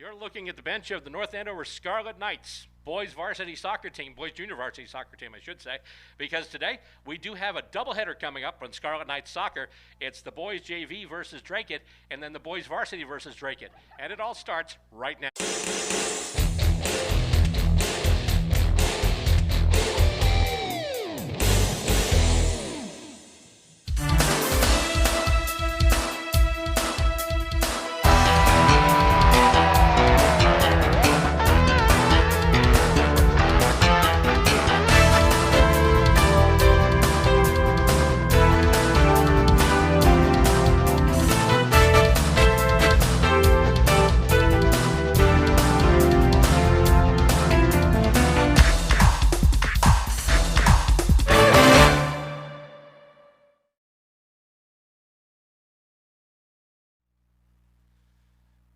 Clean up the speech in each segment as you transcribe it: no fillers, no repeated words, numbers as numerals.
You're looking at the bench of the North Andover Scarlet Knights, boys varsity soccer team, boys junior varsity soccer team, I should say, because today we do have a doubleheader coming up on Scarlet Knights soccer. It's the boys JV versus Dracut, and then the boys varsity versus Dracut, and it all starts right now.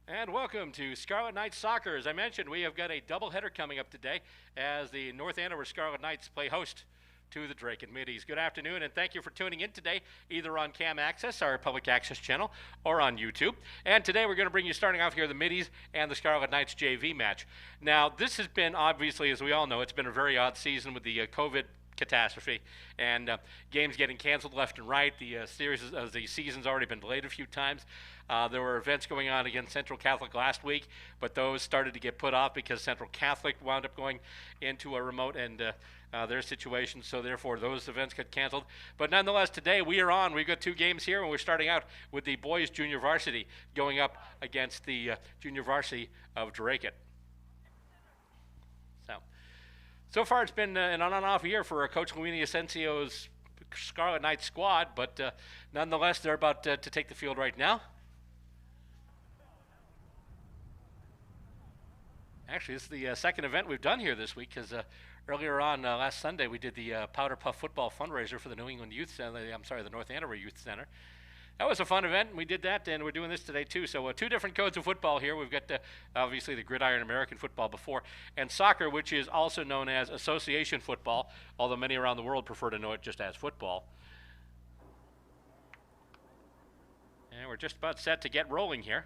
And welcome to Scarlet Knights Soccer. As I mentioned, we have got a doubleheader coming up today as the North Andover Scarlet Knights play host to the Dracut Middies. Good afternoon, and thank you for tuning in today, either on Cam Access, our public access channel, or on YouTube. And today we're going to bring you, starting off here, the Middies and the Scarlet Knights JV match. Now, this has been, obviously, as we all know, it's been a very odd season with the COVID catastrophe and games getting canceled left and right. The season's already been delayed a few times. There were events going on against Central Catholic last week, but those started to get put off because Central Catholic wound up going into a remote and their situation, so therefore those events got canceled. But nonetheless, today we are on. We've got two games here, and we're starting out with the boys junior varsity going up against the junior varsity of Dracut. So far it's been an on and off year for Coach Luini Asencio's Scarlet Knights squad, but nonetheless they're about to take the field right now. Actually, this is the second event we've done here this week, because earlier on last Sunday we did the Powder Puff football fundraiser for the New England Youth Center. The North Andover Youth Center. That was a fun event. We did that, and we're doing this today too. So two different codes of football here. We've got obviously the gridiron American football before, and soccer, which is also known as association football, although many around the world prefer to know it just as football. And we're just about set to get rolling here.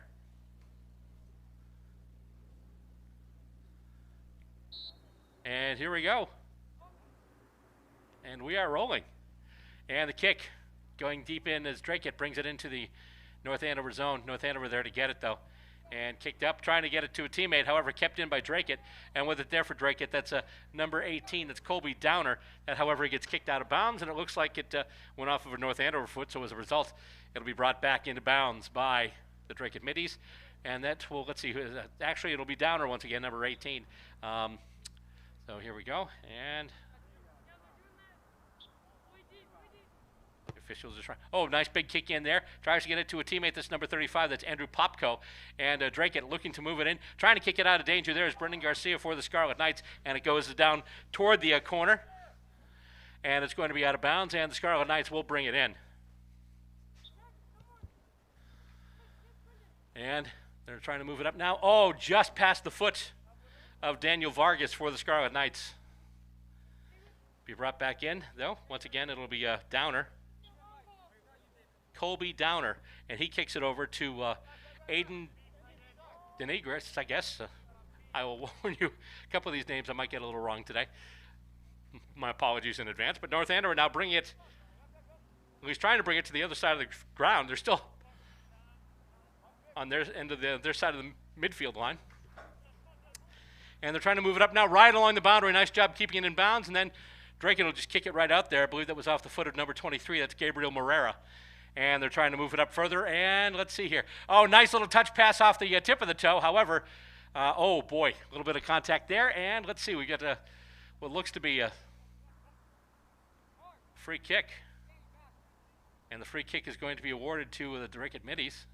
And here we go. And we are rolling. And the kick going deep in as Dracut brings it into the North Andover zone. North Andover there to get it, though. And kicked up, trying to get it to a teammate, however, kept in by Dracut. And with it there for Dracut, that's number 18. That's Colby Downer. That, however, gets kicked out of bounds, and it looks like it went off of a North Andover foot. So as a result, it'll be brought back into bounds by the Dracut Middies. And that will, let's see, actually it'll be Downer once again, number 18. So here we go. And officials are trying. Oh, nice big kick in there. Tries to get it to a teammate. That's number 35. That's Andrew Popko. And Dracut looking to move it in. Trying to kick it out of danger. There is Brendan Garcia for the Scarlet Knights. And it goes down toward the corner. And it's going to be out of bounds. And the Scarlet Knights will bring it in. And they're trying to move it up now. Oh, just past the foot of Daniel Vargas for the Scarlet Knights. Be brought back in, though. Once again, it'll be Downer. Colby Downer, and he kicks it over to Aiden Denegris, I guess. I will warn you, a couple of these names I might get a little wrong today. My apologies in advance. But North Andover now bring it, well, he's trying to bring it to the other side of the ground. They're still on their end of their side of the midfield line. And they're trying to move it up now right along the boundary. Nice job keeping it in bounds. And then Dracut will just kick it right out there. I believe that was off the foot of number 23. That's Gabriel Morera. And they're trying to move it up further. And let's see here. Oh, nice little touch pass off the tip of the toe. However, oh, boy, a little bit of contact there. And let's see. We got what looks to be a free kick. And the free kick is going to be awarded to the Dracut Middies.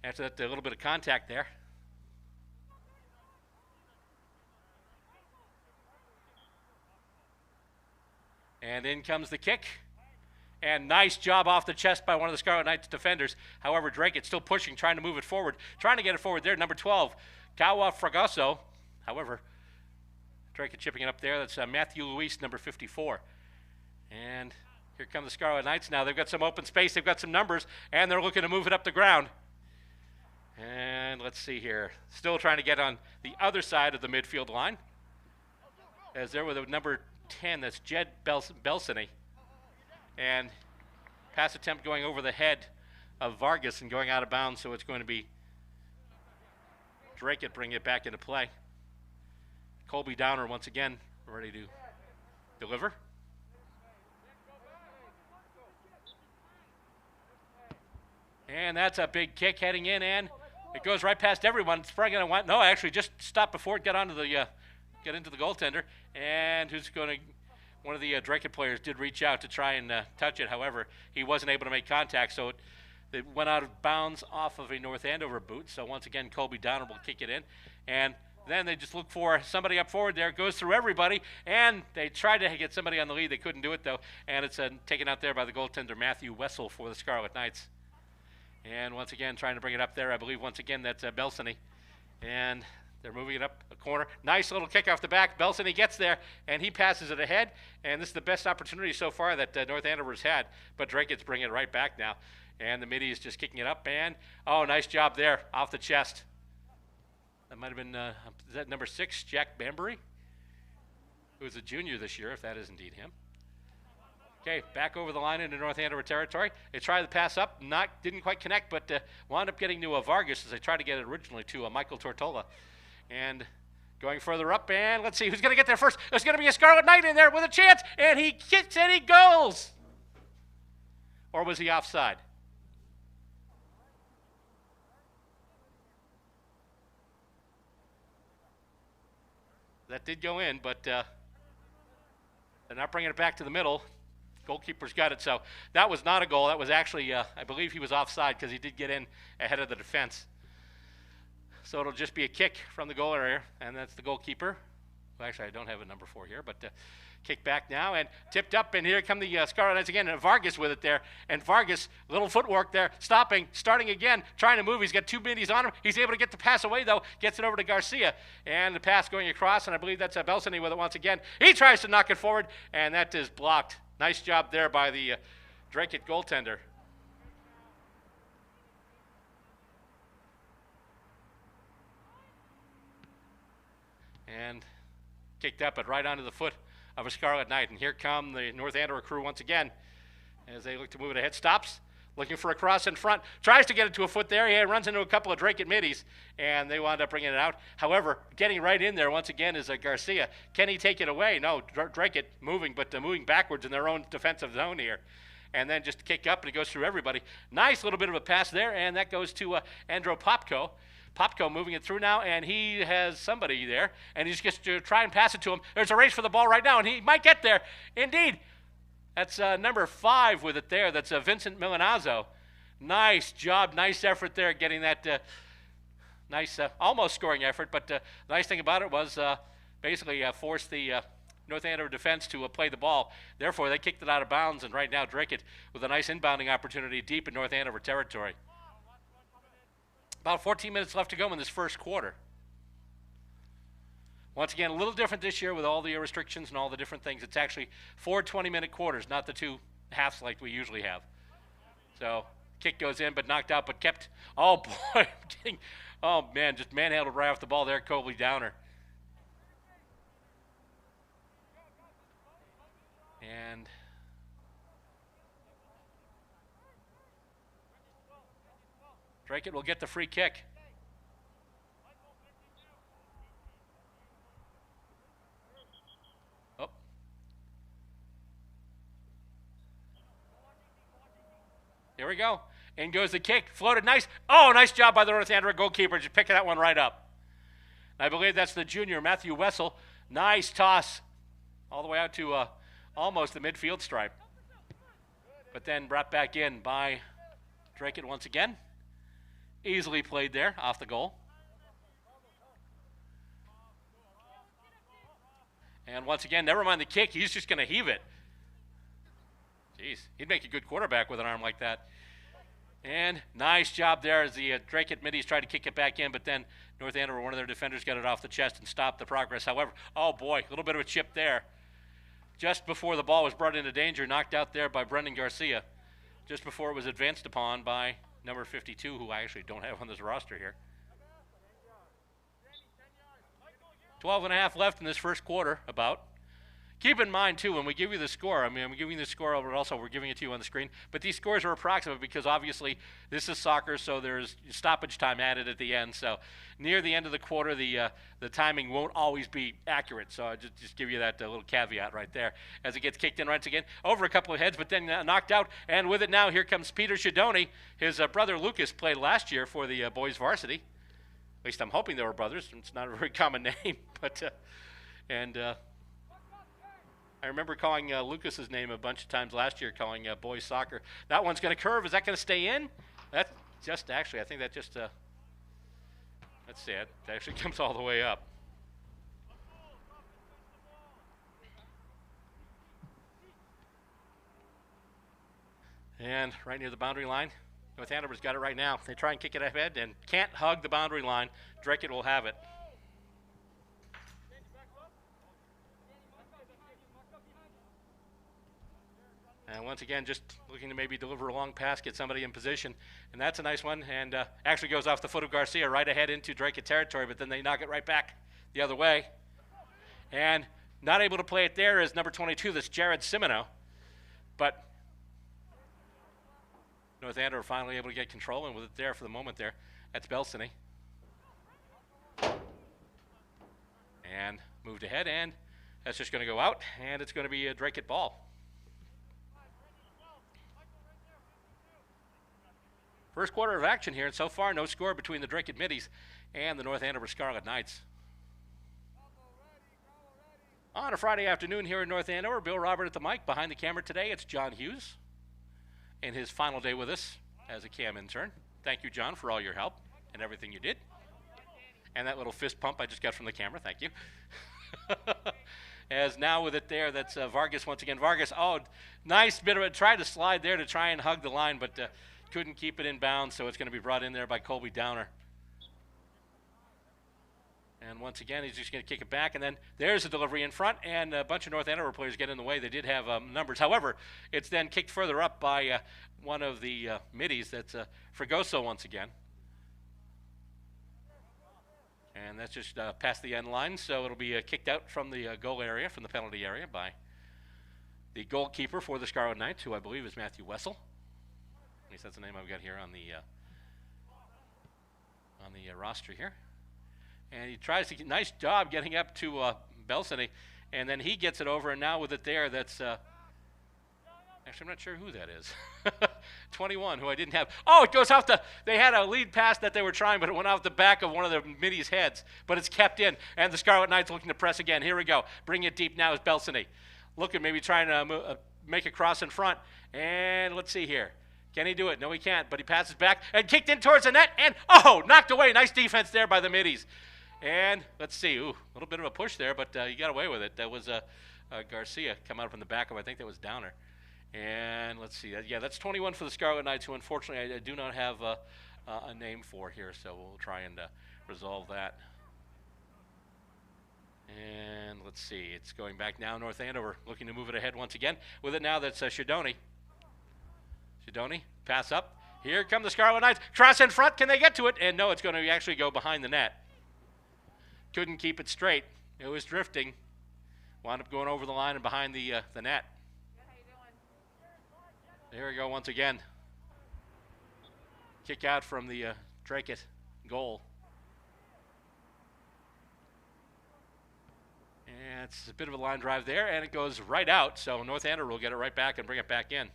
After that, a little bit of contact there. And in comes the kick. And nice job off the chest by one of the Scarlet Knights defenders. However, Dracut still pushing, trying to move it forward. Trying to get it forward there, number 12, Kawa Fragoso. However, Dracut chipping it up there. That's Matthew Luis, number 54. And here come the Scarlet Knights now. They've got some open space. They've got some numbers. And they're looking to move it up the ground. And let's see here. Still trying to get on the other side of the midfield line. As there with a number 10, that's Jed Belsany. And pass attempt going over the head of Vargas and going out of bounds, so it's going to be Dracut bringing it back into play. Colby Downer once again ready to deliver. And that's a big kick heading in, and it goes right past everyone. It's probably going to want, no, actually just stopped before it got onto the, get into the goaltender. And who's going to, one of the Dracut players did reach out to try and touch it. However, he wasn't able to make contact, so it went out of bounds off of a North Andover boot. So once again, Colby Downer will kick it in. And then they just look for somebody up forward there. It goes through everybody, and they tried to get somebody on the lead. They couldn't do it, though. And it's taken out there by the goaltender, Matthew Wessel, for the Scarlet Knights. And once again, trying to bring it up there. I believe once again that's Belsany. And they're moving it up a corner. Nice little kick off the back. Belsany gets there, and he passes it ahead. And this is the best opportunity so far that North Andover's had. But Dracut's bringing it right back now. And the midi is just kicking it up. And, oh, nice job there off the chest. That might have been, is that number 6, Jack Bambury? Who is a junior this year, if that is indeed him. Okay, back over the line into North Andover territory. They tried to pass up, didn't quite connect, but wound up getting to Vargas as they tried to get it originally to Michael Tortola. And going further up, and let's see who's going to get there first. There's going to be a Scarlet Knight in there with a chance, and he kicks and he goes. Or was he offside? That did go in, but they're not bringing it back to the middle. Goalkeeper's got it, so that was not a goal. That was actually, I believe he was offside because he did get in ahead of the defense. So it'll just be a kick from the goal area, and that's the goalkeeper. Well, actually, I don't have a number 4 here, but kick back now and tipped up, and here come the Scarlet Knights again, and Vargas with it there. And Vargas, little footwork there, stopping, starting again, trying to move. He's got 2 middies on him. He's able to get the pass away, though, gets it over to Garcia. And the pass going across, and I believe that's Belsany with it once again. He tries to knock it forward, and that is blocked. Nice job there by the Dracut goaltender. And kicked up it right onto the foot of a Scarlet Knight. And here come the North Andover crew once again as they look to move it ahead. Stops, looking for a cross in front. Tries to get it to a foot there. He runs into a couple of Dracut middies, and they wound up bringing it out. However, getting right in there once again is Garcia. Can he take it away? No, Dracut moving, but moving backwards in their own defensive zone here. And then just kick up, and it goes through everybody. Nice little bit of a pass there, and that goes to Andrew Popko. Popko moving it through now, and he has somebody there, and he just gets to try and pass it to him. There's a race for the ball right now, and he might get there. Indeed. That's number 5 with it there. That's Vincent Milanazzo. Nice job, nice effort there getting that nice, almost scoring effort. But the nice thing about it was basically forced the North Andover defense to play the ball. Therefore, they kicked it out of bounds, and right now Dracut with a nice inbounding opportunity deep in North Andover territory. About 14 minutes left to go in this first quarter. Once again, a little different this year with all the restrictions and all the different things. It's actually 4 20-minute quarters, not the 2 halves like we usually have. So kick goes in, but knocked out, but kept. Oh, boy. Oh, man, just manhandled right off the ball there, Colby Downer. And Dracut will get the free kick. Oh. Here we go. In goes the kick. Floated nice. Oh, nice job by the North Andover goalkeeper. Just picking that one right up. I believe that's the junior, Matthew Wessel. Nice toss. All the way out to almost the midfield stripe. But then brought back in by Dracut once again. Easily played there off the goal. And once again, never mind the kick. He's just going to heave it. Jeez, he'd make a good quarterback with an arm like that. And nice job there as the Dracut middies tried to kick it back in, but then North Andover, one of their defenders, got it off the chest and stopped the progress. However, oh boy, a little bit of a chip there. Just before the ball was brought into danger, knocked out there by Brendan Garcia. Just before it was advanced upon by number 52, who I actually don't have on this roster here. 12 and a half left in this first quarter, about. Keep in mind, too, when we give you the score, I mean, I'm giving you the score, but also we're giving it to you on the screen. But these scores are approximate because, obviously, this is soccer, so there's stoppage time added at the end. So near the end of the quarter, the timing won't always be accurate. So I just give you that little caveat right there as it gets kicked in once again. Over a couple of heads, but then knocked out. And with it now, here comes Peter Shadoni. His brother Lucas played last year for the boys' varsity. At least I'm hoping they were brothers. It's not a very common name. But I remember calling Lucas's name a bunch of times last year, calling boys soccer. That one's going to curve. Is that going to stay in? That's just actually, I think that just, let's see, it actually comes all the way up. And right near the boundary line, North Andover's got it right now. They try and kick it ahead and can't hug the boundary line. Dracut will have it. And once again, just looking to maybe deliver a long pass, get somebody in position. And that's a nice one. And actually goes off the foot of Garcia right ahead into Dracut territory, but then they knock it right back the other way. And not able to play it there is number 22, that's Jared Simino. But North Andover finally able to get control, and with it there for the moment there, that's Belsany. And moved ahead, and that's just going to go out, and it's going to be a Dracut ball. First quarter of action here, and so far no score between the Dracut Middies and the North Andover Scarlet Knights. On a Friday afternoon here in North Andover, Bill Robert at the mic. Behind the camera today, it's John Hughes in his final day with us as a cam intern. Thank you, John, for all your help and everything you did. And that little fist pump I just got from the camera, thank you. As now with it there, that's Vargas once again. Vargas, oh, nice bit of it. Tried to slide there to try and hug the line, but couldn't keep it in bounds, so it's going to be brought in there by Colby Downer. And once again, he's just going to kick it back, and then there's a delivery in front, and a bunch of North Andover players get in the way. They did have numbers. However, it's then kicked further up by one of the middies. That's Fregoso once again. And that's just past the end line, so it'll be kicked out from the goal area, from the penalty area, by the goalkeeper for the Scarlet Knights, who I believe is Matthew Wessel. At least that's the name I've got here on the roster here. And he tries to get nice job getting up to Belsany, and then he gets it over, and now with it there, that's actually I'm not sure who that is. 21, who I didn't have. Oh, it goes off the. They had a lead pass that they were trying, but it went off the back of one of the middies' heads. But it's kept in, and the Scarlet Knights looking to press again. Here we go. Bring it deep now is Belsany, looking maybe trying to make a cross in front. And let's see here. Can he do it? No, he can't, but he passes back and kicked in towards the net, and, oh, knocked away. Nice defense there by the middies. And let's see. Ooh, a little bit of a push there, but he got away with it. That was Garcia come out from the back of, I think that was Downer. And let's see. Yeah, that's 21 for the Scarlet Knights, who unfortunately I do not have a name for here, so we'll try and resolve that. And let's see. It's going back now. North Andover looking to move it ahead once again. With it now, that's Shadoni. Shadoni, pass up. Here come the Scarlet Knights. Cross in front. Can they get to it? And no, it's going to actually go behind the net. Couldn't keep it straight. It was drifting. Wound up going over the line and behind the net. There we go once again. Kick out from the Dracut goal. And it's a bit of a line drive there, and it goes right out. So North Andover will get it right back and bring it back in.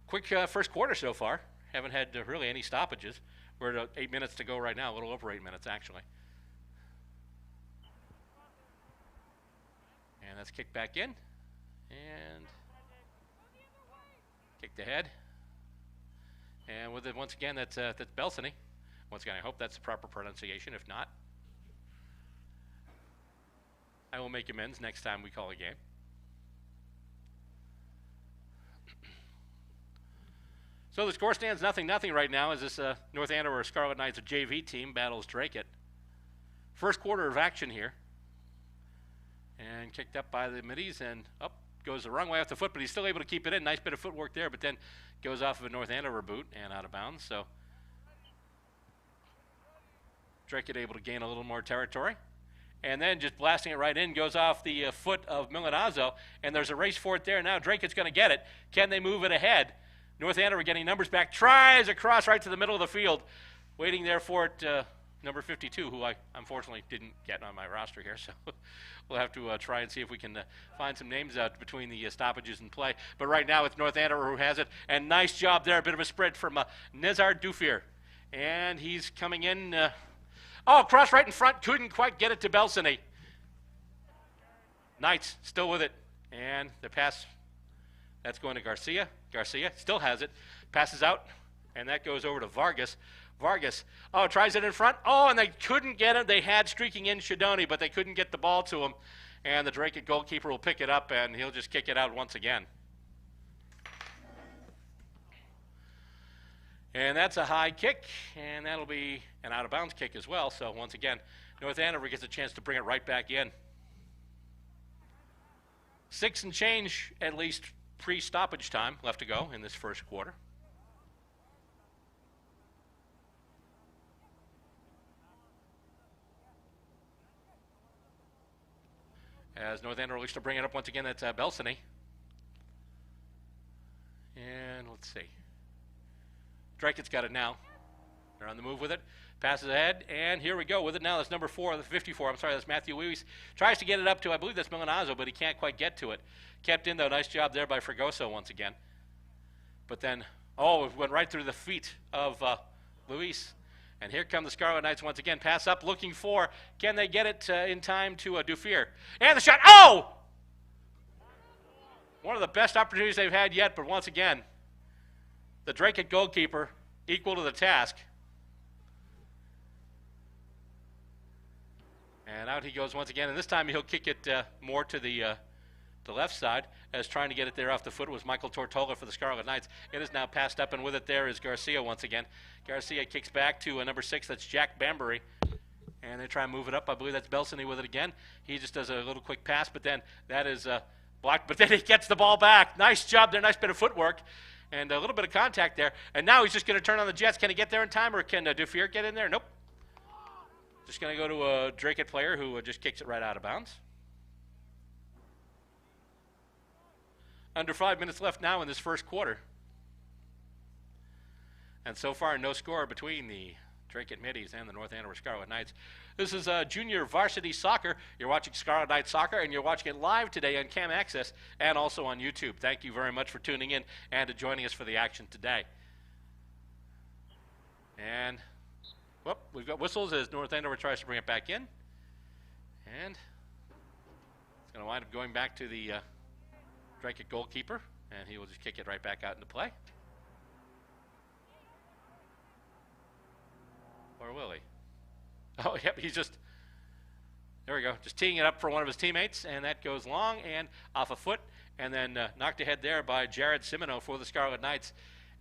Quick first quarter so far. Haven't had really any stoppages. We're at 8 minutes to go right now, a little over 8 minutes actually. And that's kicked back in. And kicked ahead. And with it once again, that's Belsany. Once again, I hope that's the proper pronunciation. If not, I will make amends next time we call a game. So the score stands 0-0 right now as this North Andover Scarlet Knights JV team battles Dracut. First quarter of action here. And kicked up by the middies, and up goes the wrong way off the foot, but he's still able to keep it in. Nice bit of footwork there, but then goes off of a North Andover boot and out of bounds. So Dracut able to gain a little more territory. And then just blasting it right in, goes off the foot of Milanazzo, and there's a race for it there. Now Dracut's going to get it. Can they move it ahead? North Andover getting numbers back, tries across right to the middle of the field. Waiting there for it, number 52, who I unfortunately didn't get on my roster here, so we'll have to try and see if we can find some names out between the stoppages and play. But right now it's North Andover who has it, and nice job there, a bit of a spread from Nizar Dufir. And he's coming in, cross right in front, couldn't quite get it to Belsany. Knights still with it, and the pass, that's going to Garcia. Garcia still has it, passes out, and that goes over to Vargas. Vargas, tries it in front. And they couldn't get him. They had streaking in Shadoni, but they couldn't get the ball to him. And the Dracut goalkeeper will pick it up, and he'll just kick it out once again. And that's a high kick, and that'll be an out-of-bounds kick as well. So once again, North Andover gets a chance to bring it right back in. 6 and change, at least pre-stoppage time, left to go in this first quarter. As North Andover looks to bring it up once again, that's Belsany. And let's see. Dracut's got it now. They're on the move with it. Passes ahead, and here we go with it now. That's number 4, the 54. I'm sorry, that's Matthew Lewis. Tries to get it up to, I believe that's Milanazzo, but he can't quite get to it. Kept in, though. Nice job there by Fregoso once again. But then, it went right through the feet of Luis. And here come the Scarlet Knights once again. Pass up, looking for, can they get it in time to Dufir? And the shot, one of the best opportunities they've had yet, but once again, the Dracut goalkeeper equal to the task. And out he goes once again, and this time he'll kick it more to the left side, as trying to get it there off the foot was Michael Tortola for the Scarlet Knights. It is now passed up, and with it there is Garcia once again. Garcia kicks back to number 6, that's Jack Bambury. And they try and move it up. I believe that's Belsany with it again. He just does a little quick pass, but then that is blocked. But then he gets the ball back. Nice job there, nice bit of footwork. And a little bit of contact there. And now he's just going to turn on the Jets. Can he get there in time, or can Dufir get in there? Nope. Just going to go to a Dracut player who just kicks it right out of bounds. Under 5 minutes left now in this first quarter. And so far, no score between the Dracut Middies and the North Andover Scarlet Knights. This is junior varsity soccer. You're watching Scarlet Knights Soccer, and you're watching it live today on Cam Access and also on YouTube. Thank you very much for tuning in and joining us for the action today. And we've got whistles as North Andover tries to bring it back in. And it's going to wind up going back to the Dracut goalkeeper, and he will just kick it right back out into play. Or will he? Oh, yep, he's just, there we go, just teeing it up for one of his teammates, and that goes long and off a foot, and then knocked ahead there by Jared Simino for the Scarlet Knights.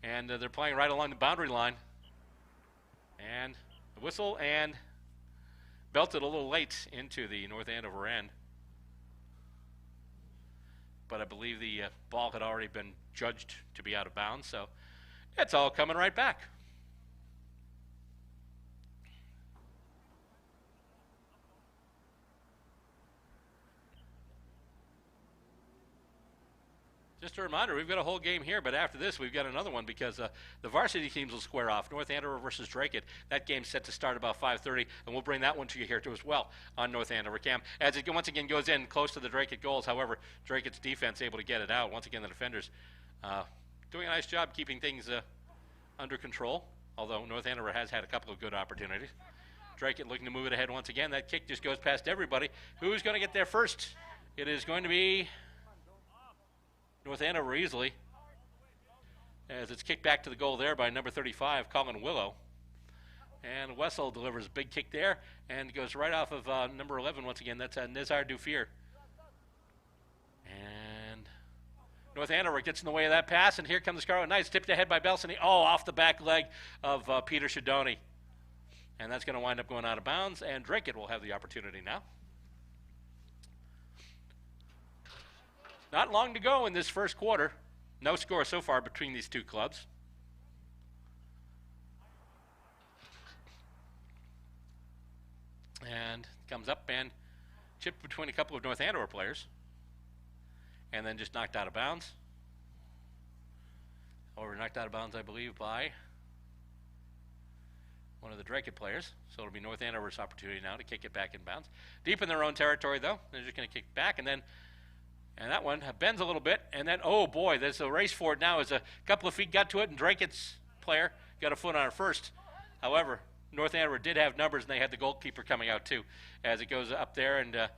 And they're playing right along the boundary line. And the whistle, and belted a little late into the North Andover end. But I believe the ball had already been judged to be out of bounds, so it's all coming right back. Just a reminder, we've got a whole game here, but after this, we've got another one because the varsity teams will square off. North Andover versus Dracut. That game's set to start about 5:30, and we'll bring that one to you here too as well on North Andover Cam. As it once again goes in close to the Dracut goals, however, Dracut's defense able to get it out. Once again, the defenders doing a nice job keeping things under control, although North Andover has had a couple of good opportunities. Dracut looking to move it ahead once again. That kick just goes past everybody. Who's going to get there first? It is going to be North Andover easily, as it's kicked back to the goal there by number 35, Colin Willow. And Wessel delivers a big kick there and goes right off of number 11 once again. That's Nizar Dufir. And North Andover gets in the way of that pass, and here come the Scarlet Knights, tipped ahead by Belsany. Off the back leg of Peter Shadoni. And that's going to wind up going out of bounds, and Dracut will have the opportunity now. Not long to go in this first quarter. No score so far between these two clubs. And comes up and chipped between a couple of North Andover players. And then just knocked out of bounds. Or knocked out of bounds, I believe, by one of the Dracut players. So it'll be North Andover's opportunity now to kick it back in bounds. Deep in their own territory, though. They're just going to kick back, and that one bends a little bit, and then, oh boy, there's a race for it now as a couple of feet got to it, and Dracut's player got a foot on it first. However, North Andover did have numbers, and they had the goalkeeper coming out too as it goes up there. And let's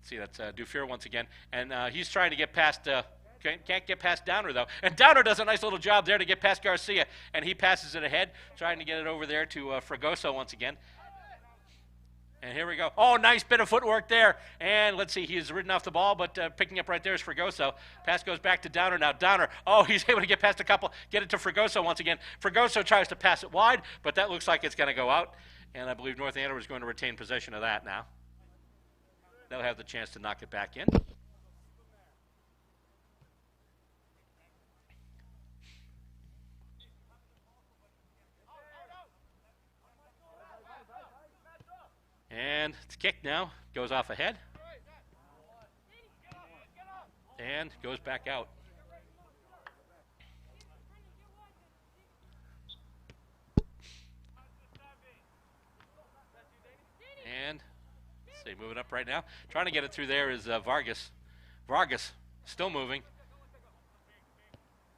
see, that's Dufir once again. And he's trying to get past, can't get past Downer though. And Downer does a nice little job there to get past Garcia, and he passes it ahead, trying to get it over there to Fragoso once again. And here we go. Oh, nice bit of footwork there. And let's see, he's ridden off the ball, but picking up right there is Fragoso. Pass goes back to Downer now. Downer, oh, he's able to get past a couple, get it to Fragoso once again. Fragoso tries to pass it wide, but that looks like it's going to go out. And I believe North Andover is going to retain possession of that now. They'll have the chance to knock it back in. And it's kicked now, goes off ahead, and goes back out. And let's see, moving up right now. Trying to get it through there is Vargas. Vargas still moving.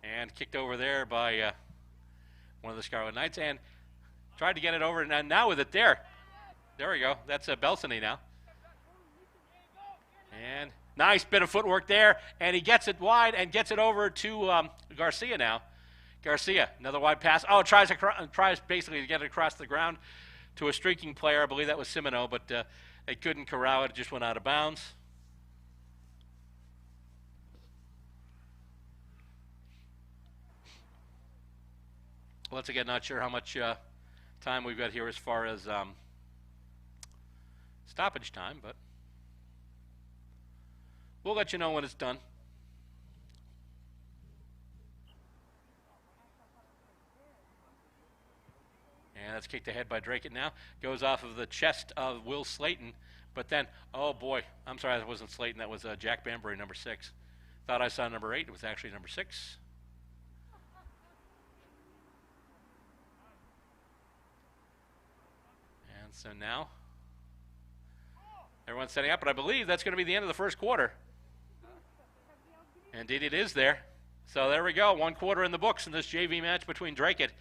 And kicked over there by one of the Scarlet Knights, and tried to get it over, and now with it there. There we go. That's Belsany now. And nice bit of footwork there. And he gets it wide and gets it over to Garcia now. Garcia, another wide pass. Oh, tries basically to get it across the ground to a streaking player. I believe that was Simino, but they couldn't corral it. It just went out of bounds. Once again, not sure how much time we've got here as far as stoppage time, but we'll let you know when it's done. And that's kicked ahead by Dracut now. Goes off of the chest of Will Slayton, but then, oh boy, I'm sorry, that wasn't Slayton, that was Jack Bambury, number 6. Thought I saw number 8, it was actually number 6. And so now everyone's setting up, but I believe that's going to be the end of the first quarter. Indeed it is there. So there we go, 1 quarter in the books in this JV match between Dracut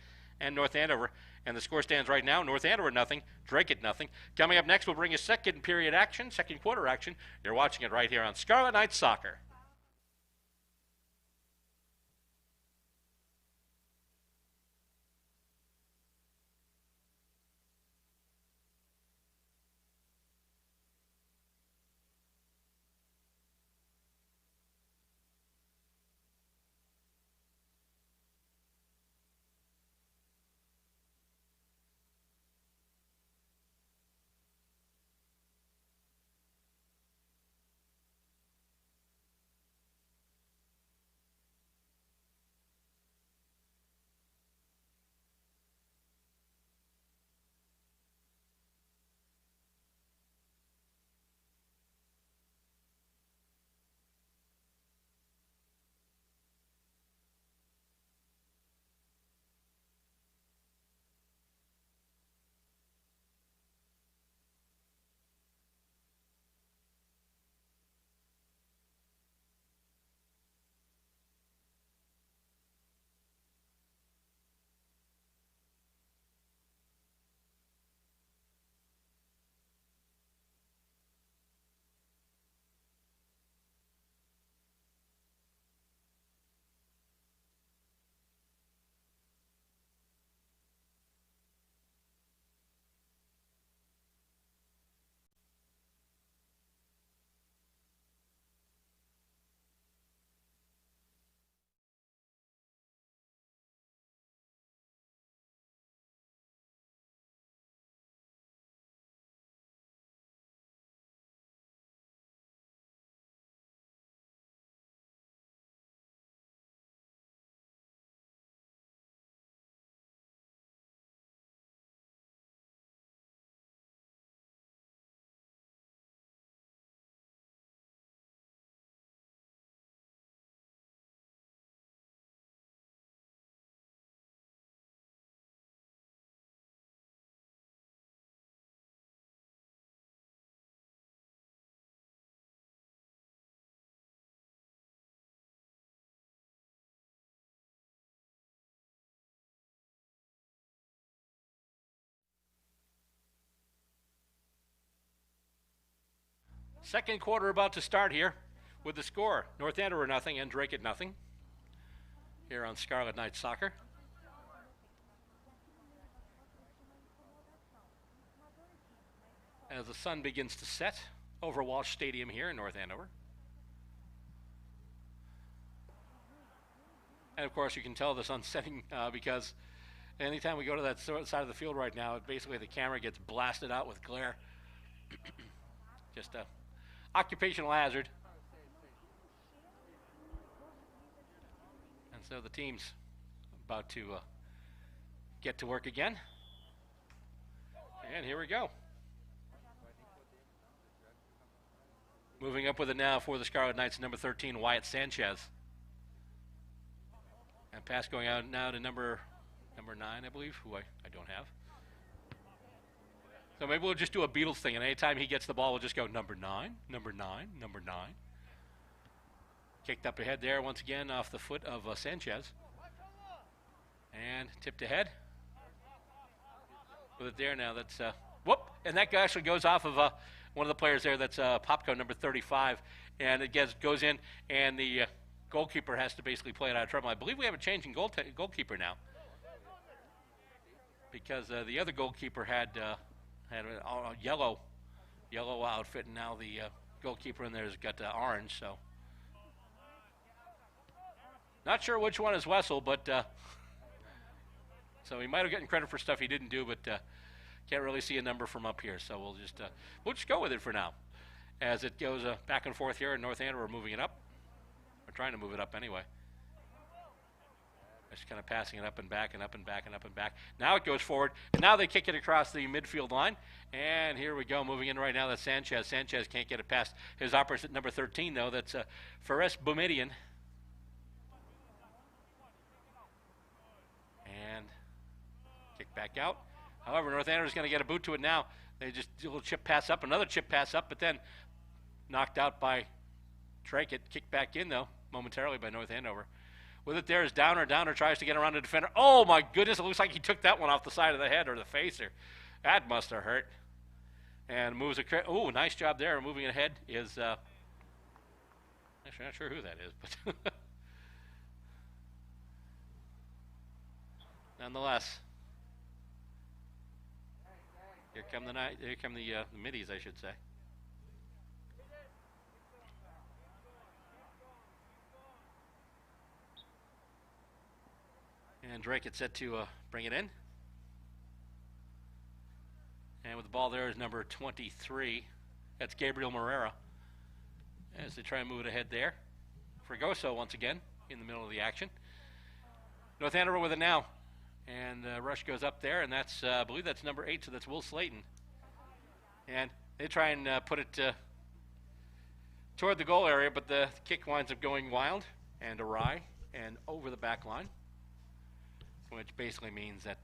and North Andover. And the score stands right now, North Andover nothing, Dracut nothing. Coming up next, we'll bring you second period action, second quarter action. You're watching it right here on Scarlet Knights Soccer. Second quarter about to start here with the score. North Andover nothing and Dracut nothing here on Scarlet Knights Soccer. As the sun begins to set over Walsh Stadium here in North Andover. And of course you can tell the sun's setting because anytime we go to that side of the field right now, basically the camera gets blasted out with glare. Just a occupational hazard. And so the team's about to get to work again. And here we go. Moving up with it now for the Scarlet Knights, number 13, Wyatt Sanchez. And pass going out now to number 9, I believe, who I don't have. So maybe we'll just do a Beatles thing, and anytime he gets the ball, we'll just go number 9, number 9, number 9. Kicked up ahead there once again off the foot of Sanchez. And tipped ahead. With it there now, that's, whoop, and that actually goes off of one of the players there, that's Popco, number 35. And it goes in, and the goalkeeper has to basically play it out of trouble. I believe we have a change in goalkeeper now. Because the other goalkeeper had a yellow outfit, and now the goalkeeper in there has got orange. So not sure which one is Wessel, but so he might have gotten credit for stuff he didn't do, but can't really see a number from up here. So we'll just go with it for now, as it goes back and forth here in North Andover, moving it up. We're trying to move it up anyway. Just kind of passing it up and back and up and back and up and back. Now it goes forward, and now they kick it across the midfield line. And here we go, moving in right now. That's Sanchez. Sanchez can't get it past his opposite, number 13, though. That's Fares Boumediene. And kick back out. However, North Andover's going to get a boot to it now. They just do a little chip pass up, another chip pass up, but then knocked out by Dracut. Kicked back in, though, momentarily by North Andover. With it there is Downer. Downer tries to get around the defender. Oh, my goodness. It looks like he took that one off the side of the head or the face. That must have hurt. And moves a... Oh, nice job there. Moving ahead is... Actually, not sure who that is, but... Nonetheless. Here come the middies, I should say. And Dracut set to bring it in. And with the ball there is number 23. That's Gabriel Morera. As they try and move it ahead there. Fregoso once again in the middle of the action. North Andover with it now. And rush goes up there, and that's, I believe that's number 8, so that's Will Slayton. And they try and put it toward the goal area, but the kick winds up going wild and awry and over the back line. Which basically means that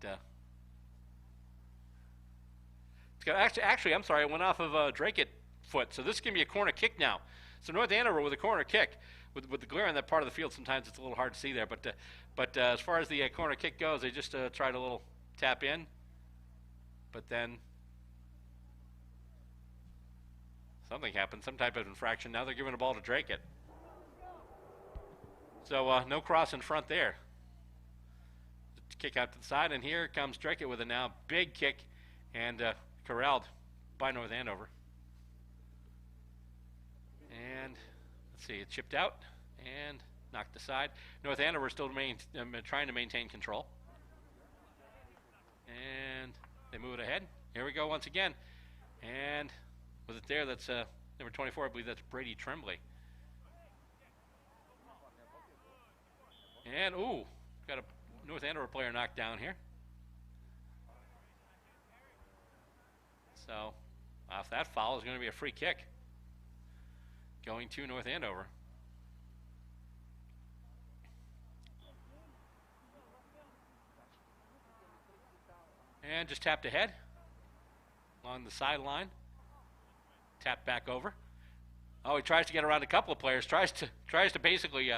it's got actually, I'm sorry, it went off of Dracut foot. So this is going to be a corner kick now. So North Andover with a corner kick. With the glare on that part of the field, sometimes it's a little hard to see there. But as far as the corner kick goes, they just tried a little tap in. But then something happened, some type of infraction. Now they're giving the ball to Dracut. So no cross in front there. Kick out to the side, and here comes Dracut with a now big kick, and corralled by North Andover. And let's see, it chipped out and knocked aside. North Andover still trying to maintain control. And they move it ahead. Here we go once again. And with it there, that's number 24, I believe that's Brady Tremblay. And, ooh, got a North Andover player knocked down here. So, off that foul is going to be a free kick. Going to North Andover. And just tapped ahead along the sideline. Tapped back over. Oh, he tries to get around a couple of players. Tries to basically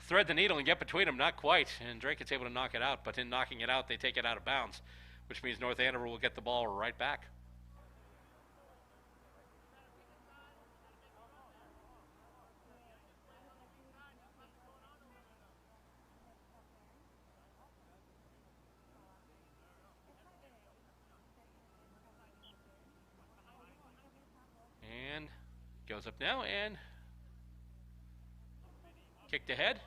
thread the needle and get between them. Not quite. And Dracut's able to knock it out. But in knocking it out, they take it out of bounds, which means North Andover will get the ball right back. Goes up now and kicked ahead.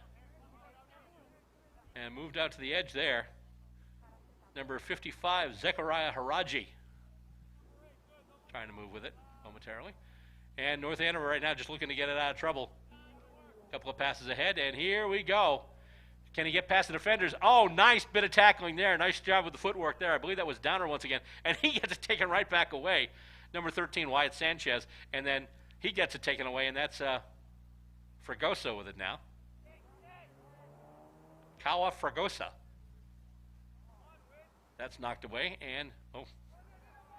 And moved out to the edge there. Number 55, Zechariah Haraji. Trying to move with it momentarily. And North Andover right now just looking to get it out of trouble. A couple of passes ahead, and here we go. Can he get past the defenders? Oh, nice bit of tackling there. Nice job with the footwork there. I believe that was Downer once again. And he gets it taken right back away. Number 13, Wyatt Sanchez. And then he gets it taken away, and that's Fragoso with it now. Kawa Fragosa. That's knocked away, and a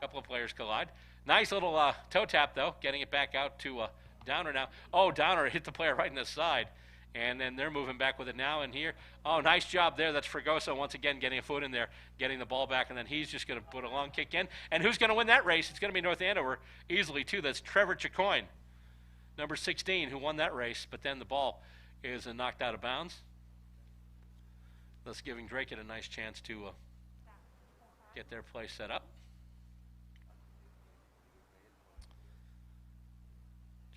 couple of players collide. Nice little toe tap, though, getting it back out to Downer now. Oh, Downer hit the player right in the side, and then they're moving back with it now. And here, oh, nice job there. That's Fragoso once again getting a foot in there, getting the ball back, and then he's just going to put a long kick in. And who's going to win that race? It's going to be North Andover easily, too. That's Trevor Chacoin, number 16, who won that race, but then the ball is knocked out of bounds. Thus giving Dracut a nice chance to get their play set up.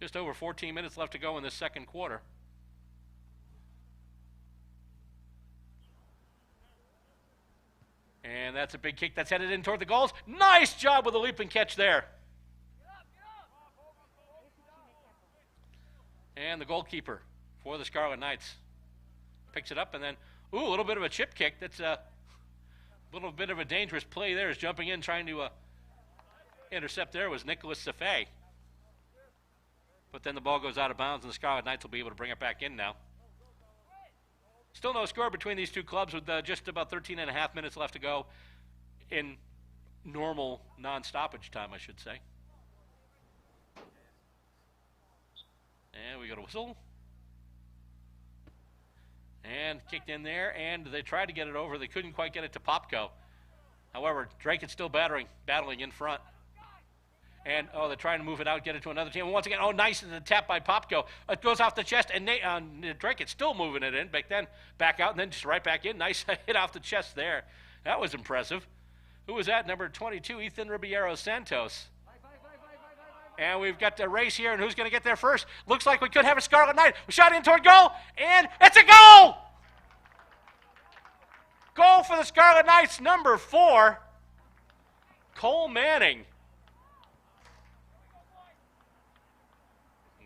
Just over 14 minutes left to go in this second quarter. And that's a big kick that's headed in toward the goals. Nice job with a leap and catch there. And the goalkeeper for the Scarlet Knights picks it up, and then, ooh, a little bit of a chip kick. That's a little bit of a dangerous play there. Is jumping in, trying to intercept there was Nicholas Safay. But then the ball goes out of bounds, and the Scarlet Knights will be able to bring it back in now. Still no score between these two clubs with just about 13 and a half minutes left to go in normal non-stoppage time, I should say. And we got a whistle. And kicked in there, and they tried to get it over. They couldn't quite get it to Popko. However, Dracut's still battling in front. And, oh, they're trying to move it out, get it to another team. And once again, oh, nice in the tap by Popko. It goes off the chest, and Dracut's still moving it in. But then back out, and then just right back in. Nice hit off the chest there. That was impressive. Who was that? Number 22, Ethan Ribeiro Santos. And we've got the race here, and who's going to get there first? Looks like we could have a Scarlet Knight. We shot in toward goal, and it's a goal! Goal for the Scarlet Knights, number 4, Cole Manning.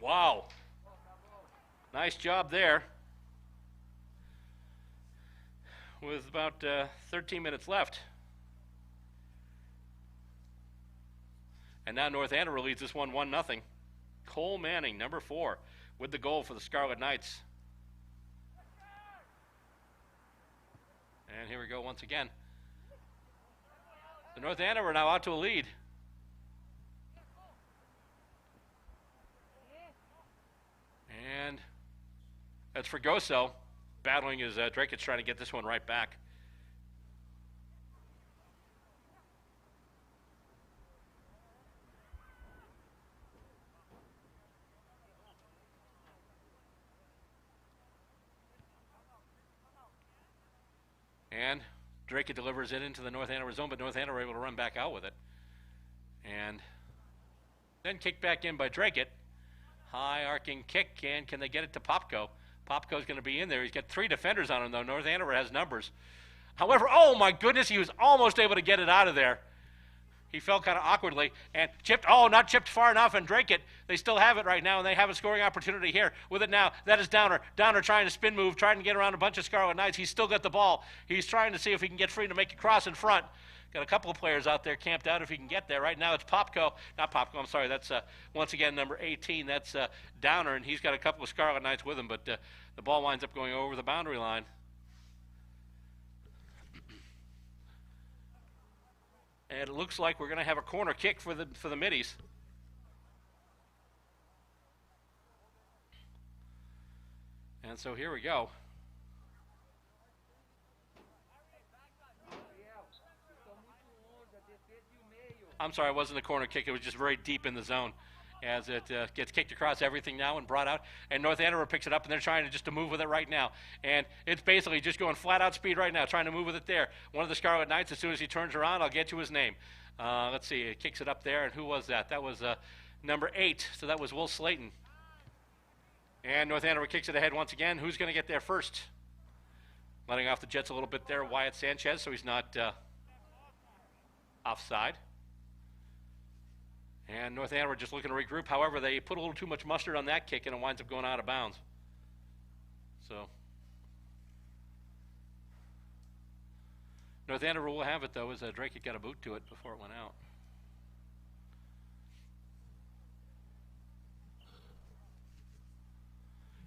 Wow. Nice job there. With about 13 minutes left. And now North Andover leads this one 1-0. Cole Manning, number 4, with the goal for the Scarlet Knights. And here we go once again. The North Andover now out to a lead. And that's Fragoso battling as Dracut's trying to get this one right back. And Dracut delivers it into the North Andover zone, but North Andover able to run back out with it. And then kicked back in by Dracut. High arcing kick, and can they get it to Popko? Popko's going to be in there. He's got 3 defenders on him, though. North Andover has numbers. However, oh my goodness, he was almost able to get it out of there. He fell kind of awkwardly and chipped. Oh, not chipped far enough, and Dracut, they still have it right now, and they have a scoring opportunity here with it now. That is Downer. Downer trying to spin move, trying to get around a bunch of Scarlet Knights. He's still got the ball. He's trying to see if he can get free to make a cross in front. Got a couple of players out there camped out if he can get there. Right now it's Popko. Not Popko, I'm sorry. That's, once again, number 18. That's Downer, and he's got a couple of Scarlet Knights with him, but the ball winds up going over the boundary line. And it looks like we're going to have a corner kick for the middies. And so here we go. I'm sorry, it wasn't a corner kick. It was just very deep in the zone as it gets kicked across everything now and brought out. And North Andover picks it up, and they're trying to move with it right now. And it's basically just going flat-out speed right now, trying to move with it there. One of the Scarlet Knights, as soon as he turns around, I'll get you his name. Let's see, it kicks it up there, and who was that? That was number 8. So that was Will Slayton. And North Andover kicks it ahead once again. Who's going to get there first? Letting off the Jets a little bit there, Wyatt Sanchez, so he's not offside. And North Andover just looking to regroup. However, they put a little too much mustard on that kick, and it winds up going out of bounds. So North Andover will have it, though, as Dracut got a boot to it before it went out.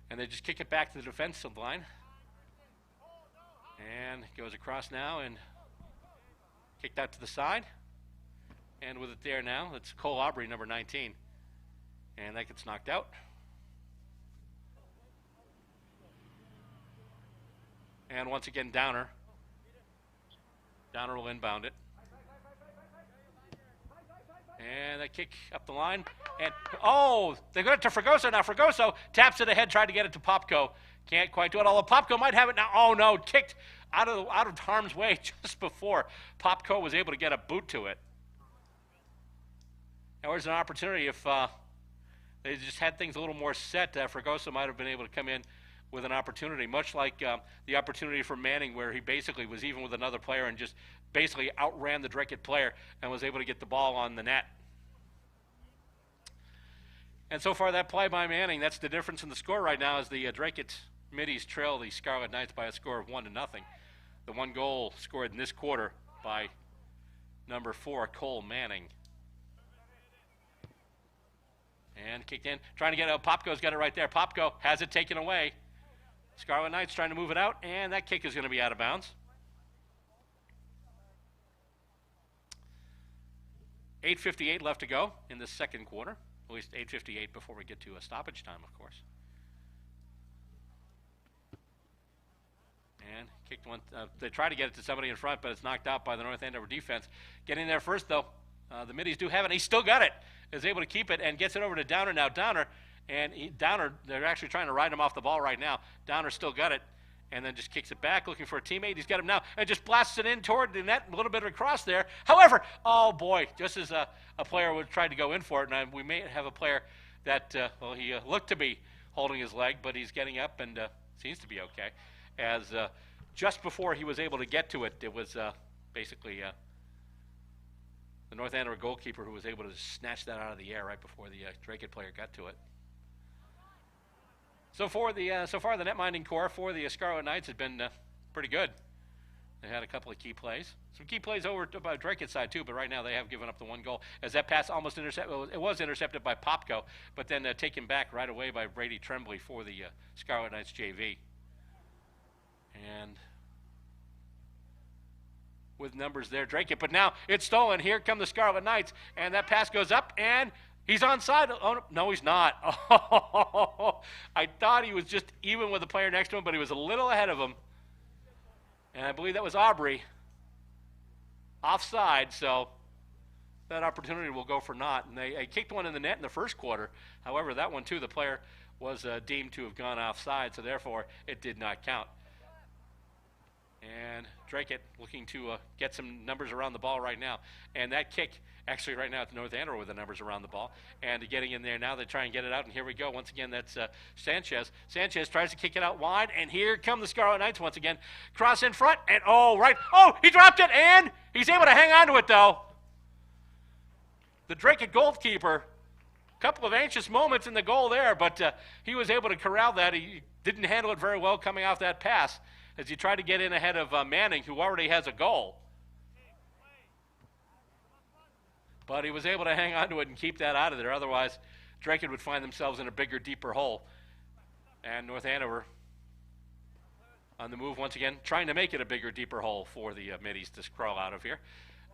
And they just kick it back to the defensive line. And it goes across now and kicked out to the side. And with it there now, it's Cole Aubrey, number 19. And that gets knocked out. And once again, Downer. Downer will inbound it. And that kick up the line. And, oh, they got it to Fregoso. Now Fregoso taps it ahead, tried to get it to Popko. Can't quite do it, although Popko might have it now. Oh, no, kicked out of harm's way just before Popko was able to get a boot to it. Now, there's an opportunity if they just had things a little more set. Fregoso might have been able to come in with an opportunity, much like the opportunity for Manning, where he basically was even with another player and just basically outran the Dracut player and was able to get the ball on the net. And so far, that play by Manning, that's the difference in the score right now, as the Dracut Middies trail the Scarlet Knights by a score of 1-0. The one goal scored in this quarter by number 4, Cole Manning. And kicked in, trying to get it. Popko's got it right there. Popko has it taken away. Scarlet Knights trying to move it out, and that kick is going to be out of bounds. 8:58 left to go in the second quarter. At least 8:58 before we get to a stoppage time, of course. And kicked one. They try to get it to somebody in front, but it's knocked out by the North Andover defense. Getting there first, though. The Middies do have it. He still got it. Is able to keep it and gets it over to Downer now. Downer, Downer, they're actually trying to ride him off the ball right now. Downer still got it and then just kicks it back, looking for a teammate. He's got him now and just blasts it in toward the net. A little bit of a cross there. However, oh boy, just as a player would try to go in for it, and we may have a player that, well, he looked to be holding his leg, but he's getting up and seems to be okay. As just before he was able to get to it, it was basically the North Andover goalkeeper who was able to snatch that out of the air right before the Dracut player got to it. So far, the net-minding core for the Scarlet Knights had been pretty good. They had a couple of key plays. Some key plays over to Dracut's side, too, but right now they have given up the one goal. As that pass almost intercepted, well, it was intercepted by Popko, but then taken back right away by Brady Tremblay for the Scarlet Knights JV. And with numbers there, Dracut, but now it's stolen. Here come the Scarlet Knights, and that pass goes up, and he's onside. Oh, no, he's not. Oh, I thought he was just even with the player next to him, but he was a little ahead of him. And I believe that was Aubrey. Offside, so that opportunity will go for naught. And they kicked one in the net in the first quarter. However, that one, too, the player was deemed to have gone offside, so therefore it did not count. And Dracut looking to get some numbers around the ball right now. And that kick, actually right now it's North Andover with the numbers around the ball. And getting in there now, they try and get it out. And here we go. Once again, that's Sanchez. Sanchez tries to kick it out wide. And here come the Scarlet Knights once again. Cross in front. And oh, right. Oh, he dropped it. And he's able to hang on to it, though. The Dracut goalkeeper, a couple of anxious moments in the goal there. But he was able to corral that. He didn't handle it very well coming off that pass, as he tried to get in ahead of Manning, who already has a goal. But he was able to hang on to it and keep that out of there. Otherwise, Dracut would find themselves in a bigger, deeper hole. And North Andover on the move once again, trying to make it a bigger, deeper hole for the Middies to crawl out of here.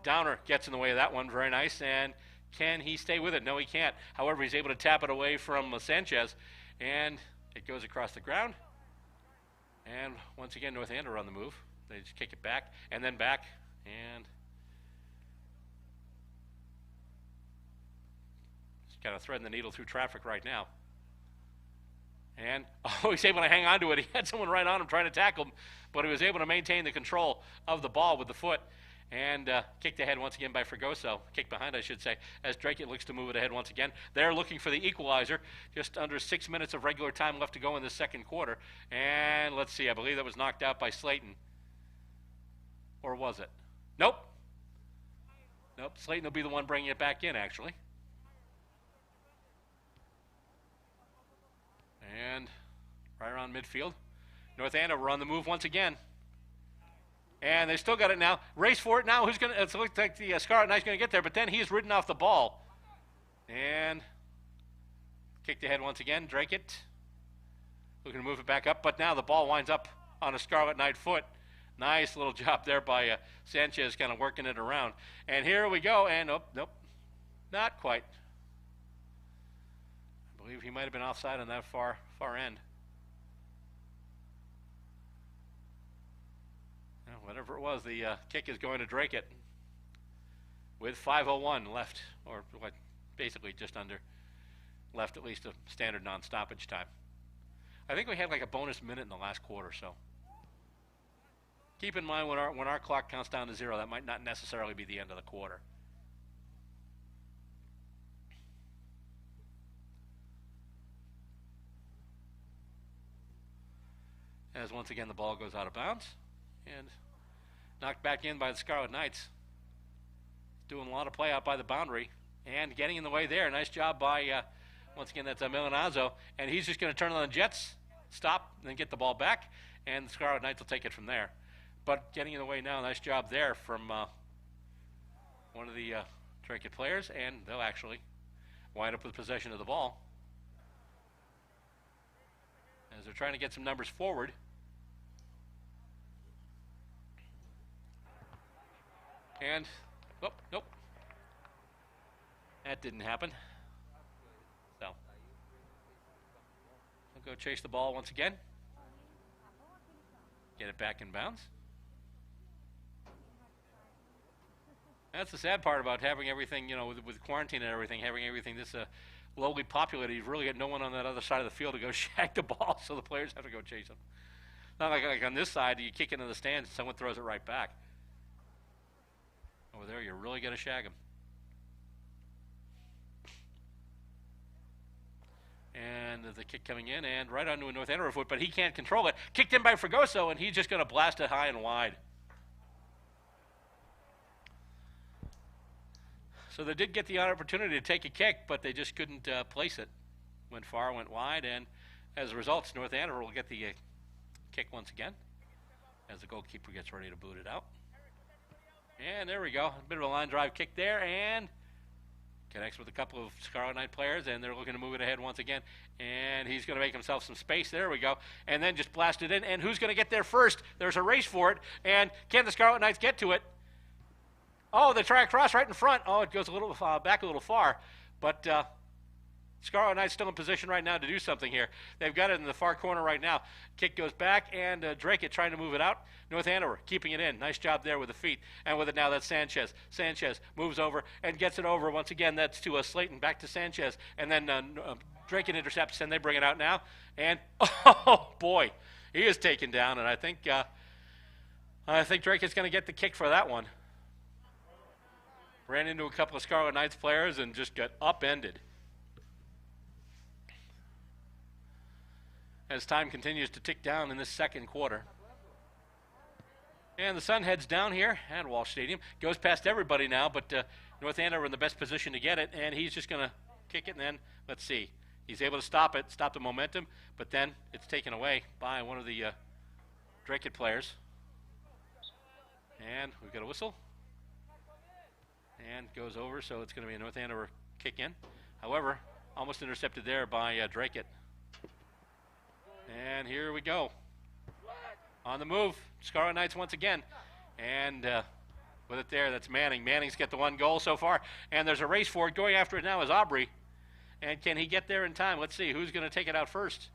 Downer gets in the way of that one. Very nice. And can he stay with it? No, he can't. However, he's able to tap it away from Sanchez. And it goes across the ground. And once again, North Andover on the move. They just kick it back and then back. And just kind of threading the needle through traffic right now. And, oh, he's able to hang on to it. He had someone right on him trying to tackle him, but he was able to maintain the control of the ball with the foot. And kicked ahead once again by Fregoso. Kicked behind, I should say, as Dracut looks to move it ahead once again. They're looking for the equalizer. Just under 6 minutes of regular time left to go in the second quarter. And let's see, I believe that was knocked out by Slayton. Or was it? Nope. Nope, Slayton will be the one bringing it back in, actually. And right around midfield. North Andover on the move once again. And they still got it now. Race for it now. Who's going to? It looks like the Scarlet Knight's going to get there, but then he's ridden off the ball. And kicked ahead once again. Dracut looking to move it back up, but now the ball winds up on a Scarlet Knight foot. Nice little job there by Sanchez, kind of working it around. And here we go. And oh, nope, not quite. I believe he might have been offside on that far end. Whatever it was, the kick is going to Dracut with 5:01 left, or what, basically just under left, at least a standard non-stoppage time. I think we had like a bonus minute in the last quarter, so keep in mind when our clock counts down to 0, that might not necessarily be the end of the quarter. As once again the ball goes out of bounds and knocked back in by the Scarlet Knights. Doing a lot of play out by the boundary and getting in the way there. Nice job by, once again, that's Milanazzo. And he's just going to turn on the Jets, stop, and then get the ball back. And the Scarlet Knights will take it from there. But getting in the way now, nice job there from one of the Dracut players. And they'll actually wind up with possession of the ball as they're trying to get some numbers forward. And, oh, nope, that didn't happen. So, we'll go chase the ball once again. Get it back in bounds. That's the sad part about having everything, you know, with quarantine and everything, having everything this lowly populated. You've really got no one on that other side of the field to go shag the ball, so the players have to go chase them. Not like on this side, you kick it in the stands and someone throws it right back. Over there, you're really going to shag him. And the kick coming in, and right onto a North Andover foot, but he can't control it. Kicked in by Fregoso, and he's just going to blast it high and wide. So they did get the opportunity to take a kick, but they just couldn't place it. Went far, went wide, and as a result, North Andover will get the kick once again as the goalkeeper gets ready to boot it out. And there we go. A bit of a line drive kick there, and connects with a couple of Scarlet Knight players, and they're looking to move it ahead once again. And he's going to make himself some space. There we go. And then just blast it in. And who's going to get there first? There's a race for it. And can the Scarlet Knights get to it? Oh, they try a cross right in front. Oh, it goes a little back a little far. But Scarlet Knights still in position right now to do something here. They've got it in the far corner right now. Kick goes back, and Dracut trying to move it out. North Andover keeping it in. Nice job there with the feet. And with it now, that's Sanchez. Sanchez moves over and gets it over. Once again, that's to Slayton. Back to Sanchez. And then Dracut intercepts, and they bring it out now. And, oh, boy, he is taken down. And I think Dracut's going to get the kick for that one. Ran into a couple of Scarlet Knights players and just got upended. As time continues to tick down in this second quarter. And the sun heads down here at Walsh Stadium. Goes past everybody now, but North Andover in the best position to get it, and he's just going to kick it, and then, let's see. He's able to stop it, stop the momentum, but then it's taken away by one of the Dracut players. And we've got a whistle. And goes over, so it's going to be a North Andover kick in. However, almost intercepted there by Dracut. And here we go. On the move, Scarlet Knights once again. And with it there, that's Manning. Manning's got the one goal so far. And there's a race for it. Going after it now is Aubrey. And can he get there in time? Let's see who's going to take it out first.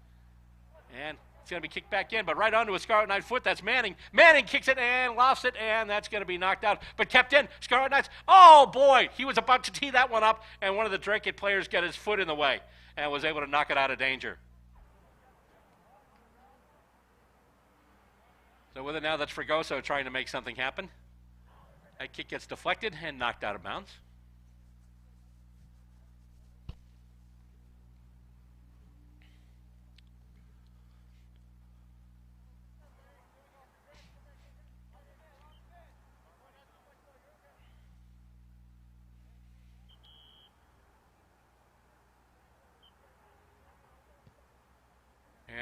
And it's going to be kicked back in, but right onto a Scarlet Knight foot. That's Manning. Manning kicks it and lofts it, and that's going to be knocked out. But kept in. Scarlet Knights. Oh, boy. He was about to tee that one up, and one of the Dracut players got his foot in the way and was able to knock it out of danger. So with it now, that's Fregoso trying to make something happen. That kick gets deflected and knocked out of bounds.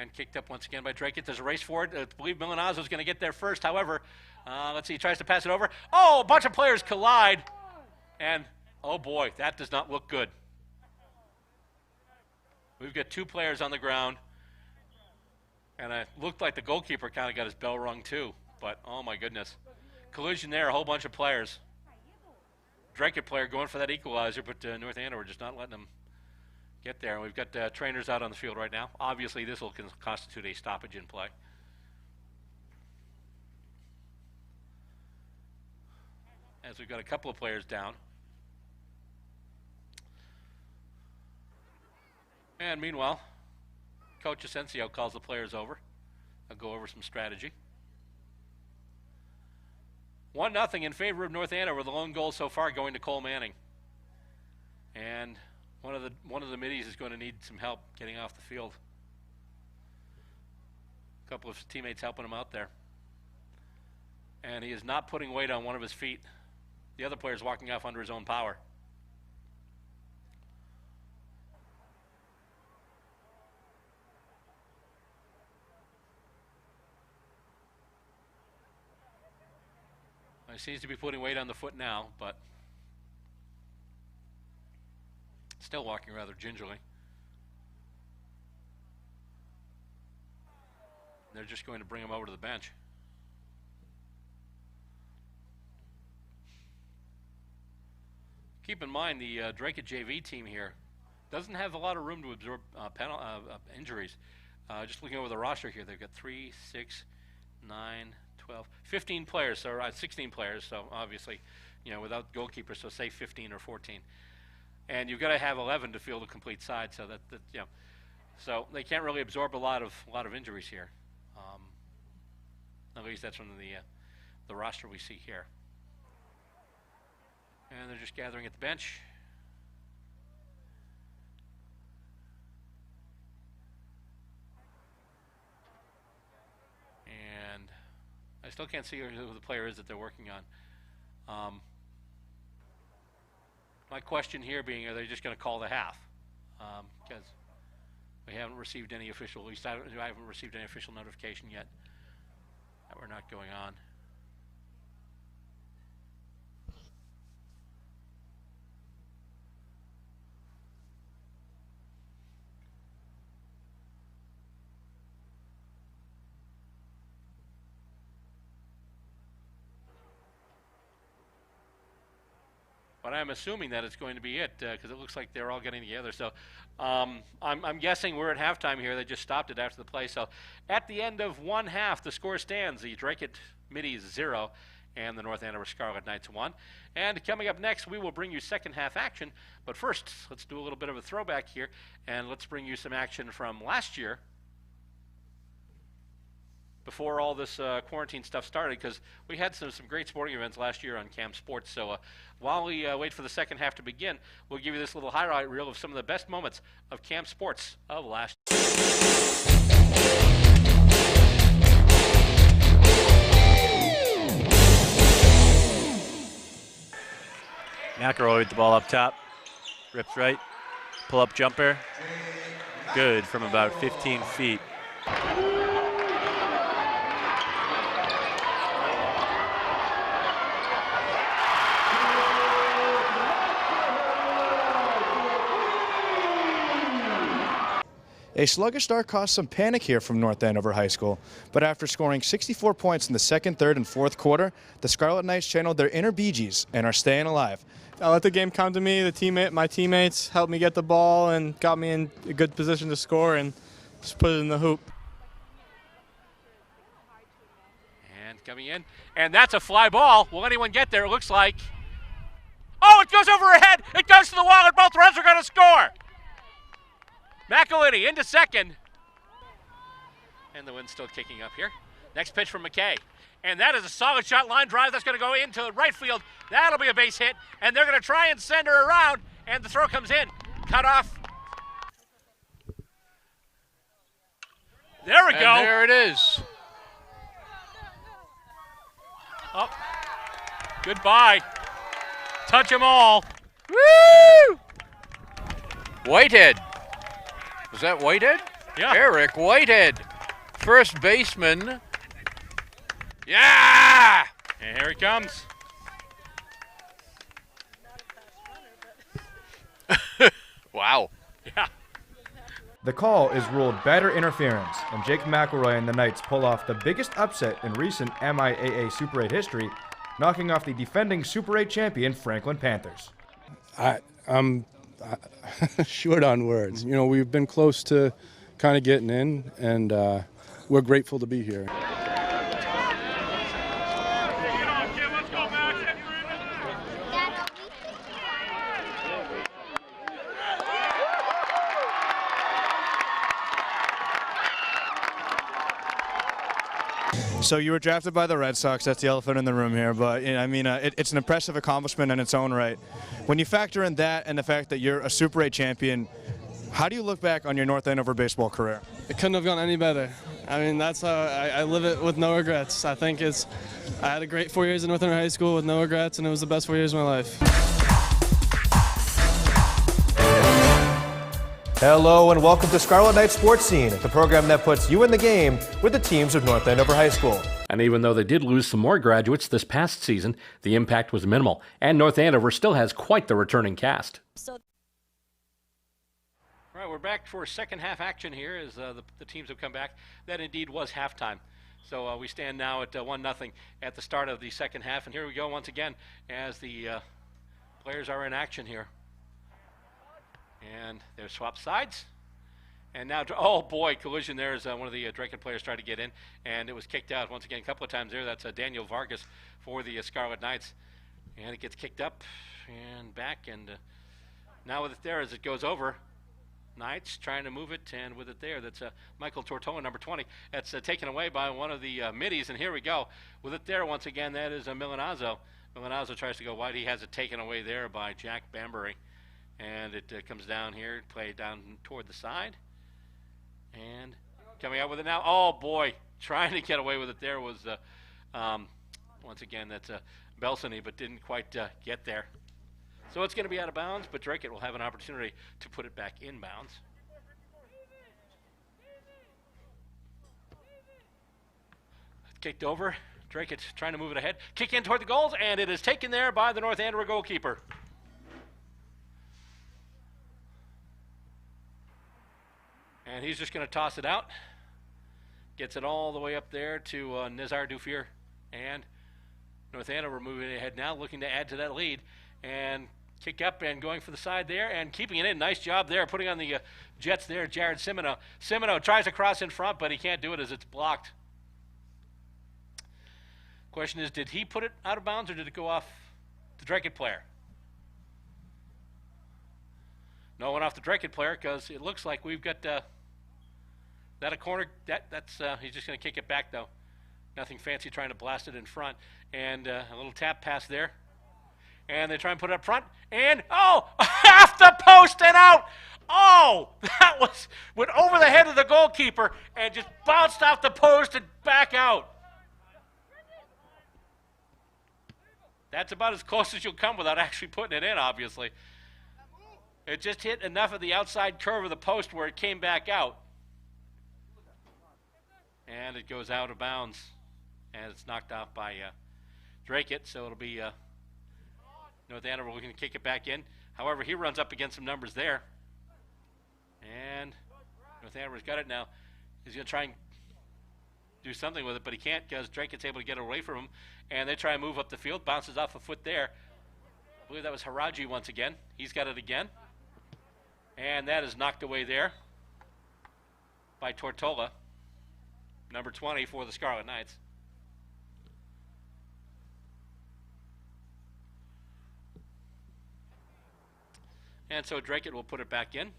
And kicked up once again by Dracut. There's a race for it. I believe Milanazzo's going to get there first. However, let's see, he tries to pass it over. Oh, a bunch of players collide. And, oh boy, that does not look good. We've got 2 players on the ground. And it looked like the goalkeeper kind of got his bell rung too. But, oh my goodness. Collision there, a whole bunch of players. Dracut player going for that equalizer, but North Andover just not letting them get there. And we've got trainers out on the field right now. Obviously, this will constitute a stoppage in play. As we've got a couple of players down. And meanwhile, Coach Asensio calls the players over. I'll go over some strategy. 1-0 in favor of North Andover. The lone goal so far going to Cole Manning. And one of the middies is going to need some help getting off the field. A couple of teammates helping him out there. And he is not putting weight on one of his feet. The other player is walking off under his own power. He seems to be putting weight on the foot now, but still walking rather gingerly. They're just going to bring him over to the bench. Keep in mind the Dracut JV team here doesn't have a lot of room to absorb injuries. Just looking over the roster here, they've got 3, 6, 9, 12, 15 players, so 16 players, so obviously, you know, without goalkeepers, so say 15 or 14. And you've got to have 11 to field a complete side, so that you know, so they can't really absorb a lot of injuries here. At least that's from the roster we see here. And they're just gathering at the bench. And I still can't see who the player is that they're working on. My question here being, are they just going to call the half? Because we haven't received any official, at least I haven't received any official notification yet that we're not going on. But I'm assuming that it's going to be it because it looks like they're all getting together. So I'm guessing we're at halftime here. They just stopped it after the play. So at the end of one half, the score stands. The Dracut Middies 0 and the North Andover Scarlet Knights 1. And coming up next, we will bring you second half action. But first, let's do a little bit of a throwback here. And let's bring you some action from last year, before all this quarantine stuff started, because we had some great sporting events last year on Camp Sports. So while we wait for the second half to begin, we'll give you this little highlight reel of some of the best moments of Camp Sports of last year. McElroy with the ball up top, rips right, pull-up jumper, good from about 15 feet. A sluggish start caused some panic here from North Andover High School, but after scoring 64 points in the second, third, and fourth quarter, the Scarlet Knights channeled their inner Bee Gees and are staying alive. I let the game come to me. My teammates helped me get the ball and got me in a good position to score and just put it in the hoop. And coming in, and that's a fly ball. Will anyone get there? It looks like. Oh, it goes over her head. It goes to the wall, and both Reds are going to score. McElhinney into second. And the wind's still kicking up here. Next pitch from McKay. And that is a solid shot, line drive. That's going to go into right field. That'll be a base hit. And they're going to try and send her around. And the throw comes in. Cut off. There we go. There it is. Oh, goodbye. Touch them all. Woo! Whitehead. Was that Whitehead? Yeah. Eric Whitehead, first baseman. Yeah! And here he comes. Wow. Yeah. The call is ruled batter interference, and Jake McElroy and the Knights pull off the biggest upset in recent MIAA Super 8 history, knocking off the defending Super 8 champion Franklin Panthers. I'm short on words. You know, we've been close to kind of getting in, and we're grateful to be here. So you were drafted by the Red Sox. That's the elephant in the room here. But I mean, it's an impressive accomplishment in its own right. When you factor in that and the fact that you're a Super 8 champion, how do you look back on your North Andover baseball career? It couldn't have gone any better. I mean, that's how I live it with no regrets. I think I had a great 4 years in North Andover High School with no regrets, and it was the best 4 years of my life. Hello and welcome to Scarlet Knight Sports Scene, the program that puts you in the game with the teams of North Andover High School. And even though they did lose some more graduates this past season, the impact was minimal. And North Andover still has quite the returning cast. All right, we're back for second half action here as the teams have come back. That indeed was halftime. So we stand now at 1-0 at the start of the second half. And here we go once again as the players are in action here. And they've swapped sides. And now, oh boy, collision there as one of the Dracut players tried to get in. And it was kicked out once again a couple of times there. That's Daniel Vargas for the Scarlet Knights. And it gets kicked up and back. And now with it there as it goes over. Knights trying to move it, and with it there, that's Michael Tortola, number 20. That's taken away by one of the middies, and here we go. With it there, once again, that is Milanazzo. Milanazzo tries to go wide. He has it taken away there by Jack Bambury. And it comes down here, play down toward the side. And coming out with it now. Oh, boy, trying to get away with it there was, once again, that's Belsony, but didn't quite get there. So it's going to be out of bounds, but Dracut will have an opportunity to put it back in bounds. Kicked over. Dracut trying to move it ahead. Kick in toward the goals, and it is taken there by the North Andover goalkeeper. And he's just going to toss it out. Gets it all the way up there to Nizar Dufir. And North Andover moving ahead now, looking to add to that lead. And kick up and going for the side there and keeping it in. Nice job there, putting on the Jets there, Jared Simino. Simino tries to cross in front, but he can't do it as it's blocked. Question is, did he put it out of bounds or did it go off the Dracut player? No, it went off the Dracut player because it looks like we've got that a corner. That's he's just going to kick it back though. Nothing fancy trying to blast it in front. And a little tap pass there. And they try and put it up front. And, oh, off the post and out. Oh, that went over the head of the goalkeeper and just bounced off the post and back out. That's about as close as you'll come without actually putting it in, obviously. It just hit enough of the outside curve of the post where it came back out. And it goes out of bounds. And it's knocked off by Dracut, so it'll be North Andover looking to kick it back in. However, he runs up against some numbers there. And North Andover's got it now. He's going to try and do something with it, but he can't because Dracut's able to get away from him. And they try and move up the field. Bounces off a foot there. I believe that was Haraji once again. He's got it again. And that is knocked away there by Tortola, number 20 for the Scarlet Knights. And so Dracut will put it back in.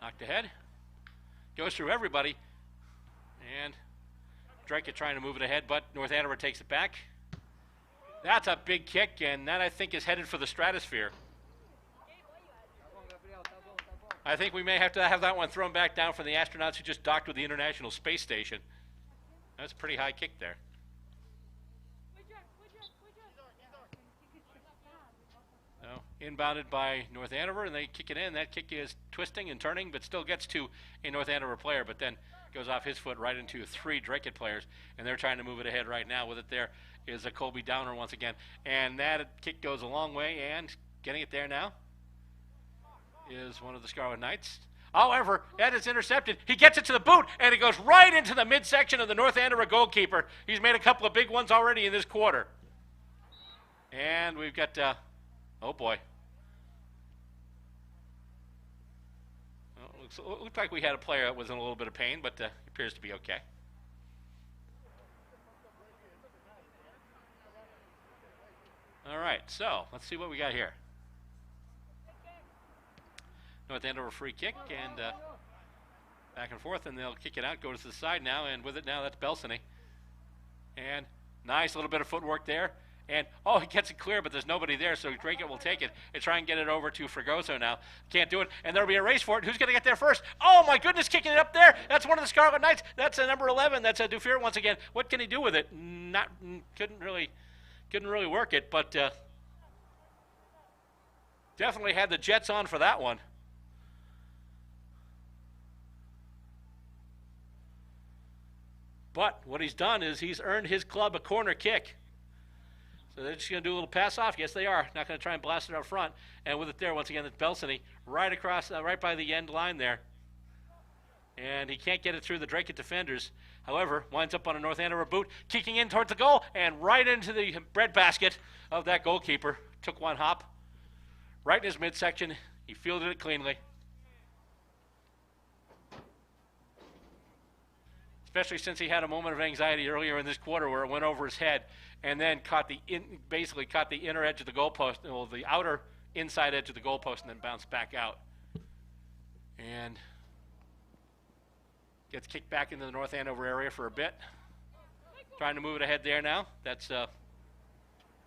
Knocked ahead. Goes through everybody. And Dracut trying to move it ahead, but North Andover takes it back. That's a big kick, and that I think is headed for the stratosphere. I think we may have to have that one thrown back down for the astronauts who just docked with the International Space Station. That's a pretty high kick there. So, inbounded by North Andover, and they kick it in. That kick is twisting and turning, but still gets to a North Andover player, but then goes off his foot right into 3 Dracut players, and they're trying to move it ahead right now. With it there is a Colby Downer once again, and that kick goes a long way, and getting it there now is one of the Scarlet Knights. However, that is intercepted. He gets it to the boot, and it goes right into the midsection of the North Andover goalkeeper. He's made a couple of big ones already in this quarter. And we've got, oh boy. Well, it looked like we had a player that was in a little bit of pain, but appears to be okay. All right, so let's see what we got here. North Andover free kick, and back and forth, and they'll kick it out, go to the side now, and with it now, that's Belsany. And nice little bit of footwork there. And, oh, he gets it clear, but there's nobody there, so Dracut will take it and try and get it over to Fregoso now. Can't do it, and there'll be a race for it. Who's going to get there first? Oh, my goodness, kicking it up there. That's one of the Scarlet Knights. That's a number 11. That's a Dufair once again. What can he do with it? Couldn't really work it, but definitely had the jets on for that one. But what he's done is he's earned his club a corner kick. So they're just going to do a little pass off. Yes, they are. Not going to try and blast it up front. And with it there, once again, it's Belsany right across, right by the end line there. And he can't get it through the Dracut defenders. However, winds up on a North Andover boot, kicking in towards the goal, and right into the breadbasket of that goalkeeper. Took one hop. Right in his midsection. He fielded it cleanly. Especially since he had a moment of anxiety earlier in this quarter where it went over his head and then basically caught the inner edge of the goalpost, well, the outer inside edge of the goalpost, and then bounced back out. And gets kicked back into the North Andover area for a bit. Trying to move it ahead there now. That's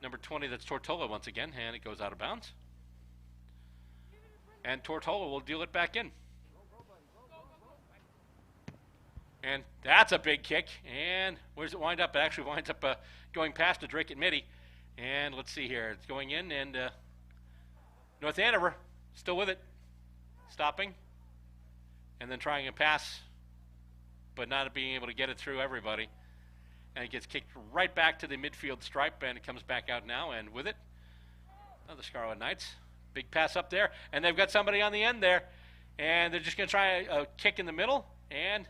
number 20, that's Tortola once again, and it goes out of bounds. And Tortola will deal it back in. And that's a big kick. And where does it wind up? It actually winds up going past the Dracut midi. And let's see here. It's going in, and North Andover still with it. Stopping. And then trying a pass, but not being able to get it through everybody. And it gets kicked right back to the midfield stripe, and it comes back out now. And with it, the Scarlet Knights. Big pass up there. And they've got somebody on the end there. And they're just going to try a kick in the middle. And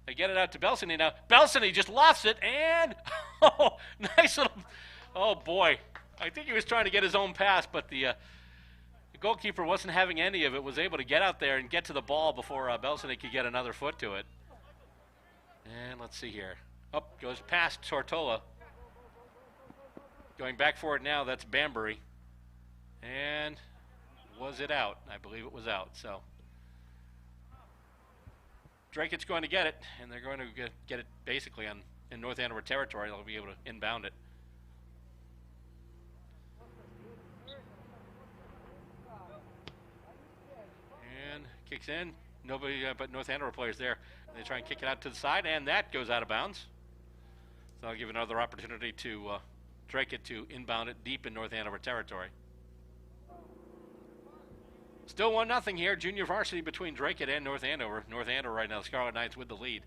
they get it out to Belsany now. Belsany just lofts it, and oh, nice little, oh boy. I think he was trying to get his own pass, but the goalkeeper wasn't having any of it, was able to get out there and get to the ball before Belsany could get another foot to it. And let's see here. Up goes past Tortola. Going back for it now, that's Bambury. And was it out? I believe it was out, so. Dracut's going to get it, and they're going to get it basically in North Andover territory. They'll be able to inbound it. And kicks in. Nobody but North Andover players there. And they try and kick it out to the side, and that goes out of bounds. So I'll give another opportunity to Dracut to inbound it deep in North Andover territory. Still 1-0 here, junior varsity between Dracut and North Andover. North Andover right now, the Scarlet Knights with the lead.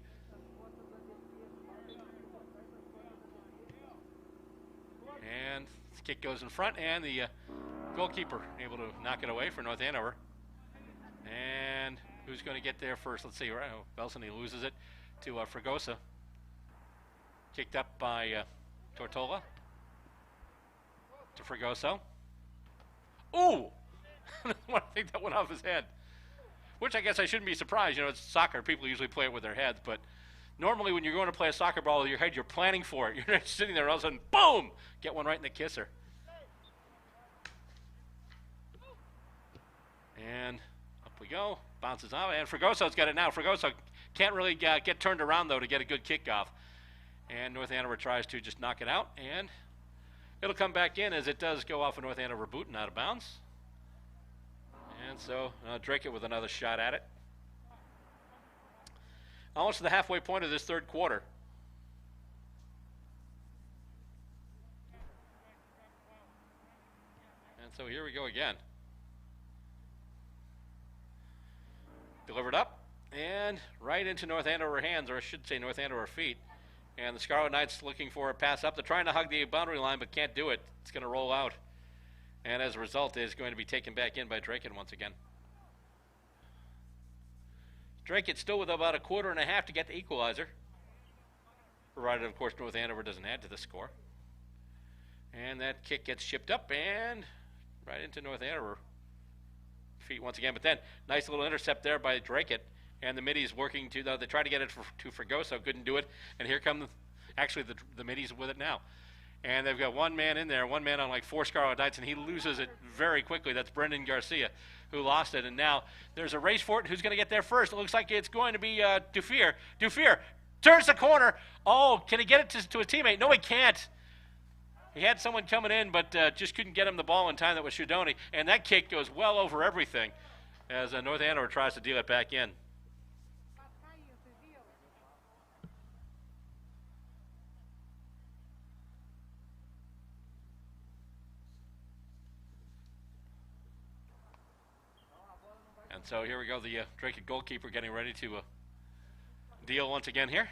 And the kick goes in front, and the goalkeeper able to knock it away for North Andover. And who's going to get there first? Let's see. Belsany loses it to Fregosa. Kicked up by Tortola to Fregoso. Ooh! I think that went off his head. Which I guess I shouldn't be surprised. You know, it's soccer. People usually play it with their heads. But normally when you're going to play a soccer ball with your head, you're planning for it. You're not sitting there and all of a sudden, boom! Get one right in the kisser. And up we go. Bounces out, and Fregoso's got it now. Fregoso can't really get turned around, though, to get a good kickoff. And North Andover tries to just knock it out, and it'll come back in as it does go off a North Andover boot and out of bounds. And so Dracut with another shot at it. Almost to the halfway point of this third quarter. And so here we go again. Delivered up and right into North Andover hands, or I should say North Andover feet. And the Scarlet Knights looking for a pass up. They're trying to hug the boundary line but can't do it. It's going to roll out. And as a result, it's going to be taken back in by Dracut once again. Dracut still with about a quarter and a half to get the equalizer. Provided, of course, North Andover doesn't add to the score. And that kick gets chipped up and right into North Andover feet once again. But then, nice little intercept there by Dracut. And the middies working to, they tried to get it to Fregoso, couldn't do it. And here come, actually, the middies with it now. And they've got one man in there, one man on like 4 Scarlet Knights, and he loses it very quickly. That's Brendan Garcia, who lost it. And now there's a race for it. Who's going to get there first? It looks like it's going to be Duffier. Duffier turns the corner. Oh, can he get it to a teammate? No, he can't. He had someone coming in, but just couldn't get him the ball in time. That was Shidoni. And that kick goes well over everything as North Andover tries to deal it back in. And so here we go, the Dracut goalkeeper getting ready to deal once again here.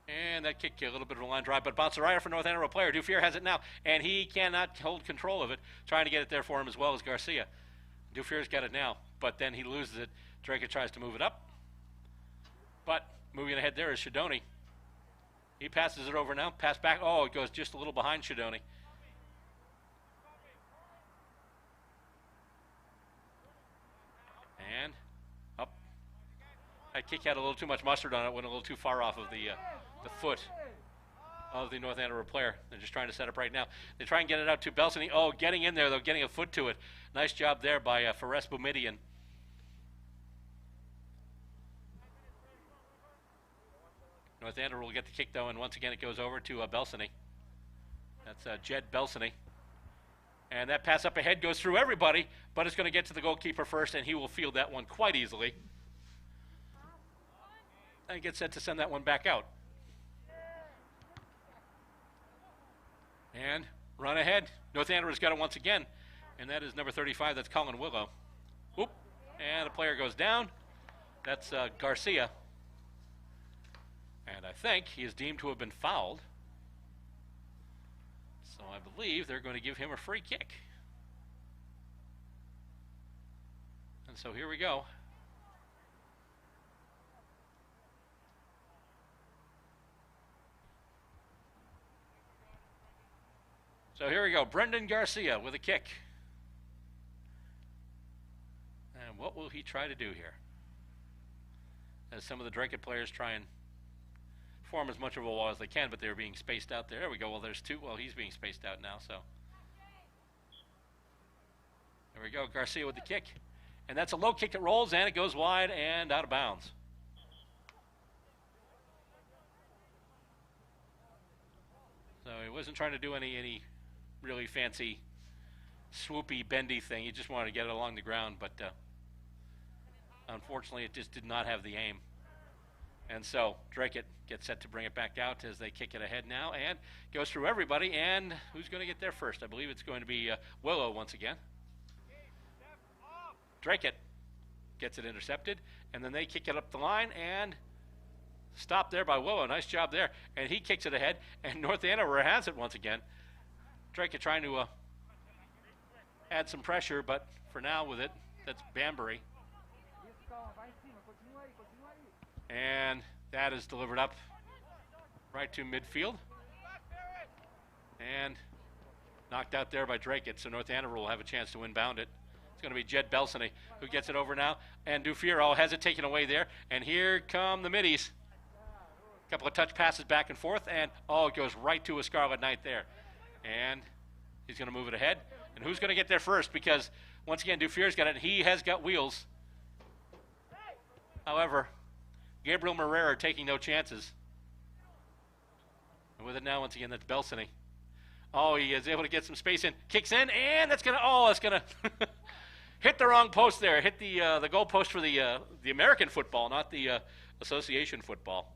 And that kick, a little bit of a line drive, but bounces right for North Andover player. Duffier has it now, and he cannot hold control of it, trying to get it there for him as well as Garcia. Duffier's got it now, but then he loses it. Dracut tries to move it up. But moving ahead there is Shidoni. He passes it over now, pass back. Oh, it goes just a little behind Shidoni. And up. That kick had a little too much mustard on it, went a little too far off of the foot of the North Andover player. They're just trying to set up right now. They try and get it out to Belsany. Oh, getting in there, though, getting a foot to it. Nice job there by Fares Boumediene. North Andover will get the kick, though, and once again it goes over to Belsany. That's Jed Belsany. And that pass up ahead goes through everybody, but it's going to get to the goalkeeper first, and he will field that one quite easily. And get set to send that one back out. And run ahead. North Andover's got it once again, and that is number 35. That's Colin Willow. Oop. And the player goes down. That's Garcia. And I think he is deemed to have been fouled. So I believe they're going to give him a free kick. And so here we go. So here we go. Brendan Garcia with a kick. And what will he try to do here? As some of the Dracut players try and form as much of a wall as they can, but they're being spaced out there. There we go. Well, there's two. Well, he's being spaced out now, so. There we go. Garcia with the kick. And that's a low kick that rolls, and it goes wide and out of bounds. So he wasn't trying to do any really fancy swoopy, bendy thing. He just wanted to get it along the ground, but unfortunately it just did not have the aim. And so Dracut gets set to bring it back out as they kick it ahead now and goes through everybody. And who's going to get there first? I believe it's going to be Willow once again. Dracut gets it intercepted, and then they kick it up the line and stopped there by Willow. Nice job there. And he kicks it ahead, and North Andover has it once again. Dracut trying to add some pressure, but for now with it, that's Bambury. And that is delivered up right to midfield. And knocked out there by Dracut, so North Andover will have a chance to inbound it. It's going to be Jed Belsany who gets it over now. And Duffier has it taken away there. And here come the middies. A couple of touch passes back and forth, and it goes right to a Scarlet Knight there. And he's going to move it ahead. And who's going to get there first? Because Once again, Dufier's got it. He has got wheels. However, Gabriel Marrera taking no chances. And with it now, once again, that's Belsany. Oh, he is able to get some space in. Kicks in, and that's gonna. Oh, it's gonna hit the wrong post there. Hit the goal post for the American football, not the association football.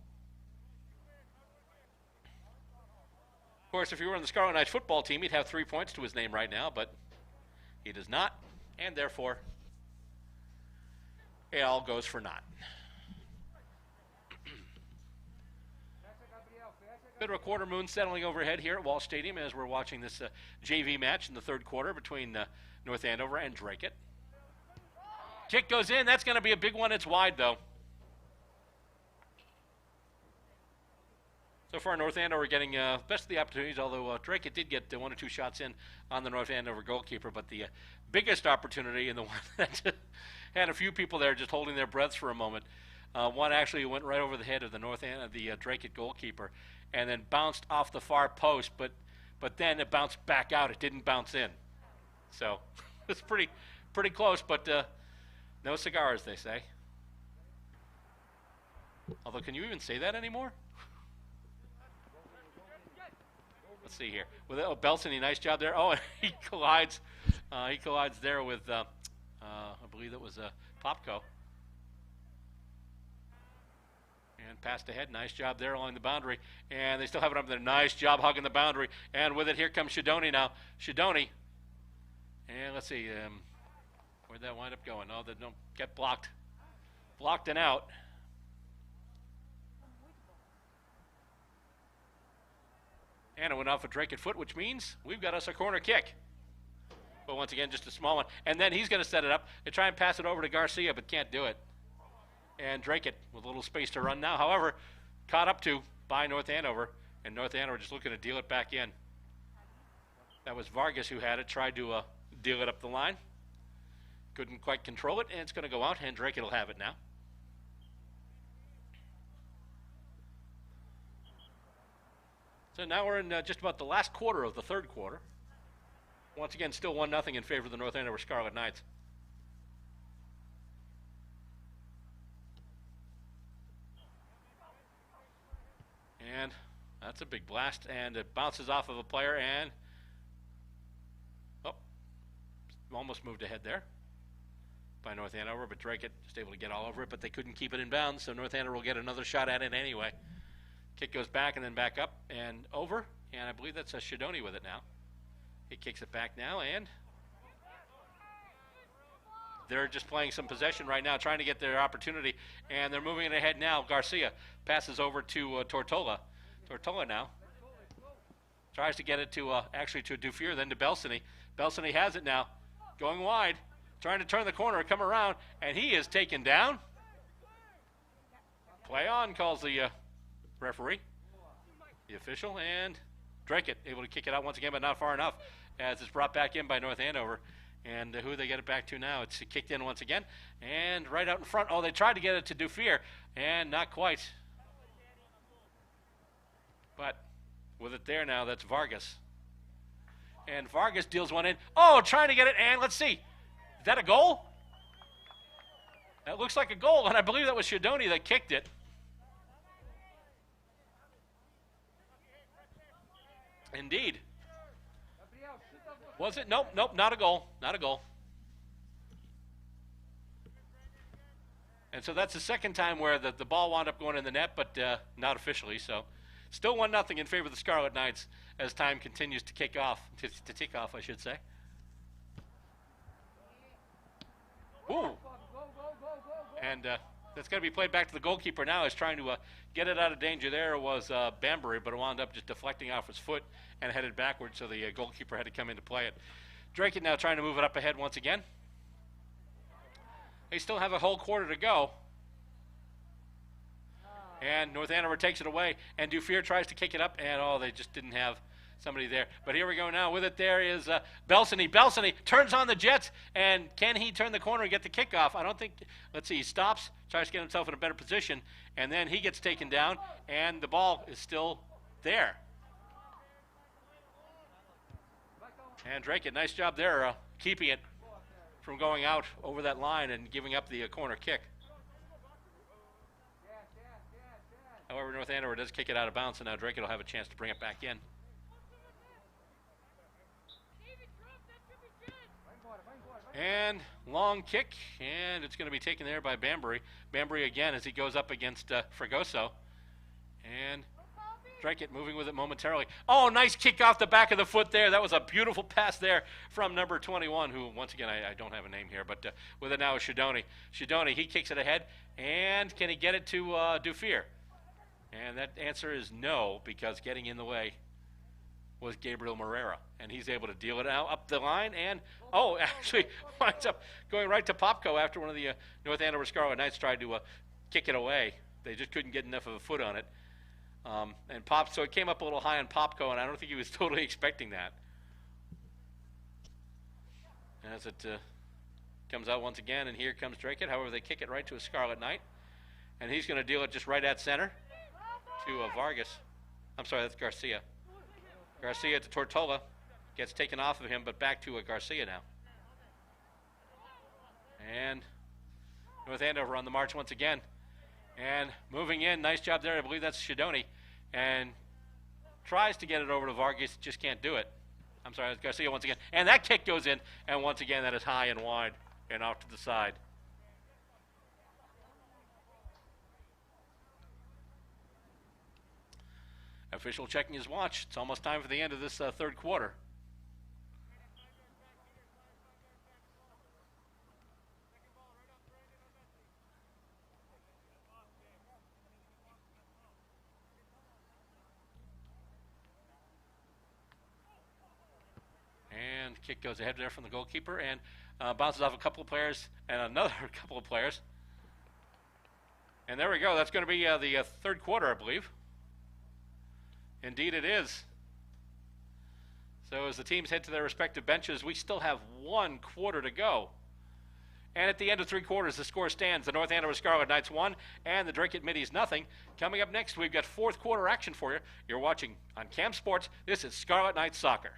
Of course, if he were on the Scarlet Knights football team, he'd have 3 points to his name right now, but he does not, and therefore, it all goes for naught. Bit of a quarter moon settling overhead here at Walsh Stadium as we're watching this JV match in the third quarter between North Andover and Dracut. Kick goes in. That's going to be a big one. It's wide, though. So far, North Andover getting best of the opportunities, although Dracut did get 1 or 2 shots in on the North Andover goalkeeper. But the biggest opportunity, and the one that had a few people there just holding their breaths for a moment, one actually went right over the head of the Dracut goalkeeper, and then bounced off the far post, but then it bounced back out. It didn't bounce in. So it's pretty close, but no cigars, they say. Although, can you even say that anymore? Let's see here. With Belsany, nice job there. Oh, he collides there with I believe that was Popko. And passed ahead. Nice job there along the boundary. And they still have it up there. Nice job hugging the boundary. And with it, here comes Shidoni now. Shidoni. And let's see. Where'd that wind up going? Oh, they don't get blocked. Blocked and out. And it went off a Dracut foot, which means we've got us a corner kick. But once again, just a small one. And then he's going to set it up and try and pass it over to Garcia, but can't do it. And Dracut with a little space to run now. However, caught up to by North Andover, and North Andover just looking to deal it back in. That was Vargas who had it, tried to deal it up the line. Couldn't quite control it, and it's going to go out, and Dracut will have it now. So now we're in just about the last quarter of the third quarter. Once again, still 1-0 in favor of the North Andover Scarlet Knights. And that's a big blast, and it bounces off of a player, and almost moved ahead there by North Andover, but Dracut just able to get all over it, but they couldn't keep it in bounds, so North Andover will get another shot at it anyway. Kick goes back and then back up and over, and I believe that's a Shidoni with it now. He kicks it back now, and they're just playing some possession right now, trying to get their opportunity, and they're moving it ahead now. Garcia passes over to Tortola. Tortola now tries to get it to actually to Dufier, then to Belsany. Belsany has it now, going wide, trying to turn the corner, come around, and he is taken down. Play on, calls the referee, the official, and Dracut able to kick it out once again, but not far enough as it's brought back in by North Andover. And who they get it back to now? It's kicked in once again, and right out in front. Oh, they tried to get it to Dufier, and not quite. But with it there now, that's Vargas. And Vargas deals one in. Oh, trying to get it, and let's see. Is that a goal? That looks like a goal, and I believe that was Shidoni that kicked it. Indeed. Was it? Nope, not a goal. Not a goal. And so that's the second time where the ball wound up going in the net, but not officially. So still 1-0 in favor of the Scarlet Knights as time continues to kick off, to tick off, I should say. Ooh. And that's going to be played back to the goalkeeper now. He's trying to get it out of danger. There was Bambury, but it wound up just deflecting off his foot and headed backwards, so the goalkeeper had to come in to play it. Dracut now trying to move it up ahead once again. They still have a whole quarter to go. And North Andover takes it away, and Dufier tries to kick it up, and oh, they just didn't have somebody there. But here we go now. With it there is Belsany. Belsany turns on the Jets, and can he turn the corner and get the kickoff? I don't think. Let's see. He stops, tries to get himself in a better position, and then he gets taken down, and the ball is still there. And Dracut, nice job there keeping it. from going out over that line and giving up the corner kick. However, North Andover does kick it out of bounds, and now Dracut will have a chance to bring it back in. And long kick, and it's going to be taken there by Bambury. Bambury again as he goes up against Fragoso. And Dracut moving with it momentarily. Oh, nice kick off the back of the foot there. That was a beautiful pass there from number 21, who, once again, I don't have a name here, but with it now is Shidoni. Shidoni, he kicks it ahead, and can he get it to Dufir? And that answer is no, because getting in the way was Gabriel Morera, and he's able to deal it out up the line, and actually winds up going right to Popko after one of the North Andover Scarlet Knights tried to kick it away. They just couldn't get enough of a foot on it, so it came up a little high on Popko, and I don't think he was totally expecting that. As it comes out once again, and here comes Dracut. However, they kick it right to a Scarlet Knight, and he's going to deal it just right at center to Vargas. I'm sorry, that's Garcia. Garcia to Tortola. Gets taken off of him, but back to Garcia now. And North Andover on the march once again. And moving in, nice job there. I believe that's Shidoni. And tries to get it over to Vargas, just can't do it. I'm sorry, that's Garcia once again. And that kick goes in, and once again, that is high and wide and off to the side. Official checking his watch. It's almost time for the end of this third quarter. And kick goes ahead there from the goalkeeper and bounces off a couple of players and another couple of players. And there we go. That's going to be the third quarter, I believe. Indeed it is. So as the teams head to their respective benches, we still have one quarter to go. And at the end of three quarters, the score stands. The North Andover Scarlet Knights 1 and the Dracut Middies nothing. Coming up next, we've got fourth quarter action for you. You're watching on Cam Sports. This is Scarlet Knights Soccer.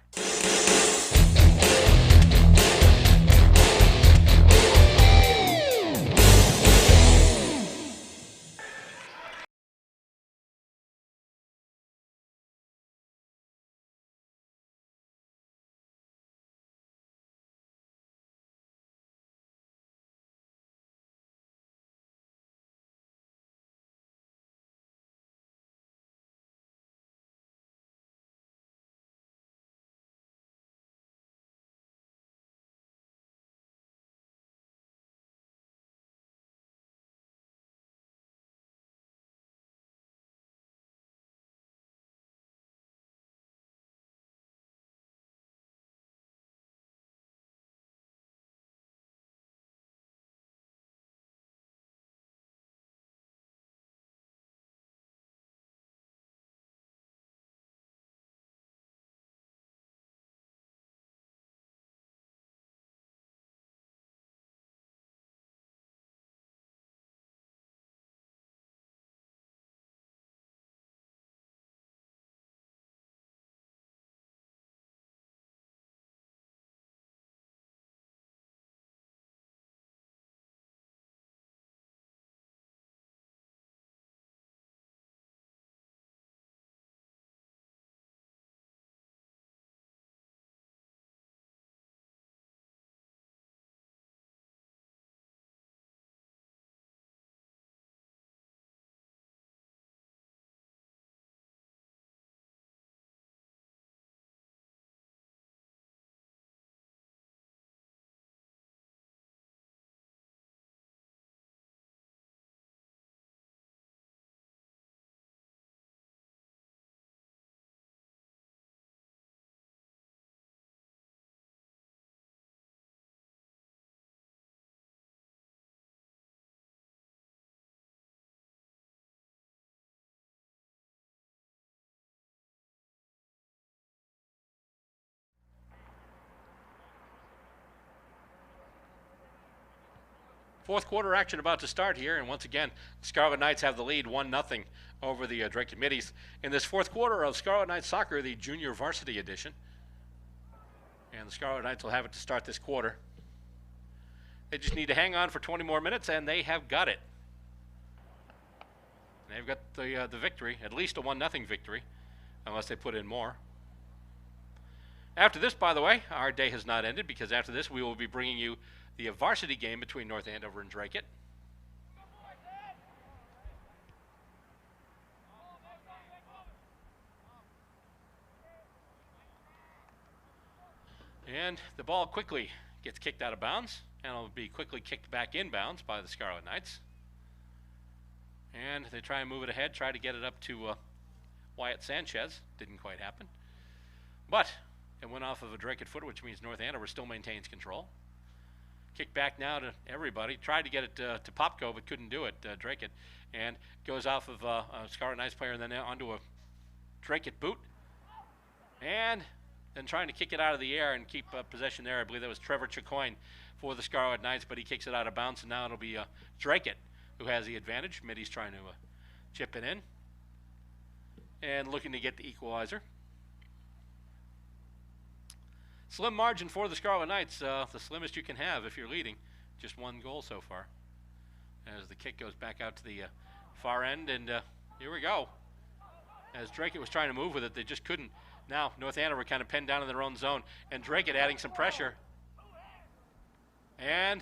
Fourth quarter action about to start here, and once again, Scarlet Knights have the lead 1-0 over the Dracut Middies in this fourth quarter of Scarlet Knights Soccer, the Junior Varsity edition. And the Scarlet Knights will have it to start this quarter. They just need to hang on for 20 more minutes, and they have got it. They've got the victory, at least a 1-0 victory, unless they put in more. After this, by the way, our day has not ended, because after this we will be bringing you the varsity game between North Andover and Dracut. And the ball quickly gets kicked out of bounds, and it'll be quickly kicked back in bounds by the Scarlet Knights. And they try and move it ahead, try to get it up to Wyatt Sanchez. Didn't quite happen. But it went off of a Dracut footer, which means North Andover still maintains control. Kick back now to everybody. Tried to get it to Popko, but couldn't do it, Dracut. And goes off of a Scarlet Knights player and then onto a Dracut boot. And then trying to kick it out of the air and keep possession there. I believe that was Trevor Chicoine for the Scarlet Knights, but he kicks it out of bounds, and now it'll be Dracut who has the advantage. Middy's trying to chip it in and looking to get the equalizer. Slim margin for the Scarlet Knights, the slimmest you can have if you're leading. Just 1 goal so far. As the kick goes back out to the far end, and here we go. As Dracut was trying to move with it, they just couldn't. Now North Andover kind of pinned down in their own zone, and Dracut adding some pressure. And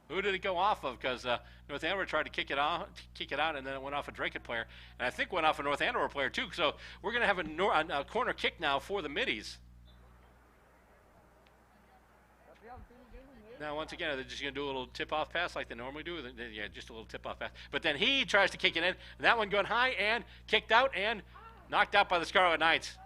who did it go off of? Because North Andover tried to kick it out, and then it went off a Dracut player, and I think went off a North Andover player too. So we're going to have a corner kick now for the Middies. Now once again, they're just going to do a little tip-off pass like they normally do. Yeah, just a little tip-off pass. But then he tries to kick it in, and that one going high and kicked out and knocked out by the Scarlet Knights.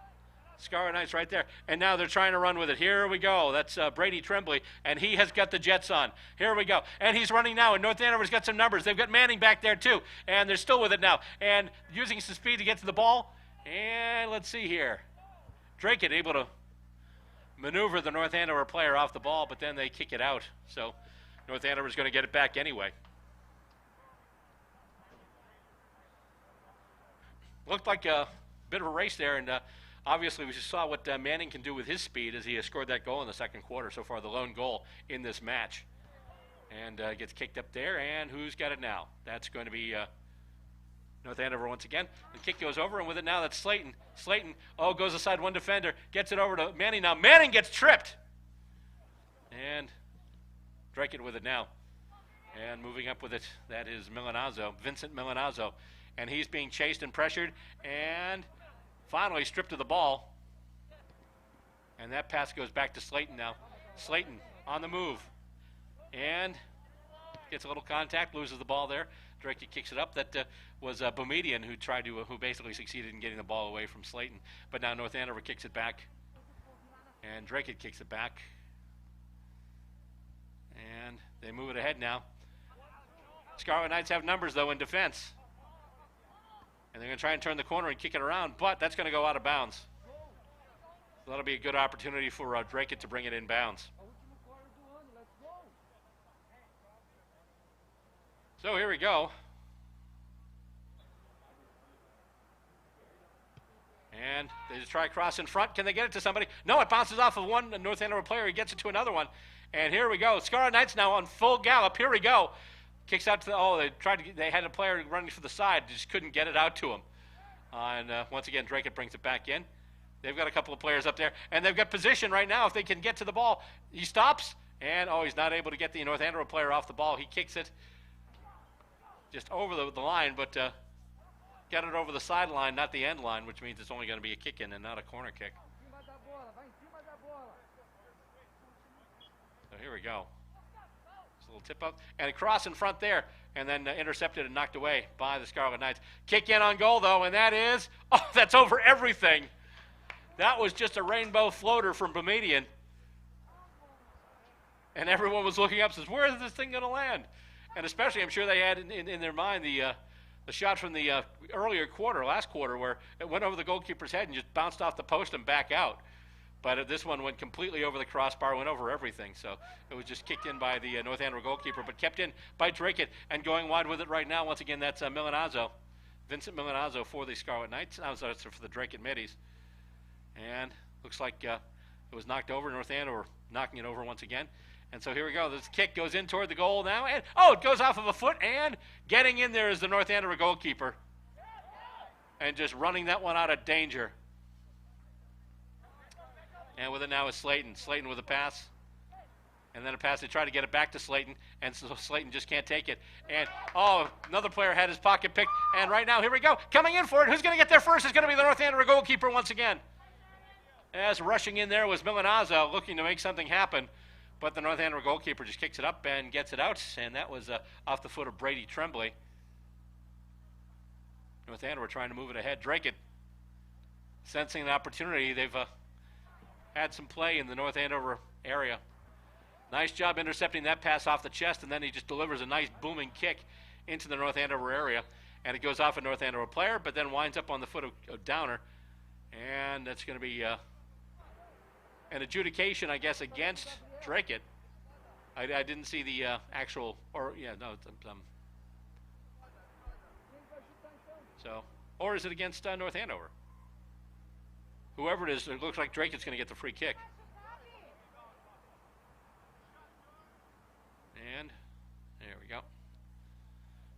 Scarlet Knights right there. And now they're trying to run with it. Here we go. That's Brady Tremblay, and he has got the Jets on. Here we go. And he's running now, and North Andover's got some numbers. They've got Manning back there too, and they're still with it now. And using some speed to get to the ball. And let's see here. Dracut able to maneuver the North Andover player off the ball, but then they kick it out. So North Andover's going to get it back anyway. Looked like a bit of a race there, and obviously we just saw what Manning can do with his speed as he has scored that goal in the second quarter. So far, the lone goal in this match. And gets kicked up there, and who's got it now? That's going to be North Andover once again. The kick goes over, and with it now, that's Slayton. Slayton, goes aside one defender, gets it over to Manning now. Manning gets tripped. And Dracut with it now. And moving up with it, that is Milanazzo, Vincent Milanazzo. And he's being chased and pressured, and finally stripped of the ball. And that pass goes back to Slayton now. Slayton on the move. And gets a little contact, loses the ball there. Dracut kicks it up. That was Boumedian who basically succeeded in getting the ball away from Slayton. But now North Andover kicks it back. And Dracut kicks it back. And they move it ahead now. Scarlet Knights have numbers, though, in defense. And they're going to try and turn the corner and kick it around, but that's going to go out of bounds. So that'll be a good opportunity for Dracut to bring it in bounds. So here we go. And they just try cross in front. Can they get it to somebody? No, it bounces off of one North Andover player. He gets it to another one. And here we go. Scarlet Knights now on full gallop. Here we go. Kicks out to they had a player running for the side, just couldn't get it out to him. And once again, Dracut brings it back in. They've got a couple of players up there, and they've got position right now if they can get to the ball. He stops, and he's not able to get the North Andover player off the ball. He kicks it just over the line, but got it over the sideline, not the end line, which means it's only going to be a kick in and not a corner kick. So here we go. Little tip up and a cross in front there, and then intercepted and knocked away by the Scarlet Knights. Kick in on goal though, and that is that's over everything. That was just a rainbow floater from Boumedian, and everyone was looking up, says, "Where is this thing going to land?" And especially, I'm sure they had in their mind the shot from the earlier quarter, last quarter, where it went over the goalkeeper's head and just bounced off the post and back out. But this one went completely over the crossbar, went over everything. So it was just kicked in by the North Andover goalkeeper, but kept in by Dracut, and going wide with it right now. Once again, that's Milanazzo, Vincent Milanazzo for the Scarlet Knights. For the Dracut Middies. And looks like it was knocked over. North Andover knocking it over once again. And so here we go. This kick goes in toward the goal now. And, oh, it goes off of a foot. And getting in there is the North Andover goalkeeper. And just running that one out of danger. And with it now is Slayton. Slayton with a pass. And then a pass. They try to get it back to Slayton. And so Slayton just can't take it. And, oh, another player had his pocket picked. And right now, here we go. Coming in for it. Who's going to get there first is going to be the North Andover goalkeeper once again. As rushing in there was Milanaza looking to make something happen. But the North Andover goalkeeper just kicks it up and gets it out. And that was off the foot of Brady Tremblay. North Andover trying to move it ahead. Dracut sensing an opportunity. They've had some play in the North Andover area. Nice job intercepting that pass off the chest, and then he just delivers a nice booming kick into the North Andover area. And it goes off a North Andover player, but then winds up on the foot of Downer. And that's going to be an adjudication, I guess, against Dracut. I didn't see the actual, or, yeah, no. So, or is it against North Andover? Whoever it is, it looks like Dracut's going to get the free kick. And there we go.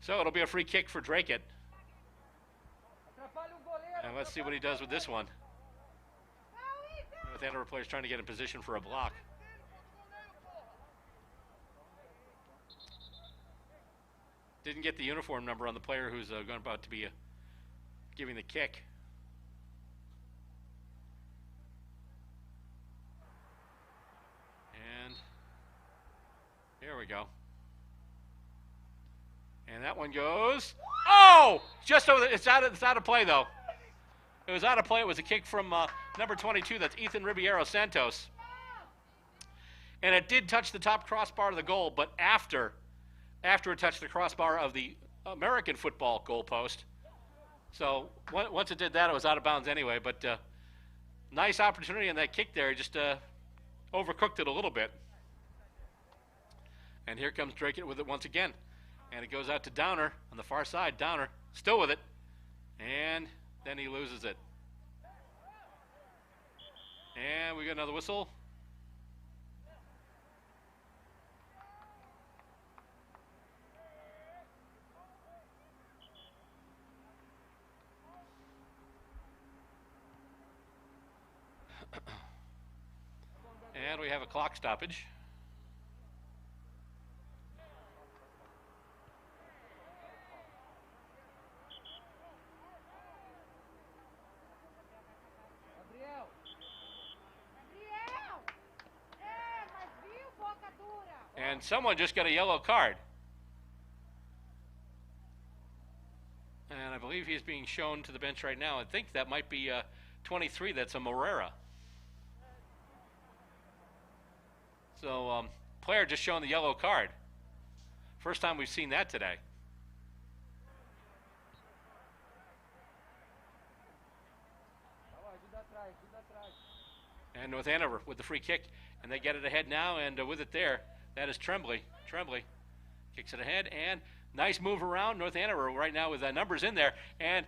So it'll be a free kick for Dracut. And let's see what he does with this one. North Andover player's trying to get in position for a block. Didn't get the uniform number on the player who's about to be giving the kick. And here we go. And that one goes. Oh! Just over it's out of play though. It was out of play. It was a kick from number 22. That's Ethan Ribeiro Santos. And it did touch the top crossbar of the goal, but after it touched the crossbar of the American football goalpost. So once it did that, it was out of bounds anyway. But nice opportunity in that kick there. Just overcooked it a little bit. And here comes Dracut with it once again. And it goes out to Downer on the far side. Downer still with it. And then he loses it. And we got another whistle. And we have a clock stoppage. And someone just got a yellow card. And I believe he's being shown to the bench right now. I think that might be 23. That's a Morera. So player just shown the yellow card. First time we've seen that today. And North Andover with the free kick. And they get it ahead now, and with it there, that is Tremblay. Tremblay kicks it ahead, and nice move around. North Andover right now with numbers in there, and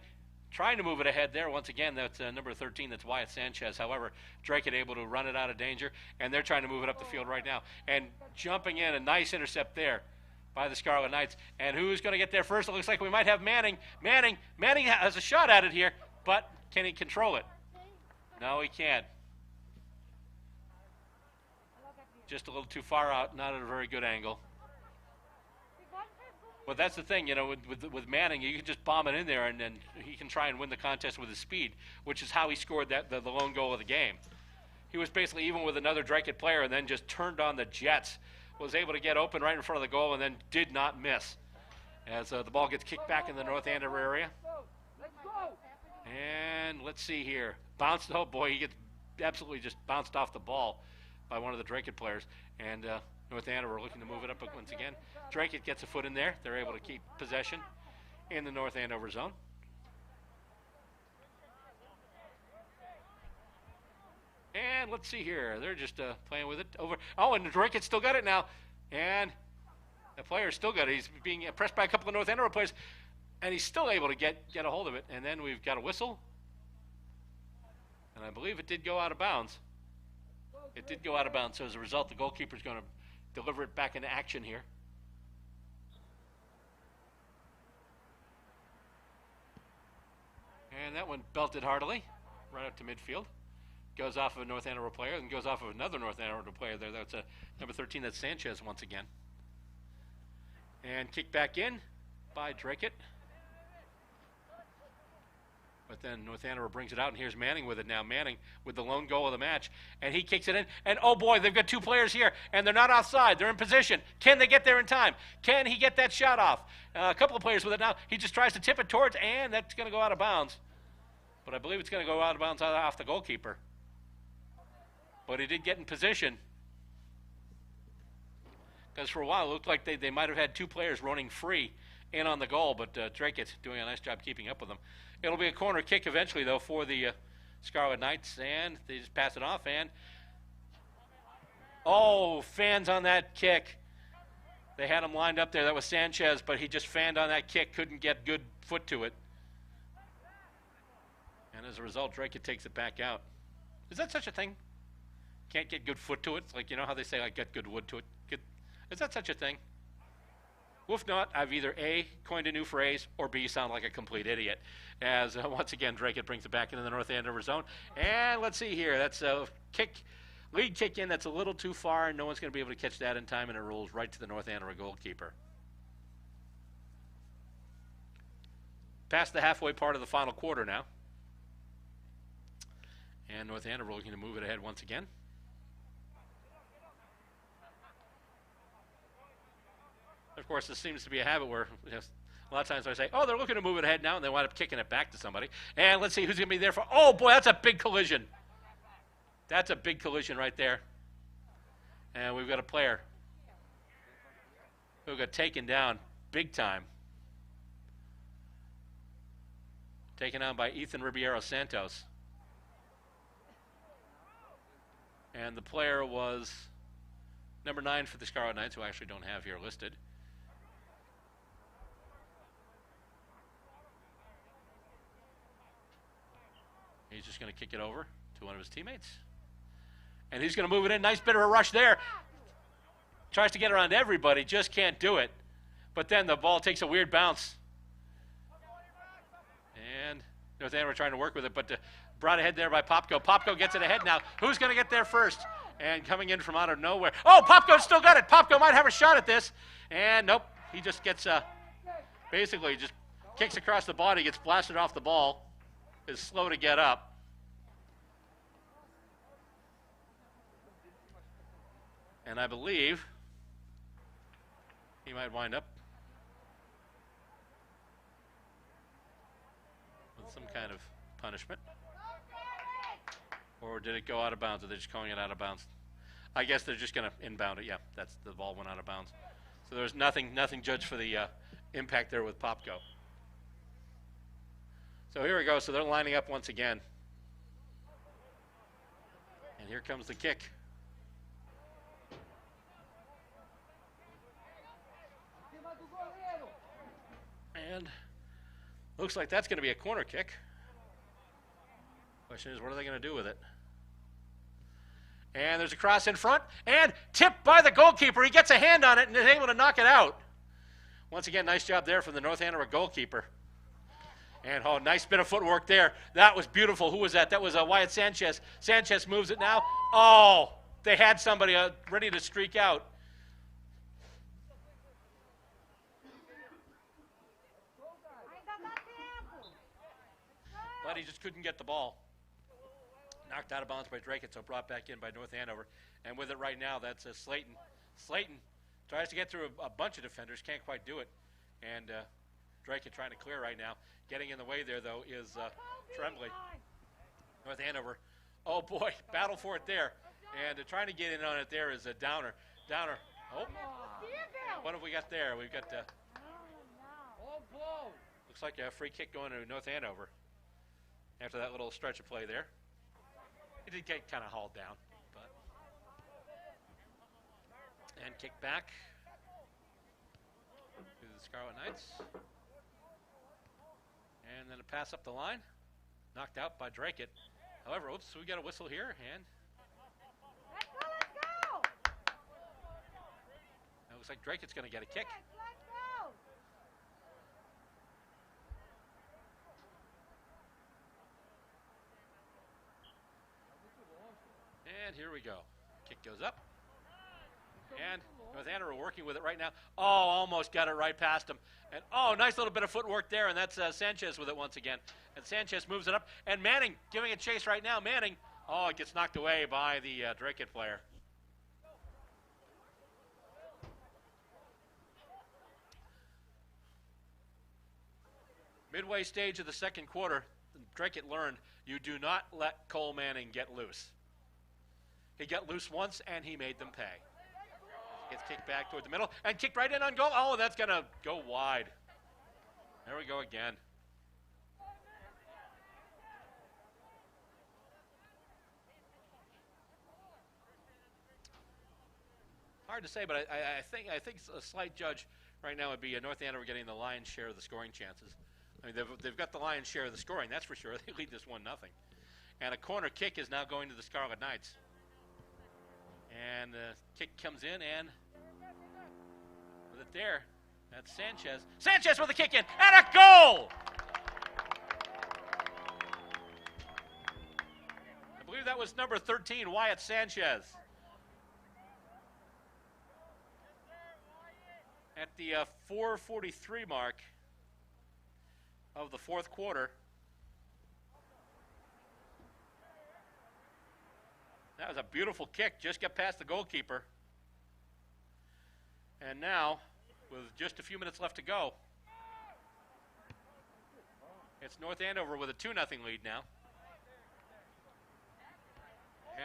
trying to move it ahead there. Once again, that's number 13, that's Wyatt Sanchez. However, Dracut able to run it out of danger, and they're trying to move it up the field right now. And jumping in, a nice intercept there by the Scarlet Knights. And who's going to get there first? It looks like we might have Manning. Manning has a shot at it here, but can he control it? No, he can't. Just a little too far out, not at a very good angle. But that's the thing, you know, with Manning, you can just bomb it in there, and then he can try and win the contest with his speed, which is how he scored the lone goal of the game. He was basically even with another Dracut player, and then just turned on the jets, was able to get open right in front of the goal, and then did not miss. As the ball gets kicked back in the North Andover area. And let's see here. Bounced, oh boy, he gets absolutely just bounced off the ball by one of the Dracut players, and North Andover looking to move it up once again. Dracut gets a foot in there. They're able to keep possession in the North Andover zone. And let's see here. They're just playing with it over. Oh, and Dracut still got it now. And the player still got it. He's being pressed by a couple of North Andover players, and he's still able to get a hold of it. And then we've got a whistle. And I believe it did go out of bounds. It did go out of bounds, so as a result, the goalkeeper's going to deliver it back into action here. And that one belted heartily right up to midfield. Goes off of a North Andover player and goes off of another North Andover player there. That's number 13, that's Sanchez once again. And kicked back in by Dracut. But then North Andover brings it out, and here's Manning with it now. Manning with the lone goal of the match. And he kicks it in. And, oh, boy, they've got two players here, and they're not offside. They're in position. Can they get there in time? Can he get that shot off? A couple of players with it now. He just tries to tip it towards, and that's going to go out of bounds. But I believe it's going to go out of bounds off the goalkeeper. But he did get in position. Because for a while it looked like they might have had two players running free in on the goal, but Dracut doing a nice job keeping up with them. It'll be a corner kick eventually, though, for the Scarlet Knights, and they just pass it off, and oh, fans on that kick. They had him lined up there. That was Sanchez, but he just fanned on that kick, couldn't get good foot to it. And as a result, Dracut takes it back out. Is that such a thing? Can't get good foot to it? It's like, you know how they say, like, get good wood to it? Is that such a thing? Well, if not, I've either A, coined a new phrase, or B, sound like a complete idiot. As, once again, Dracut brings it back into the North Andover zone. And let's see here. That's a lead kick in that's a little too far, and no one's going to be able to catch that in time, and it rolls right to the North Andover goalkeeper. Past the halfway part of the final quarter now. And North Andover looking to move it ahead once again. Of course, this seems to be a habit where a lot of times I say, oh, they're looking to move it ahead now, and they wind up kicking it back to somebody. And let's see who's going to be there for. Oh, boy, that's a big collision. That's a big collision right there. And we've got a player who got taken down big time. Taken on by Ethan Ribeiro Santos. And the player was number 9 for the Scarlet Knights, who I actually don't have here listed. He's just going to kick it over to one of his teammates. And he's going to move it in. Nice bit of a rush there. Tries to get around everybody, just can't do it. But then the ball takes a weird bounce. And North Andover trying to work with it, but brought ahead there by Popko. Popko gets it ahead now. Who's going to get there first? And coming in from out of nowhere. Oh, Popko still got it. Popko might have a shot at this. And nope, he just gets, basically just kicks across the body, gets blasted off the ball. Is slow to get up. And I believe he might wind up with some kind of punishment. Or did it go out of bounds? Or they're just calling it out of bounds? I guess they're just going to inbound it. Yeah, that's the ball went out of bounds. So there's nothing judged for the impact there with Popko. So here we go. So they're lining up once again. And here comes the kick. And looks like that's going to be a corner kick. Question is, what are they going to do with it? And there's a cross in front, and tipped by the goalkeeper. He gets a hand on it and is able to knock it out. Once again, nice job there from the North Andover goalkeeper. And, oh, nice bit of footwork there. That was beautiful. Who was that? That was Wyatt Sanchez. Sanchez moves it now. Oh, they had somebody ready to streak out. But he just couldn't get the ball. Knocked out of bounds by Dracut, so brought back in by North Andover. And with it right now, that's Slayton. Slayton tries to get through a bunch of defenders, can't quite do it. And Dracut trying to clear right now. Getting in the way there, though, is Tremblay. North Andover. Oh, boy, battle for it there. And trying to get in on it there is a Downer. Downer. Oh, what have we got there? We've got, looks like a free kick going to North Andover after that little stretch of play there. It did get kind of hauled down, but. And kick back to the Scarlet Knights. And then a pass up the line, knocked out by Dracut. However, oops, we got a whistle here, and like Dracut's going to get a kick. And here we go. Kick goes up. And North Andover working with it right now. Oh, almost got it right past him. And oh, nice little bit of footwork there, and that's Sanchez with it once again. And Sanchez moves it up. And Manning giving a chase right now. Manning, oh, it gets knocked away by the Dracut player. Midway stage of the second quarter, Dracut learned you do not let Cole Manning get loose. He got loose once, and he made them pay. Gets kicked back toward the middle, and kicked right in on goal. Oh, that's going to go wide. There we go again. Hard to say, but I think a slight judge right now would be North Andover getting the lion's share of the scoring chances. I mean, they've got the lion's share of the scoring, that's for sure. They lead this 1-0. And a corner kick is now going to the Scarlet Knights. And the kick comes in, and with it there, that's Sanchez. Sanchez with a kick in, and a goal! I believe that was number 13, Wyatt Sanchez. At the 4:43 mark of the fourth quarter. That was a beautiful kick, just got past the goalkeeper. And now, with just a few minutes left to go, it's North Andover with a 2-0 lead now.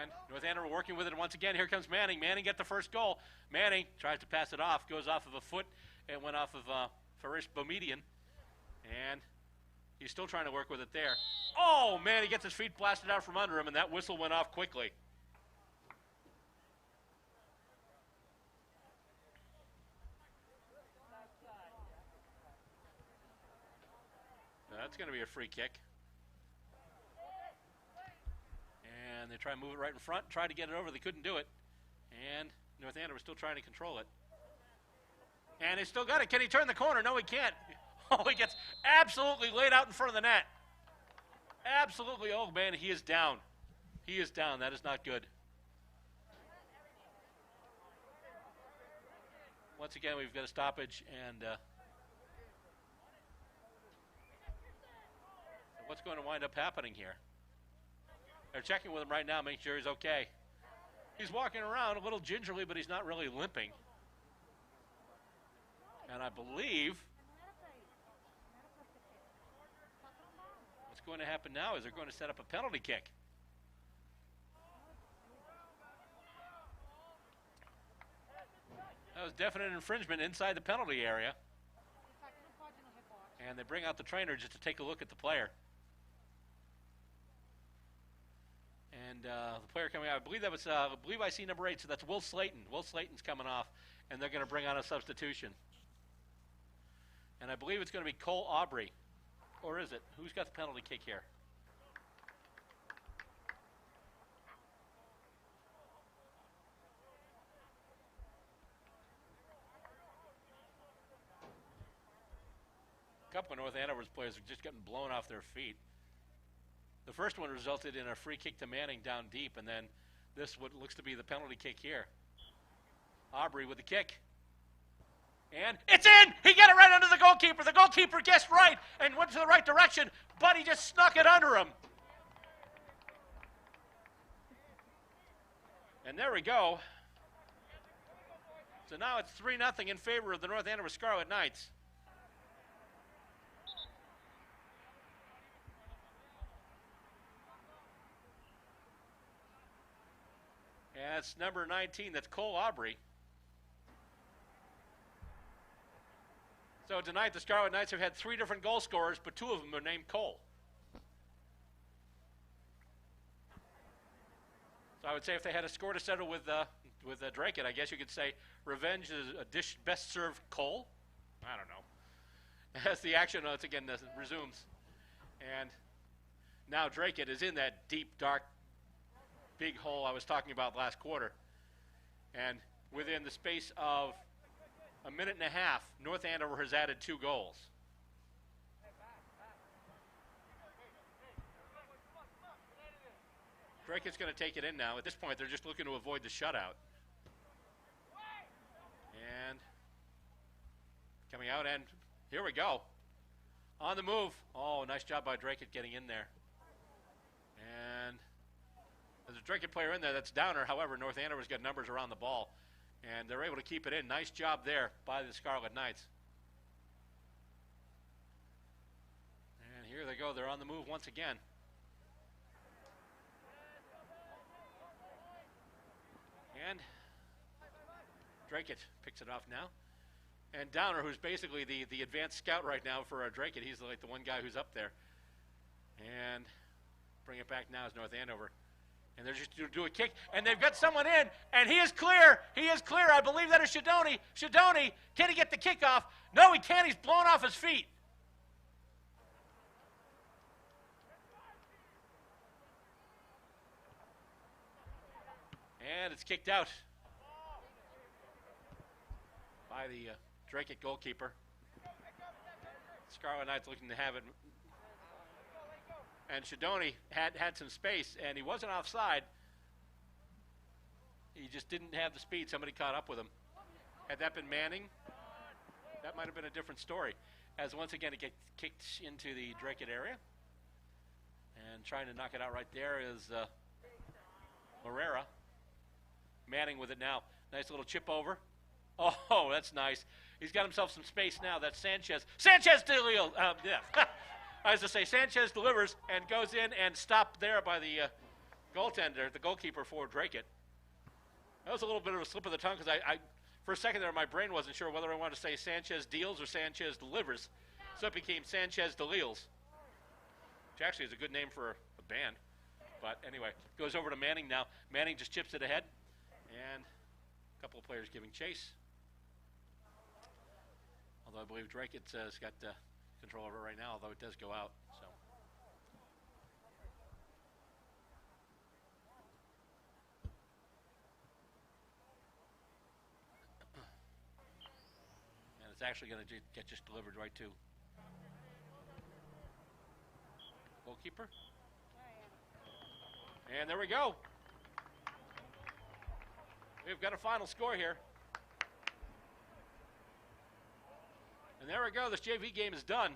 And North Andover working with it once again. Here comes Manning. Manning got the first goal. Manning tries to pass it off, goes off of a foot, and went off of Farish Boumediene. And he's still trying to work with it there. Oh, man, he gets his feet blasted out from under him, and that whistle went off quickly. That's going to be a free kick. And they try to move it right in front, try to get it over. They couldn't do it. And North Andover still trying to control it. And he still got it. Can he turn the corner? No, he can't. Oh, he gets absolutely laid out in front of the net. Absolutely. Oh, man, he is down. He is down. That is not good. Once again, we've got a stoppage, and what's going to wind up happening here? They're checking with him right now, making sure he's okay. He's walking around a little gingerly, but he's not really limping. And I believe what's going to happen now is they're going to set up a penalty kick. That was definite infringement inside the penalty area. And they bring out the trainer just to take a look at the player. And the player coming out, I believe that was, I believe I see number 8, so that's Will Slayton. Will Slayton's coming off, and they're going to bring on a substitution. And I believe it's going to be Cole Aubrey. Or is it? Who's got the penalty kick here? A couple of North Andover's players are just getting blown off their feet. The first one resulted in a free kick to Manning down deep, and then this what looks to be the penalty kick here. Aubrey with the kick. And it's in! He got it right under the goalkeeper. The goalkeeper guessed right and went to the right direction, but he just snuck it under him. And there we go. So now it's 3-0 in favor of the North Andover Scarlet Knights. And it's number 19, that's Cole Aubrey. So tonight the Scarlet Knights have had 3 different goal scorers, but 2 of them are named Cole. So I would say if they had a score to settle with Dracut, I guess you could say revenge is a dish best served Cole. I don't know. As the action once again resumes. And now Dracut is in that deep, dark, big hole I was talking about last quarter. And within the space of a minute and a half, North Andover has added 2 goals. Dracut's going to take it in now. At this point, they're just looking to avoid the shutout. And coming out, and here we go. On the move. Oh, nice job by Dracut getting in there. And there's a Dracut player in there that's Downer. However, North Andover's got numbers around the ball, and they're able to keep it in. Nice job there by the Scarlet Knights. And here they go. They're on the move once again. And Dracut picks it off now. And Downer, who's basically the advanced scout right now for Dracut, he's like the one guy who's up there. And bring it back now is North Andover. And they're just do a kick, and they've got someone in, and he is clear. He is clear. I believe that is Shadoni. Shadoni, can he get the kickoff? No, he can't. He's blown off his feet. And it's kicked out by the Dracut goalkeeper. Scarlet Knights looking to have it. And Shadoni had some space, and he wasn't offside. He just didn't have the speed. Somebody caught up with him. Had that been Manning, that might have been a different story. As once again it gets kicked into the Dracut area. And trying to knock it out right there is Morera. Manning with it now. Nice little chip over. Oh, that's nice. He's got himself some space now. That's Sanchez. Sanchez delivers. Yeah. I was to say, Sanchez delivers and goes in and stopped there by the goaltender, the goalkeeper for Dracut. That was a little bit of a slip of the tongue because I for a second there, my brain wasn't sure whether I wanted to say Sanchez deals or Sanchez delivers. So it became Sanchez Delils, which actually is a good name for a band. But anyway, goes over to Manning now. Manning just chips it ahead. And a couple of players giving chase. Although I believe Dracut's got control over it right now, although it does go out. So. And it's actually going to get just delivered right to goalkeeper. And there we go. We've got a final score here. And there we go. This JV game is done.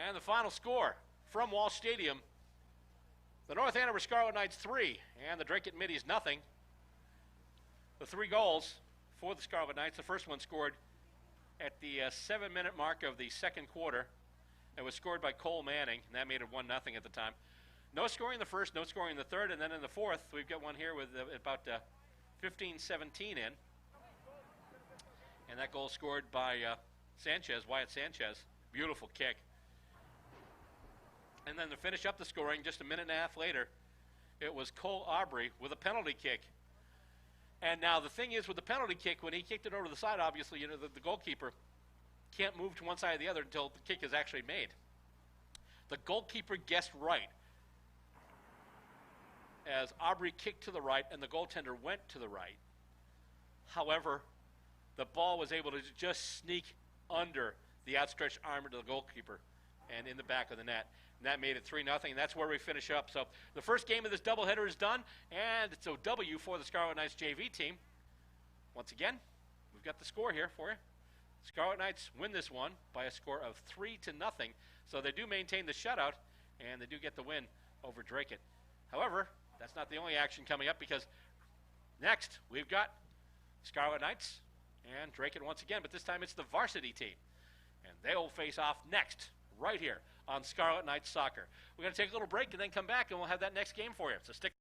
And the final score from Walsh Stadium. The North Andover Scarlet Knights 3 and the Dracut Middies nothing. The 3 goals for the Scarlet Knights. The first one scored at the 7-minute mark of the second quarter. It was scored by Cole Manning, and that made it 1-0 at the time. No scoring in the first, no scoring in the third, and then in the fourth, we've got one here with about 15-17 in. And that goal scored by Sanchez, Wyatt Sanchez. Beautiful kick. And then to finish up the scoring, just a minute and a half later, it was Cole Aubrey with a penalty kick. And now the thing is with the penalty kick, when he kicked it over to the side, obviously, you know, the goalkeeper can't move to one side or the other until the kick is actually made. The goalkeeper guessed right, as Aubrey kicked to the right and the goaltender went to the right. However, the ball was able to just sneak under the outstretched arm of the goalkeeper and in the back of the net. And that made it 3-0, and that's where we finish up. So the first game of this doubleheader is done, and it's a W for the Scarlet Knights JV team. Once again, we've got the score here for you. Scarlet Knights win this one by a score of 3-0. So they do maintain the shutout, and they do get the win over Dracut. However, that's not the only action coming up, because next we've got Scarlet Knights and Dracut once again, but this time it's the varsity team. And they'll face off next, right here on Scarlet Knights Soccer. We're going to take a little break and then come back, and we'll have that next game for you. So stick.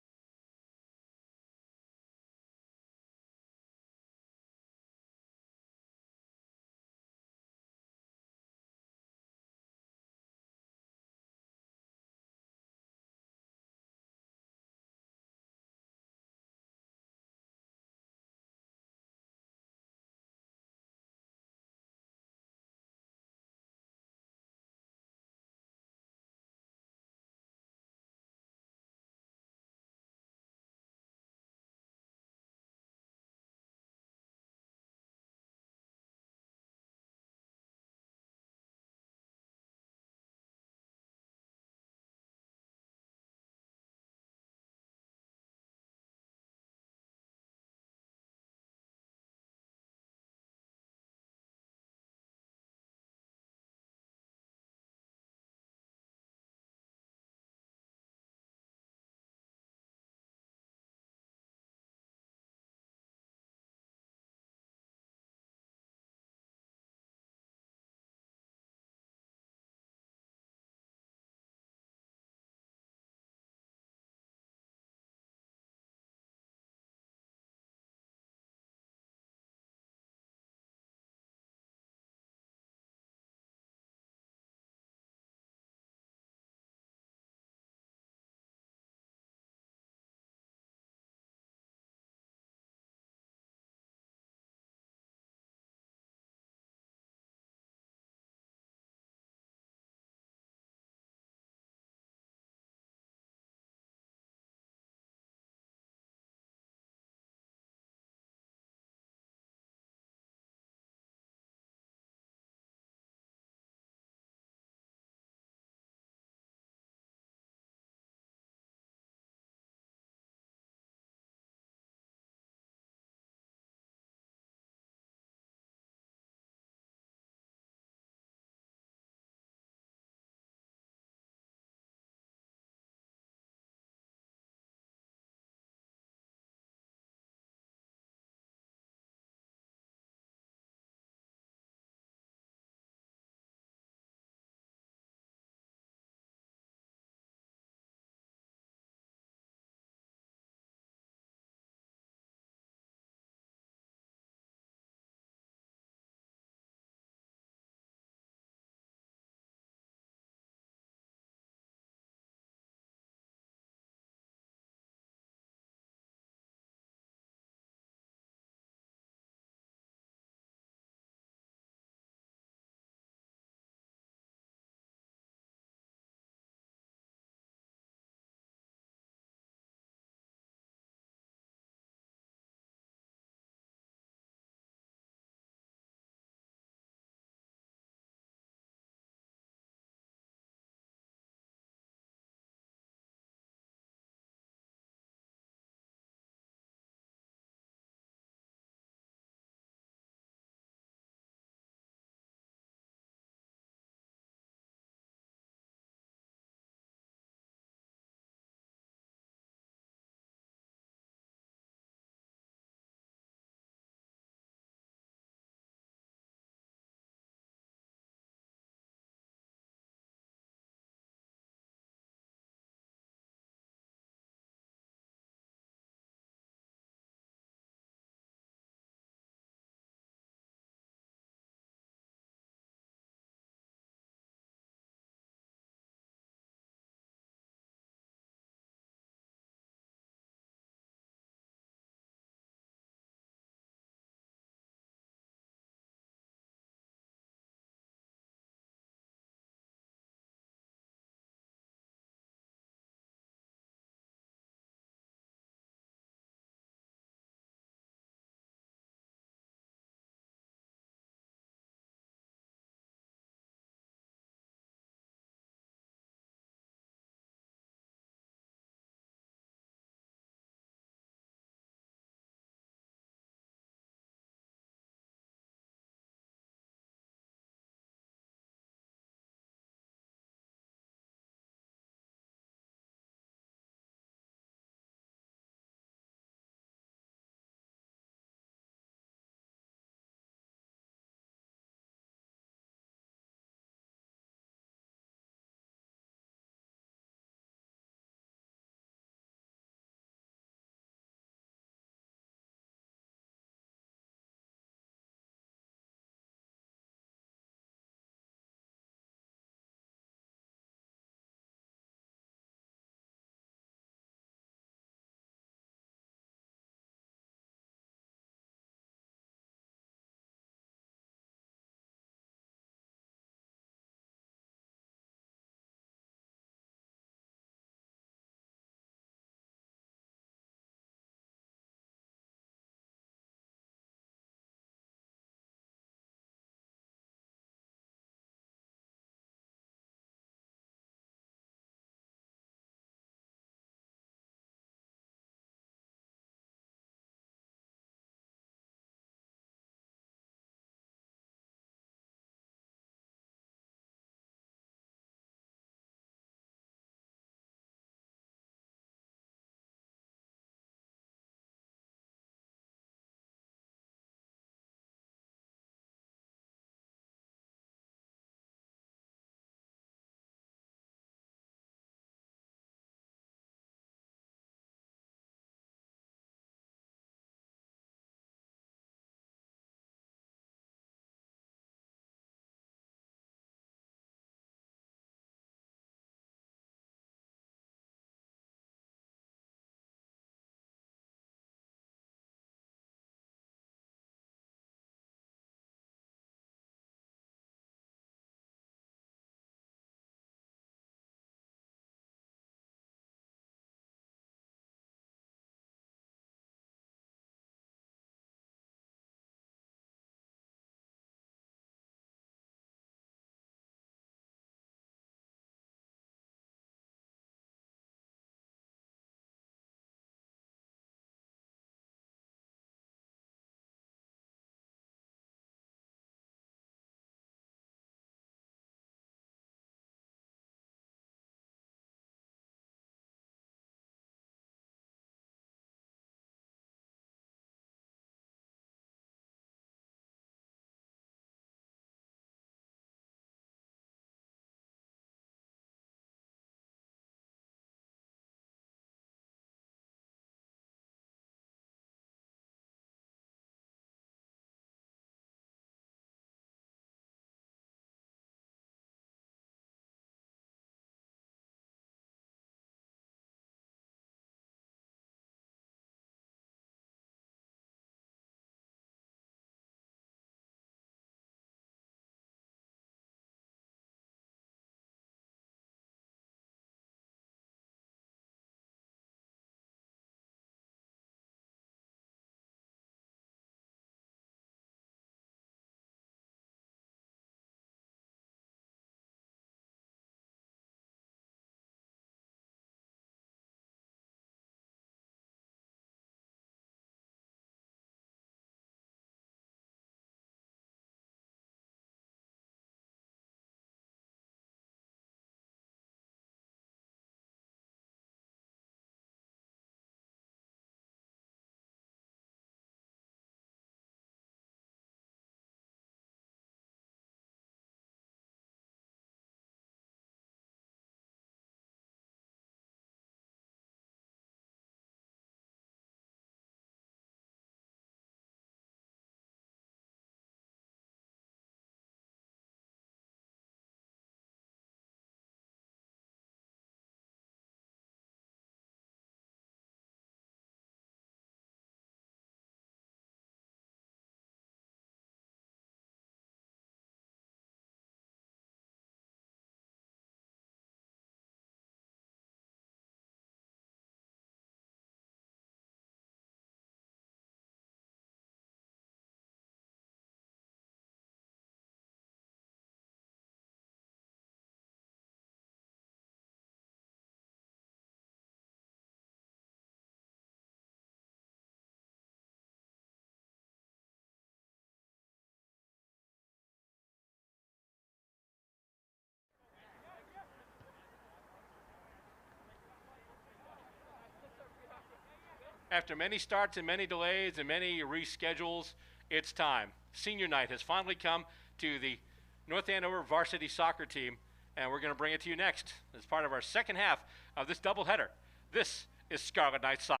After many starts and many delays and many reschedules, it's time. Senior night has finally come to the North Andover varsity soccer team, and we're going to bring it to you next as part of our second half of this doubleheader. This is Scarlet Knights Soccer.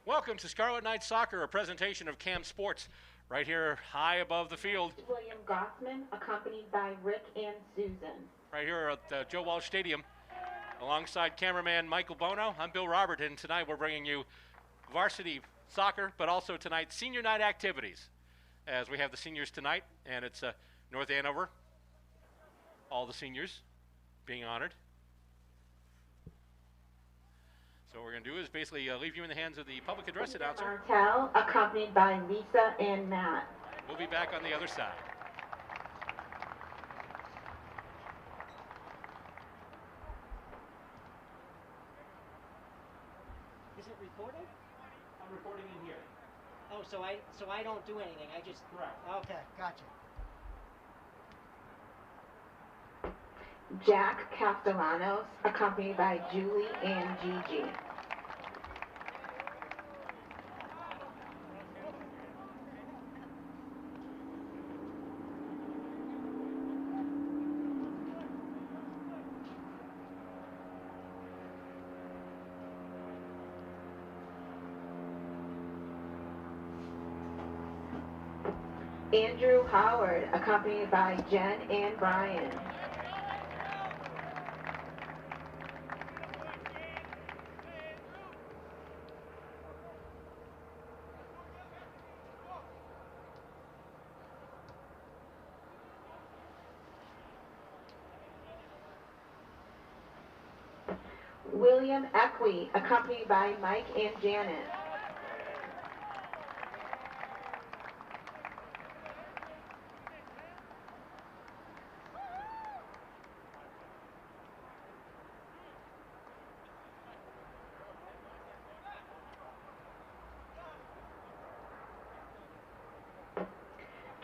Welcome to Scarlet Knights Soccer, a presentation of Cam Sports, right here high above the field. William Gossman, accompanied by Rick and Susan. Right here at the Joe Walsh Stadium, alongside cameraman Michael Bono. I'm Bill Robert, and tonight we're bringing you varsity soccer, but also tonight senior night activities, as we have the seniors tonight, and it's North Andover, all the seniors being honored. So what we're going to do is basically leave you in the hands of the public address announcer. Martel, accompanied by Lisa and Matt. We'll be back on the other side. Is it recorded? I'm reporting in here. Oh, so I don't do anything. I just. Correct. Okay, gotcha. Jack Castellanos, accompanied by Julie and Gigi. Andrew Howard, accompanied by Jen and Brian. William Equi, accompanied by Mike and Janet.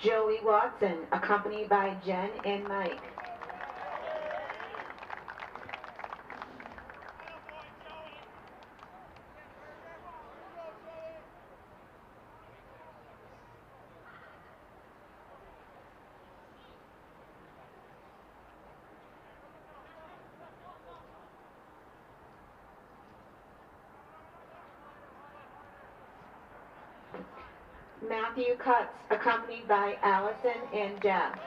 Joey Watson, accompanied by Jen and Mike. Matthew Cutts, accompanied by Allison and Jeff.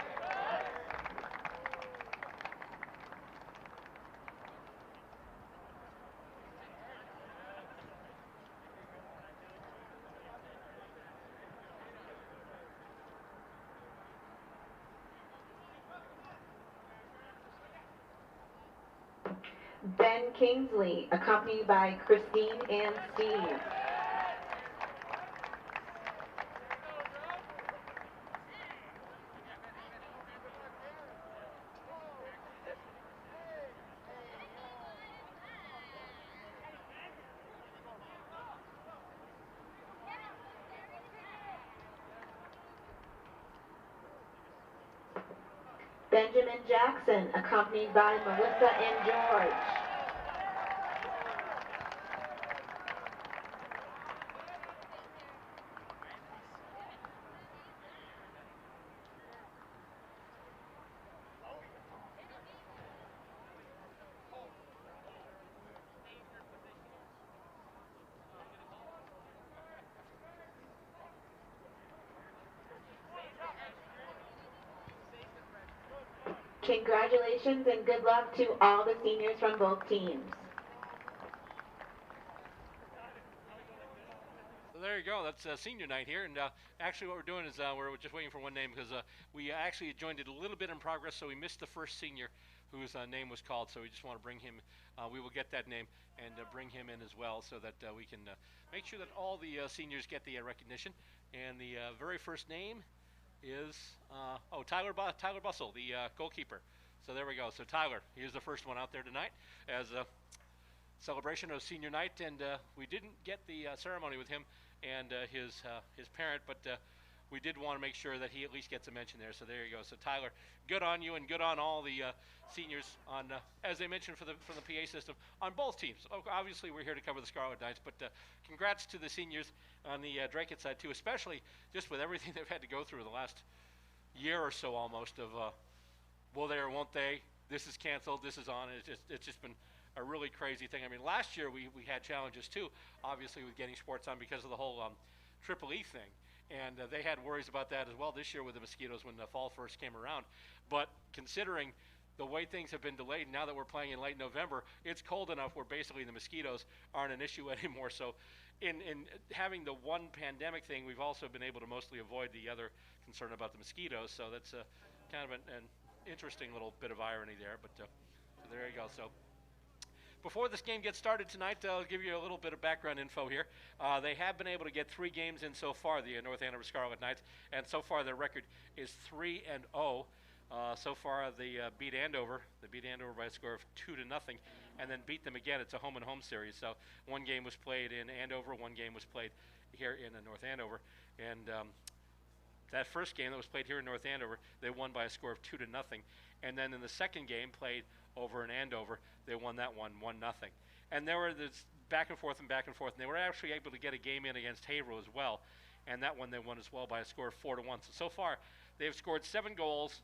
Ben Kingsley, accompanied by Christine and Steve. Benjamin Jackson, accompanied by Melissa and George. Congratulations and good luck to all the seniors from both teams. So there you go. That's senior night here, and actually what we're doing is we're just waiting for one name because we actually joined it a little bit in progress, so we missed the first senior whose name was called. So we just want to bring him. We will get that name and bring him in as well, so that we can make sure that all the seniors get the recognition. And the very first name is Tyler Bussell, the goalkeeper. So there we go. So Tyler, he is the first one out there tonight as a celebration of senior night, and we didn't get the ceremony with him and his parent, but we did want to make sure that he at least gets a mention there. So there you go. So Tyler, good on you, and good on all the seniors on, as they mentioned from the PA system, on both teams. Obviously, we're here to cover the Scarlet Knights, but congrats to the seniors on the Dracut side too, especially just with everything they've had to go through the last year or so almost of will they or won't they? This is canceled. This is on. It's just been a really crazy thing. I mean, last year we had challenges too, obviously, with getting sports on because of the whole Triple E thing. And they had worries about that as well this year with the mosquitoes when the fall first came around. But considering the way things have been delayed, now that we're playing in late November, it's cold enough where basically the mosquitoes aren't an issue anymore. So in having the one pandemic thing, we've also been able to mostly avoid the other concern about the mosquitoes. So that's kind of an interesting little bit of irony there. But so there you go. So before this game gets started tonight, I'll give you a little bit of background info here. They have been able to get 3 games in so far, the North Andover Scarlet Knights, and so far their record is 3-0. So far they beat Andover. They beat Andover by a score of 2-0, and then beat them again. It's a home-and-home series. So one game was played in Andover, one game was played here in North Andover, and that first game that was played here in North Andover, they won by a score of 2-0, and then in the second game played over in Andover, they won that one 1-0. And there were this back and forth, and they were actually able to get a game in against Haverhill as well, and that one they won as well by a score of 4-1. So far, they've scored 7 goals,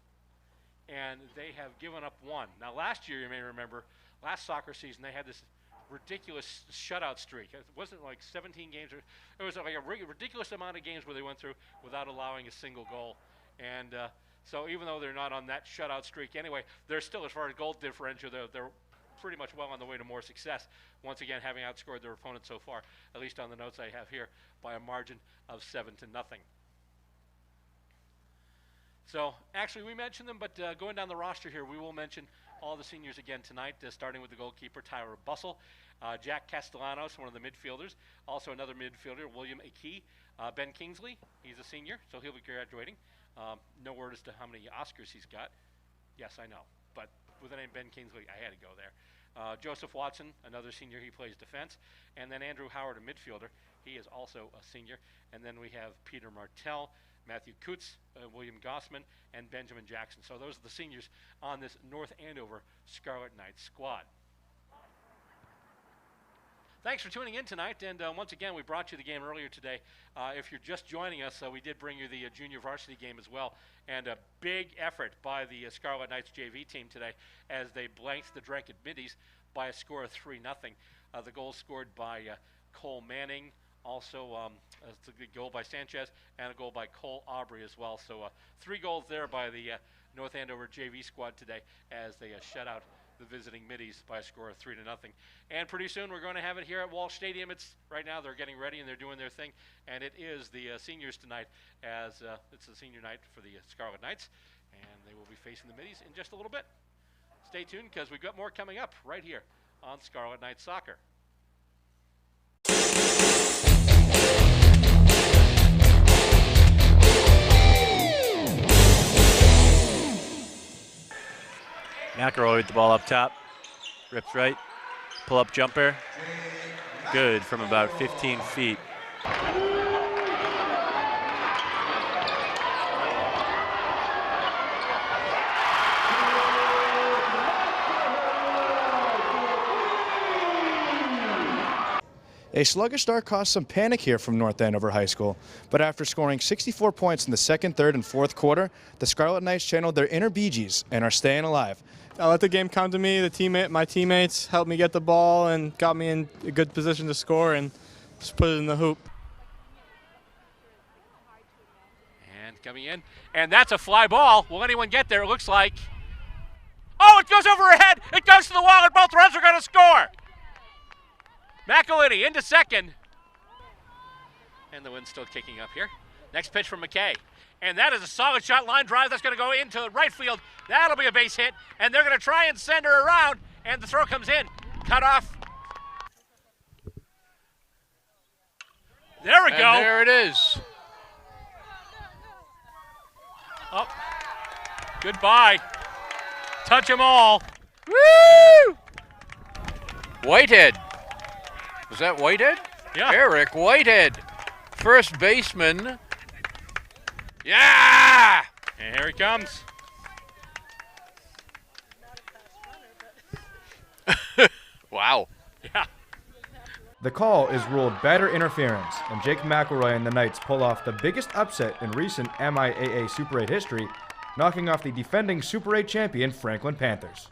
and they have given up 1. Now, last year, you may remember, last soccer season, they had this ridiculous shutout streak. It wasn't like 17 games. It was like a ridiculous amount of games where they went through without allowing a single goal. And so even though they're not on that shutout streak anyway, they're still, as far as goal differential, they're pretty much well on the way to more success. Once again, having outscored their opponent so far, at least on the notes I have here, by a margin of 7-0. So actually, we mentioned them, but going down the roster here, we will mention all the seniors again tonight, starting with the goalkeeper, Tyler Bussell, Jack Castellanos, one of the midfielders, also another midfielder, William Akey, Ben Kingsley, he's a senior, so he'll be graduating. No word as to how many Oscars he's got. Yes, I know, but with the name Ben Kingsley, I had to go there. Joseph Watson, another senior, he plays defense. And then Andrew Howard, a midfielder, he is also a senior. And then we have Peter Martell, Matthew Kutz, William Gossman, and Benjamin Jackson. So those are the seniors on this North Andover Scarlet Knights squad. Thanks for tuning in tonight, and once again, we brought you the game earlier today. If you're just joining us, we did bring you the junior varsity game as well, and a big effort by the Scarlet Knights JV team today as they blanked the Dracut Middies by a score of 3-0. The goal scored by Cole Manning, also a good goal by Sanchez, and a goal by Cole Aubrey as well. So 3 goals there by the North Andover JV squad today as they shut out the visiting Middies by a score of 3-0. And pretty soon we're going to have it here at Walsh Stadium. It's right now they're getting ready and they're doing their thing, and it is the seniors tonight, as it's the senior night for the Scarlet Knights, and they will be facing the Middies in just a little bit. Stay tuned because we've got more coming up right here on Scarlet Knights Soccer. McElroy with the ball up top, rips right, pull-up jumper, good from about 15 feet. A sluggish start caused some panic here from North Andover High School, but after scoring 64 points in the second, third, and fourth quarter, the Scarlet Knights channeled their inner Bee Gees and are staying alive. I let the game come to me. My teammates helped me get the ball and got me in a good position to score and just put it in the hoop. And coming in, and that's a fly ball. Will anyone get there? It looks like. Oh, it goes over her head. It goes to the wall, and both Reds are going to score. McElhinney into second. And the wind's still kicking up here. Next pitch from McKay. And that is a solid shot, line drive. That's going to go into right field. That'll be a base hit. And they're going to try and send her around. And the throw comes in. Cut off. There we go. There it is. Oh, goodbye. Touch them all. Woo! Whitehead. Was that Whitehead? Yeah. Eric Whitehead, first baseman. Yeah! And here he comes. Wow. Yeah. The call is ruled batter interference, and Jake McElroy and the Knights pull off the biggest upset in recent MIAA Super 8 history, knocking off the defending Super 8 champion Franklin Panthers.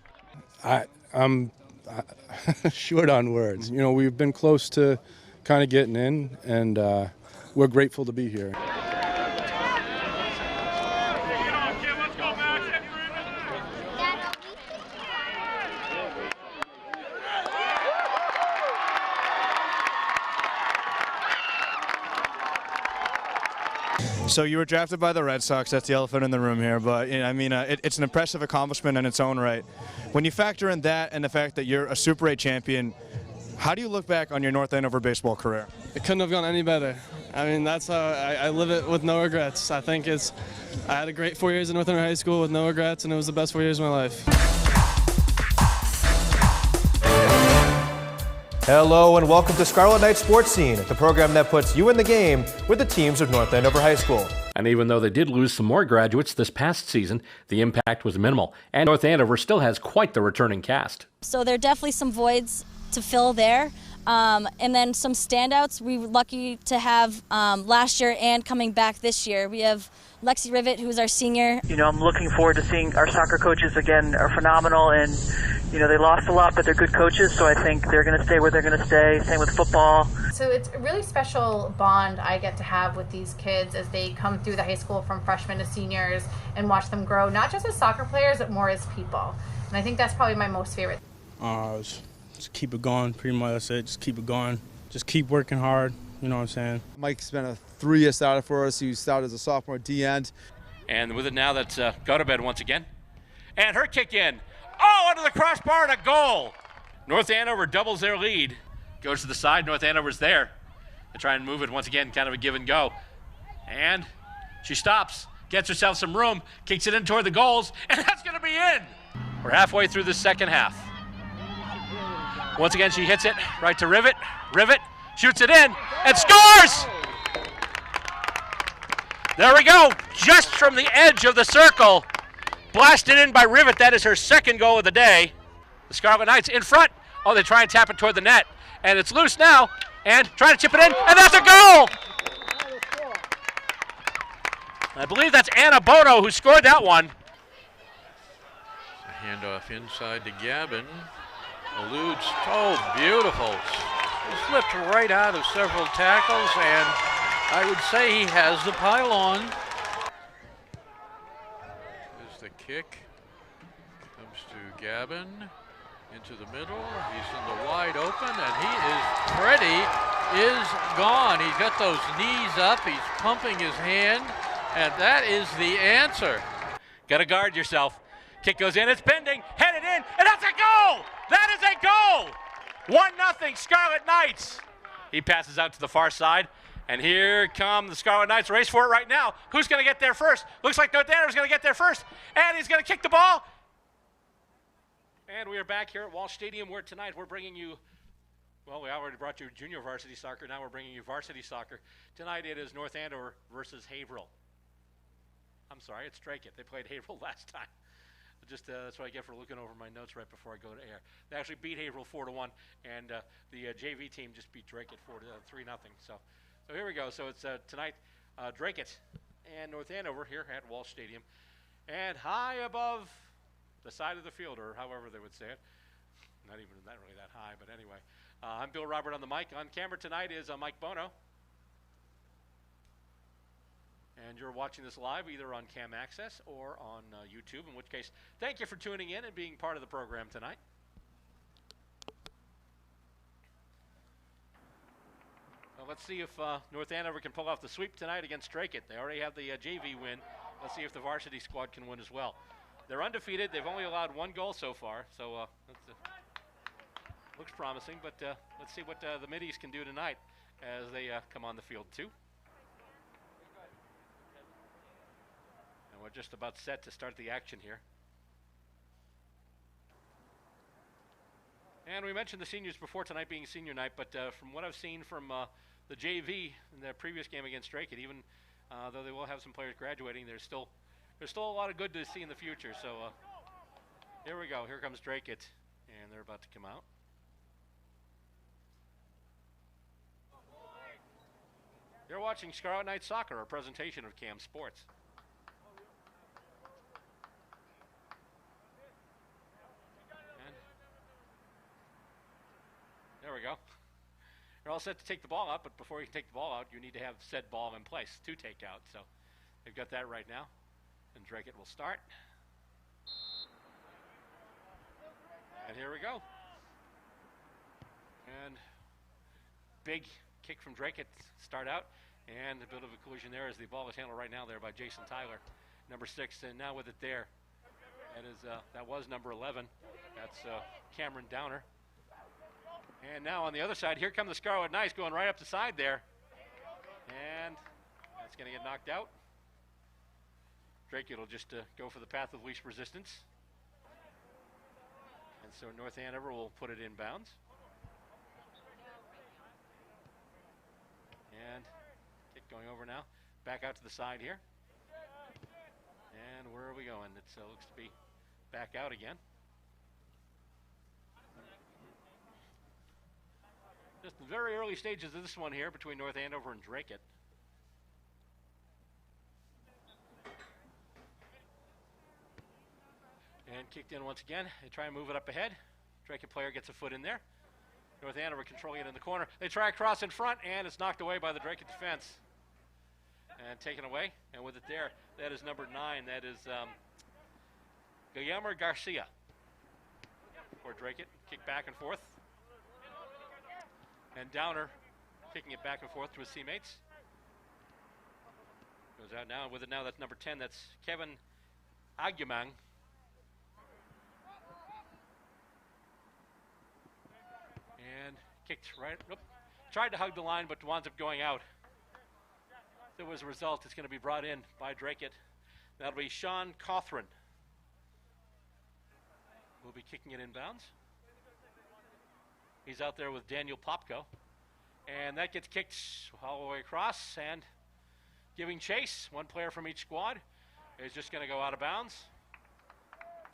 I'm short on words. You know, we've been close to kind of getting in, and we're grateful to be here. So you were drafted by the Red Sox. That's the elephant in the room here. But I mean, it's an impressive accomplishment in its own right. When you factor in that and the fact that you're a Super 8 champion, how do you look back on your North Andover baseball career? It couldn't have gone any better. I mean, that's how I live it with no regrets. I think I had a great 4 years in North Andover High School with no regrets, and it was the best 4 years of my life. Hello and welcome to Scarlet Night Sports Scene, the program that puts you in the game with the teams of North Andover High School. And even though they did lose some more graduates this past season, the impact was minimal. And North Andover still has quite the returning cast. So there are definitely some voids to fill there. And then some standouts we were lucky to have last year and coming back this year. We have Lexi Rivet, who's our senior. You know, I'm looking forward to seeing our soccer coaches again are phenomenal, and you know, they lost a lot, but they're good coaches, so I think they're going to stay where they're going to stay. Same with football. So it's a really special bond I get to have with these kids as they come through the high school from freshmen to seniors and watch them grow, not just as soccer players, but more as people. And I think that's probably my most favorite. Just keep it going, pretty much that's it. Just keep it going. Just keep working hard, you know what I'm saying? Mike's been a 3-year starter for us. He started as a sophomore at D-end. And with it now, that's go to bed once again. And her kick in. Oh, under the crossbar and a goal. North Andover doubles their lead. Goes to the side. North Andover's there. They try and move it once again, kind of a give and go. And she stops, gets herself some room, kicks it in toward the goals, and that's going to be in. We're halfway through the second half. Once again, she hits it right to Rivet. Rivet shoots it in and scores! There we go, just from the edge of the circle. Blasted in by Rivet. That is her second goal of the day. The Scarlet Knights in front. Oh, they try and tap it toward the net. And it's loose now. And trying to chip it in. And that's a goal! I believe that's Anna Bono who scored that one. A handoff inside to Gavin. Eludes. Oh, beautiful. Slipped right out of several tackles, and I would say he has the pylon. There's the kick. Comes to Gavin. Into the middle. He's in the wide open, and Freddie is gone. He's got those knees up. He's pumping his hand, and that is the answer. Got to guard yourself. Kick goes in. It's bending. Headed in, and that's a goal! That is a goal! 1-0 Scarlet Knights. He passes out to the far side, and here come the Scarlet Knights. Race for it right now. Who's going to get there first? Looks like North Andover's going to get there first, and he's going to kick the ball. And we are back here at Walsh Stadium, where tonight we're bringing you, well, we already brought you junior varsity soccer. Now we're bringing you varsity soccer. Tonight it is North Andover versus Haverhill. I'm sorry, it's Dracut. They played Haverhill last time. Just that's what I get for looking over my notes right before I go to air. They actually beat Haverhill 4-1, and the JV team just beat Dracut 3-0. So here we go. So it's tonight, Dracut and North Andover here at Walsh Stadium, and high above the side of the field, or however they would say it. Not really that high, but anyway. I'm Bill Robert on the mic. On camera tonight is Mike Bono. And you're watching this live either on Cam Access or on YouTube, in which case, thank you for tuning in and being part of the program tonight. Well, let's see if North Andover can pull off the sweep tonight against Dracut. They already have the JV win. Let's see if the varsity squad can win as well. They're undefeated. They've only allowed 1 goal so far, so looks promising. But let's see what the middies can do tonight as they come on the field too. And we're just about set to start the action here. And we mentioned the seniors before tonight being senior night, but from what I've seen from the JV in their previous game against Dracut, even though they will have some players graduating, there's still a lot of good to see in the future. So here we go. Here comes Dracut, and they're about to come out. You're watching Scarlet Knights Soccer, a presentation of CAM Sports. And there we go. You're all set to take the ball out, but before you can take the ball out, you need to have said ball in place to take out. So they've got that right now. And Dracut will start. And here we go. And big kick from Dracut start out. And a bit of a collision there as the ball is handled right now there by Jason Tyler, number 6. And now with it there, that was number 11. That's Cameron Downer. And now on the other side, here come the Scarlet Knights going right up the side there. And that's going to get knocked out. Dracut will just go for the path of least resistance. And so North Andover will put it in bounds. And kick going over now. Back out to the side here. And where are we going? It looks to be back out again. Just the very early stages of this one here between North Andover and Dracut. And kicked in once again. They try and move it up ahead. Dracut player gets a foot in there. North Andover controlling it in the corner. They try a cross in front, and it's knocked away by the Dracut defense. And taken away. And with it there, that is number 9. That is Guillermo Garcia. For Dracut. Kick back and forth. And Downer kicking it back and forth to his teammates. Goes out now. With it now, that's number 10. That's Kevin Aguimang. And kicked right. Oop, tried to hug the line, but winds up going out. So as a result, it's going to be brought in by Dracut. That'll be Sean Cawthron. Will be kicking it inbounds. He's out there with Daniel Popko. And that gets kicked all the way across and giving chase. One player from each squad is just going to go out of bounds.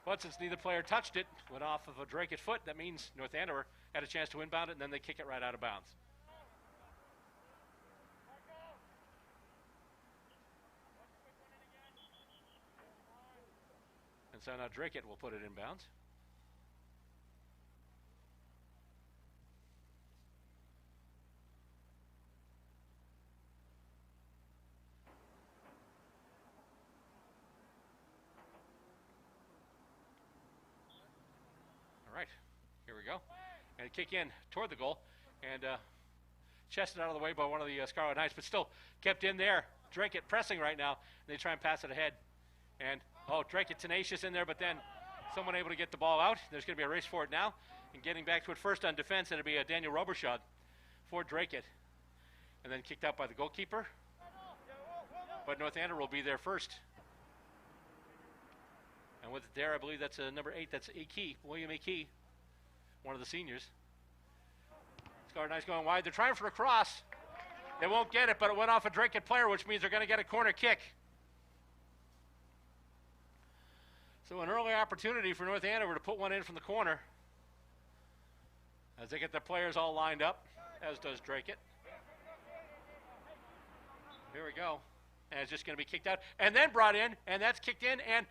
But since neither player touched it, went off of a Dracut foot, that means North Andover had a chance to inbound it, and then they kick it right out of bounds. And so now Dracut will put it in bounds. All right, here we go. And kick in toward the goal, and chested out of the way by one of the Scarlet Knights, but still kept in there. Dracut pressing right now, and they try and pass it ahead. And, Dracut tenacious in there, but then someone able to get the ball out. There's going to be a race for it now, and getting back to it first on defense, and it'll be Daniel Robershad for Dracut. And then kicked out by the goalkeeper. But North Andover will be there first. And with it there, I believe that's number 8. That's Akey, William Akey, one of the seniors. Scarlet Knights going wide. They're trying for a cross. They won't get it, but it went off a Dracut player, which means they're going to get a corner kick. So an early opportunity for North Andover to put one in from the corner as they get their players all lined up, as does Dracut. Here we go. And it's just going to be kicked out and then brought in, and that's kicked in, and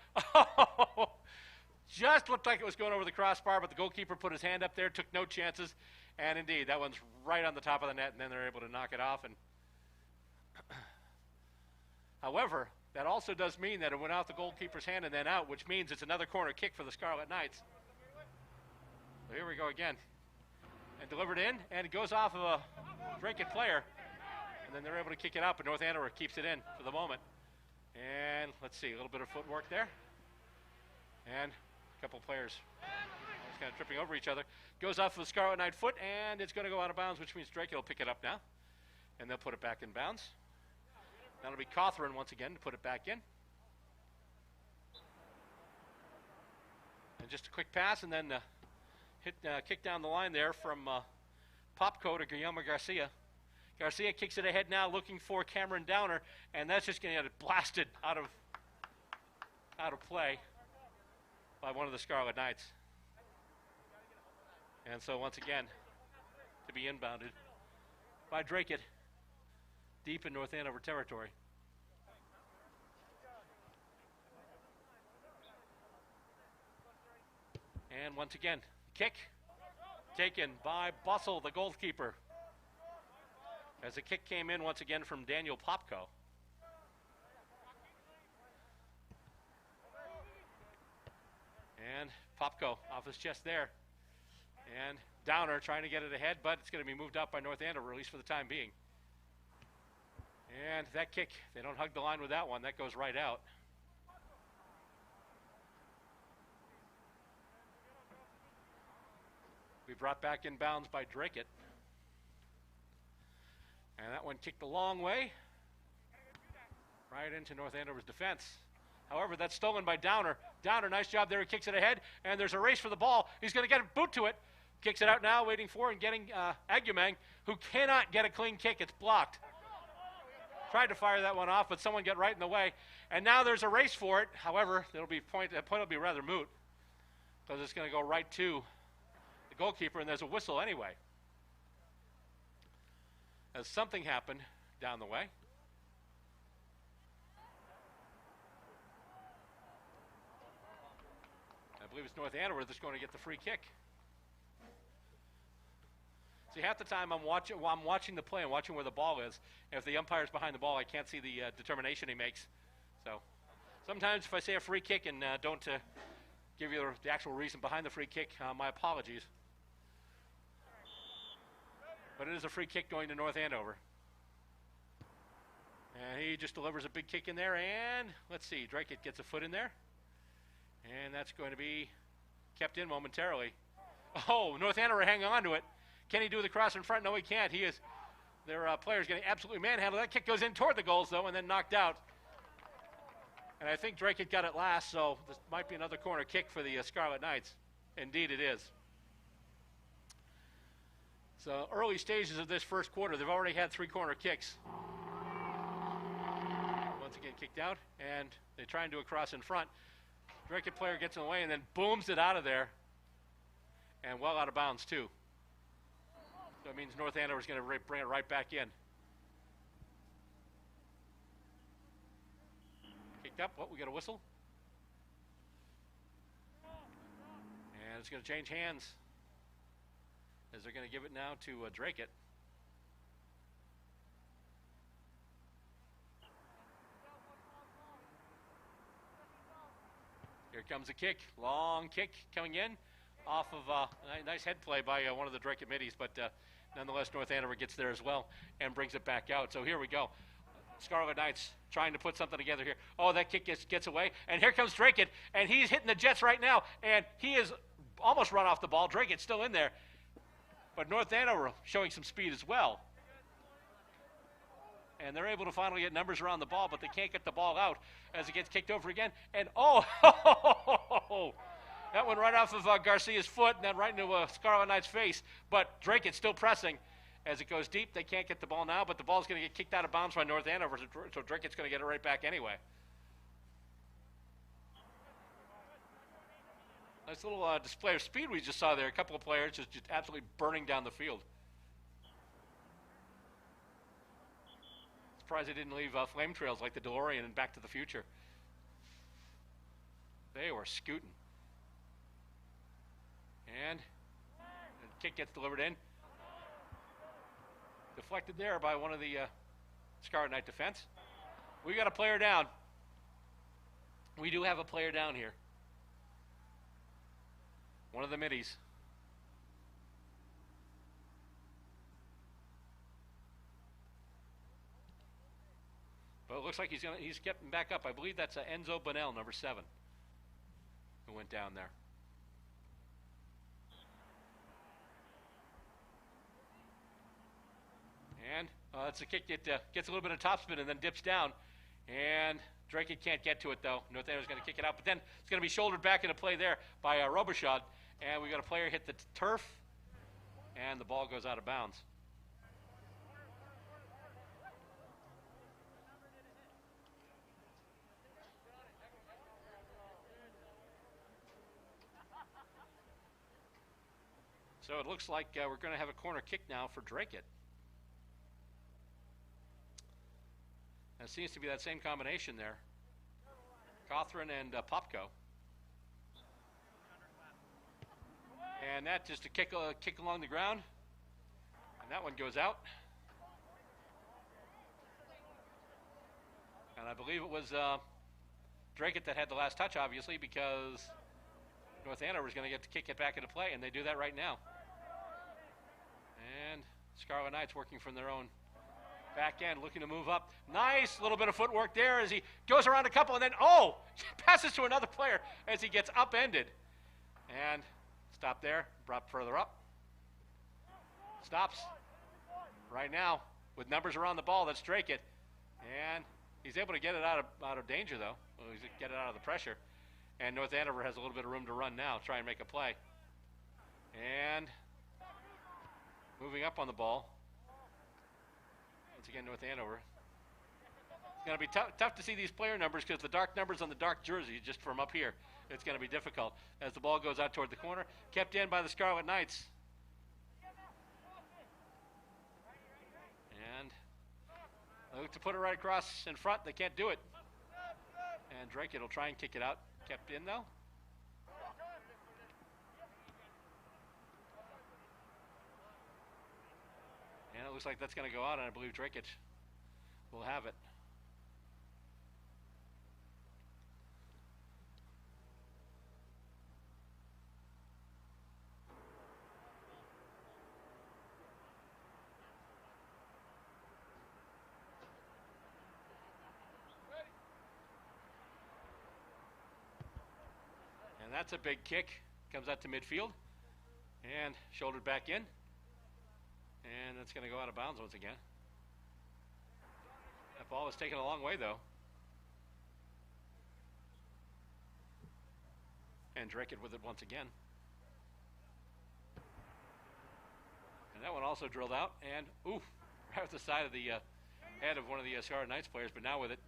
just looked like it was going over the crossbar, but the goalkeeper put his hand up there, took no chances, and indeed, that one's right on the top of the net, and then they're able to knock it off. And however, that also does mean that it went out the goalkeeper's hand and then out, which means it's another corner kick for the Scarlet Knights. So here we go again. And delivered in, and it goes off of a Dracut player. And then they're able to kick it out, but North Andover keeps it in for the moment. And let's see, a little bit of footwork there. And a couple players just kind of tripping over each other. Goes off of the Scarlet Knight foot, and it's going to go out of bounds, which means Dracut will pick it up now. And they'll put it back in bounds. That'll be Cawthron once again to put it back in. And just a quick pass, and then kick down the line there from Popko to Guillermo Garcia. Garcia kicks it ahead now, looking for Cameron Downer, and that's just going to get blasted out of play by one of the Scarlet Knights. And so once again, to be inbounded by Dracut, deep in North Andover territory. And once again, kick taken by Bussell, the goalkeeper. As the kick came in once again from Daniel Popko. And Popko off his chest there. And Downer trying to get it ahead, but it's going to be moved out by North Andover, at least for the time being. And that kick, they don't hug the line with that one. That goes right out. We brought back in bounds by Dracut. And that one kicked a long way, right into North Andover's defense. However, that's stolen by Downer. Downer, nice job there. He kicks it ahead, and there's a race for the ball. He's going to get a boot to it. Kicks it out now, waiting for and getting Agumang, who cannot get a clean kick. It's blocked. Tried to fire that one off, but someone got right in the way. And now there's a race for it. However, that point will be rather moot, because it's going to go right to the goalkeeper, and there's a whistle anyway. As something happened down the way. I believe it's North Andover that's going to get the free kick. See, half the time I'm watching the play and watching where the ball is. And if the umpire's behind the ball, I can't see the determination he makes. So sometimes if I say a free kick and don't give you the actual reason behind the free kick, my apologies. But it is a free kick going to North Andover. And he just delivers a big kick in there, and let's see, Dracut gets a foot in there. And that's going to be kept in momentarily. Oh, North Andover hanging on to it. Can he do the cross in front? No, he can't. He is. Their player's getting absolutely manhandled. That kick goes in toward the goals, though, and then knocked out. And I think Dracut got it last, so this might be another corner kick for the Scarlet Knights. Indeed it is. So early stages of this first quarter, they've already had 3 corner kicks. Once again kicked out, and they try and do a cross in front. Dracut player gets in the way and then booms it out of there. And well out of bounds, too. So it means North Andover's going to bring it right back in. Kicked up. Oh, we got a whistle. And it's going to change hands, as they're going to give it now to Dracut. Here comes a kick, long kick coming in off of a nice head play by one of the Dracut middies, but nonetheless North Andover gets there as well and brings it back out. So here we go. Scarlet Knights trying to put something together here. Oh, that kick gets away, and here comes Dracut, and he's hitting the Jets right now, and he is almost run off the ball. Dracut's still in there. But North Andover showing some speed as well. And they're able to finally get numbers around the ball, but they can't get the ball out as it gets kicked over again. And oh, that went right off of Garcia's foot and then right into Scarlet Knight's face. But Dracut's still pressing as it goes deep. They can't get the ball now, but the ball's going to get kicked out of bounds by North Andover, so Dracut's going to get it right back anyway. Nice little display of speed we just saw there. A couple of players just absolutely burning down the field. Surprised they didn't leave flame trails like the DeLorean and Back to the Future. They were scooting. And the kick gets delivered in. Deflected there by one of the Scarlet Knight defense. We got a player down. We do have a player down here. One of the middies. it looks like he's getting back up. I believe that's Enzo Bonell, number 7, who went down there. And it's a kick that gets a little bit of topspin and then dips down. And Dracut can't get to it, though. North Andover's going to kick it out. But then it's going to be shouldered back into play there by Robichaud. And we got a player hit the turf, and the ball goes out of bounds. So it looks like we're going to have a corner kick now for Dracut. It seems to be that same combination there. Cawthron and Popko. And that just a kick along the ground. And that one goes out. And I believe it was Dracut that had the last touch, obviously, because North Andover is going to get to kick it back into play, and they do that right now. And Scarlet Knights working from their own back end, looking to move up. Nice little bit of footwork there as he goes around a couple, and then, passes to another player as he gets upended. And stop there, brought further up. Stops right now with numbers around the ball. That's Dracut. And he's able to get it out of danger, though. He's get it out of the pressure. And North Andover has a little bit of room to run now, try and make a play. And moving up on the ball. Once again, North Andover. It's going to be tough to see these player numbers because the dark numbers on the dark jersey, just from up here, it's going to be difficult as the ball goes out toward the corner. Kept in by the Scarlet Knights. And they look to put it right across in front. They can't do it. And Dracut will try and kick it out. Kept in, though. And it looks like that's going to go out, and I believe Dracut will have it. And that's a big kick. Comes out to midfield and shouldered back in. And it's going to go out of bounds once again. That ball was taken a long way, though. And Dracut with it once again. And that one also drilled out. And, right at the side of the head of one of the Scarlet Knights players, but now with it.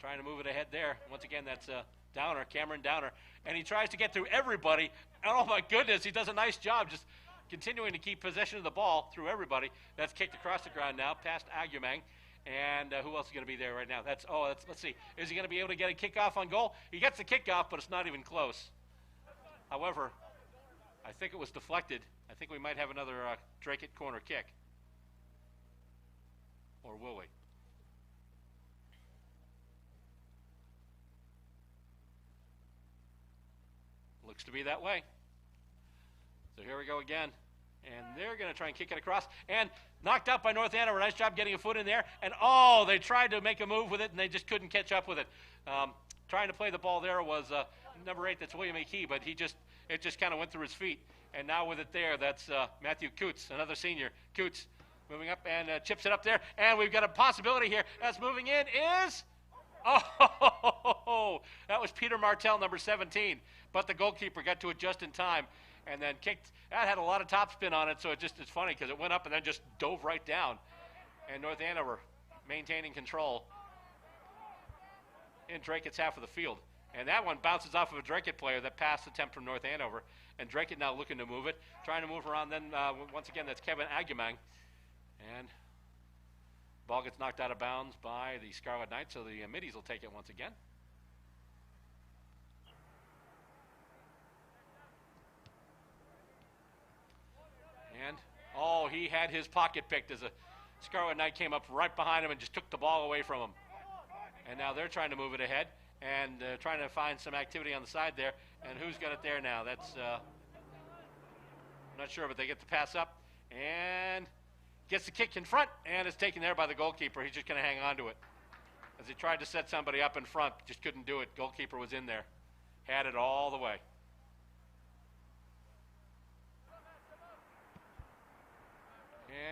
Trying to move it ahead there. Once again, that's Downer, Cameron Downer. And he tries to get through everybody. And oh, my goodness, he does a nice job just continuing to keep possession of the ball through everybody. That's kicked across the ground now, past Agumang. And who else is going to be there right now? Let's see. Is he going to be able to get a kickoff on goal? He gets the kickoff, but it's not even close. However, I think it was deflected. I think we might have another Dracut corner kick. Or will we? Looks to be that way. So here we go again. And they're going to try and kick it across. And knocked out by North Andover. Nice job getting a foot in there. And, they tried to make a move with it, and they just couldn't catch up with it. Trying to play the ball there was number 8, that's William A. Key, but it just kind of went through his feet. And now with it there, that's Matthew Coots, another senior. Coots moving up and chips it up there. And we've got a possibility here. That's moving in is... that was Peter Martell, number 17. But the goalkeeper got to it just in time. And then kicked. That had a lot of topspin on it, so it's funny because it went up and then just dove right down. And North Andover maintaining control in Dracut's half of the field. And that one bounces off of a Dracut player. That pass attempt from North Andover. And Dracut now looking to move it, trying to move around. Then once again, that's Kevin Agumang. And ball gets knocked out of bounds by the Scarlet Knights, so the middies will take it once again. And, he had his pocket picked as a Scarlet Knight came up right behind him and just took the ball away from him. And now they're trying to move it ahead and trying to find some activity on the side there. And who's got it there now? That's, I'm not sure, but they get the pass up. And Gets the kick in front, and it's taken there by the goalkeeper. He's just going to hang on to it. As he tried to set somebody up in front, just couldn't do it. Goalkeeper was in there. Had it all the way.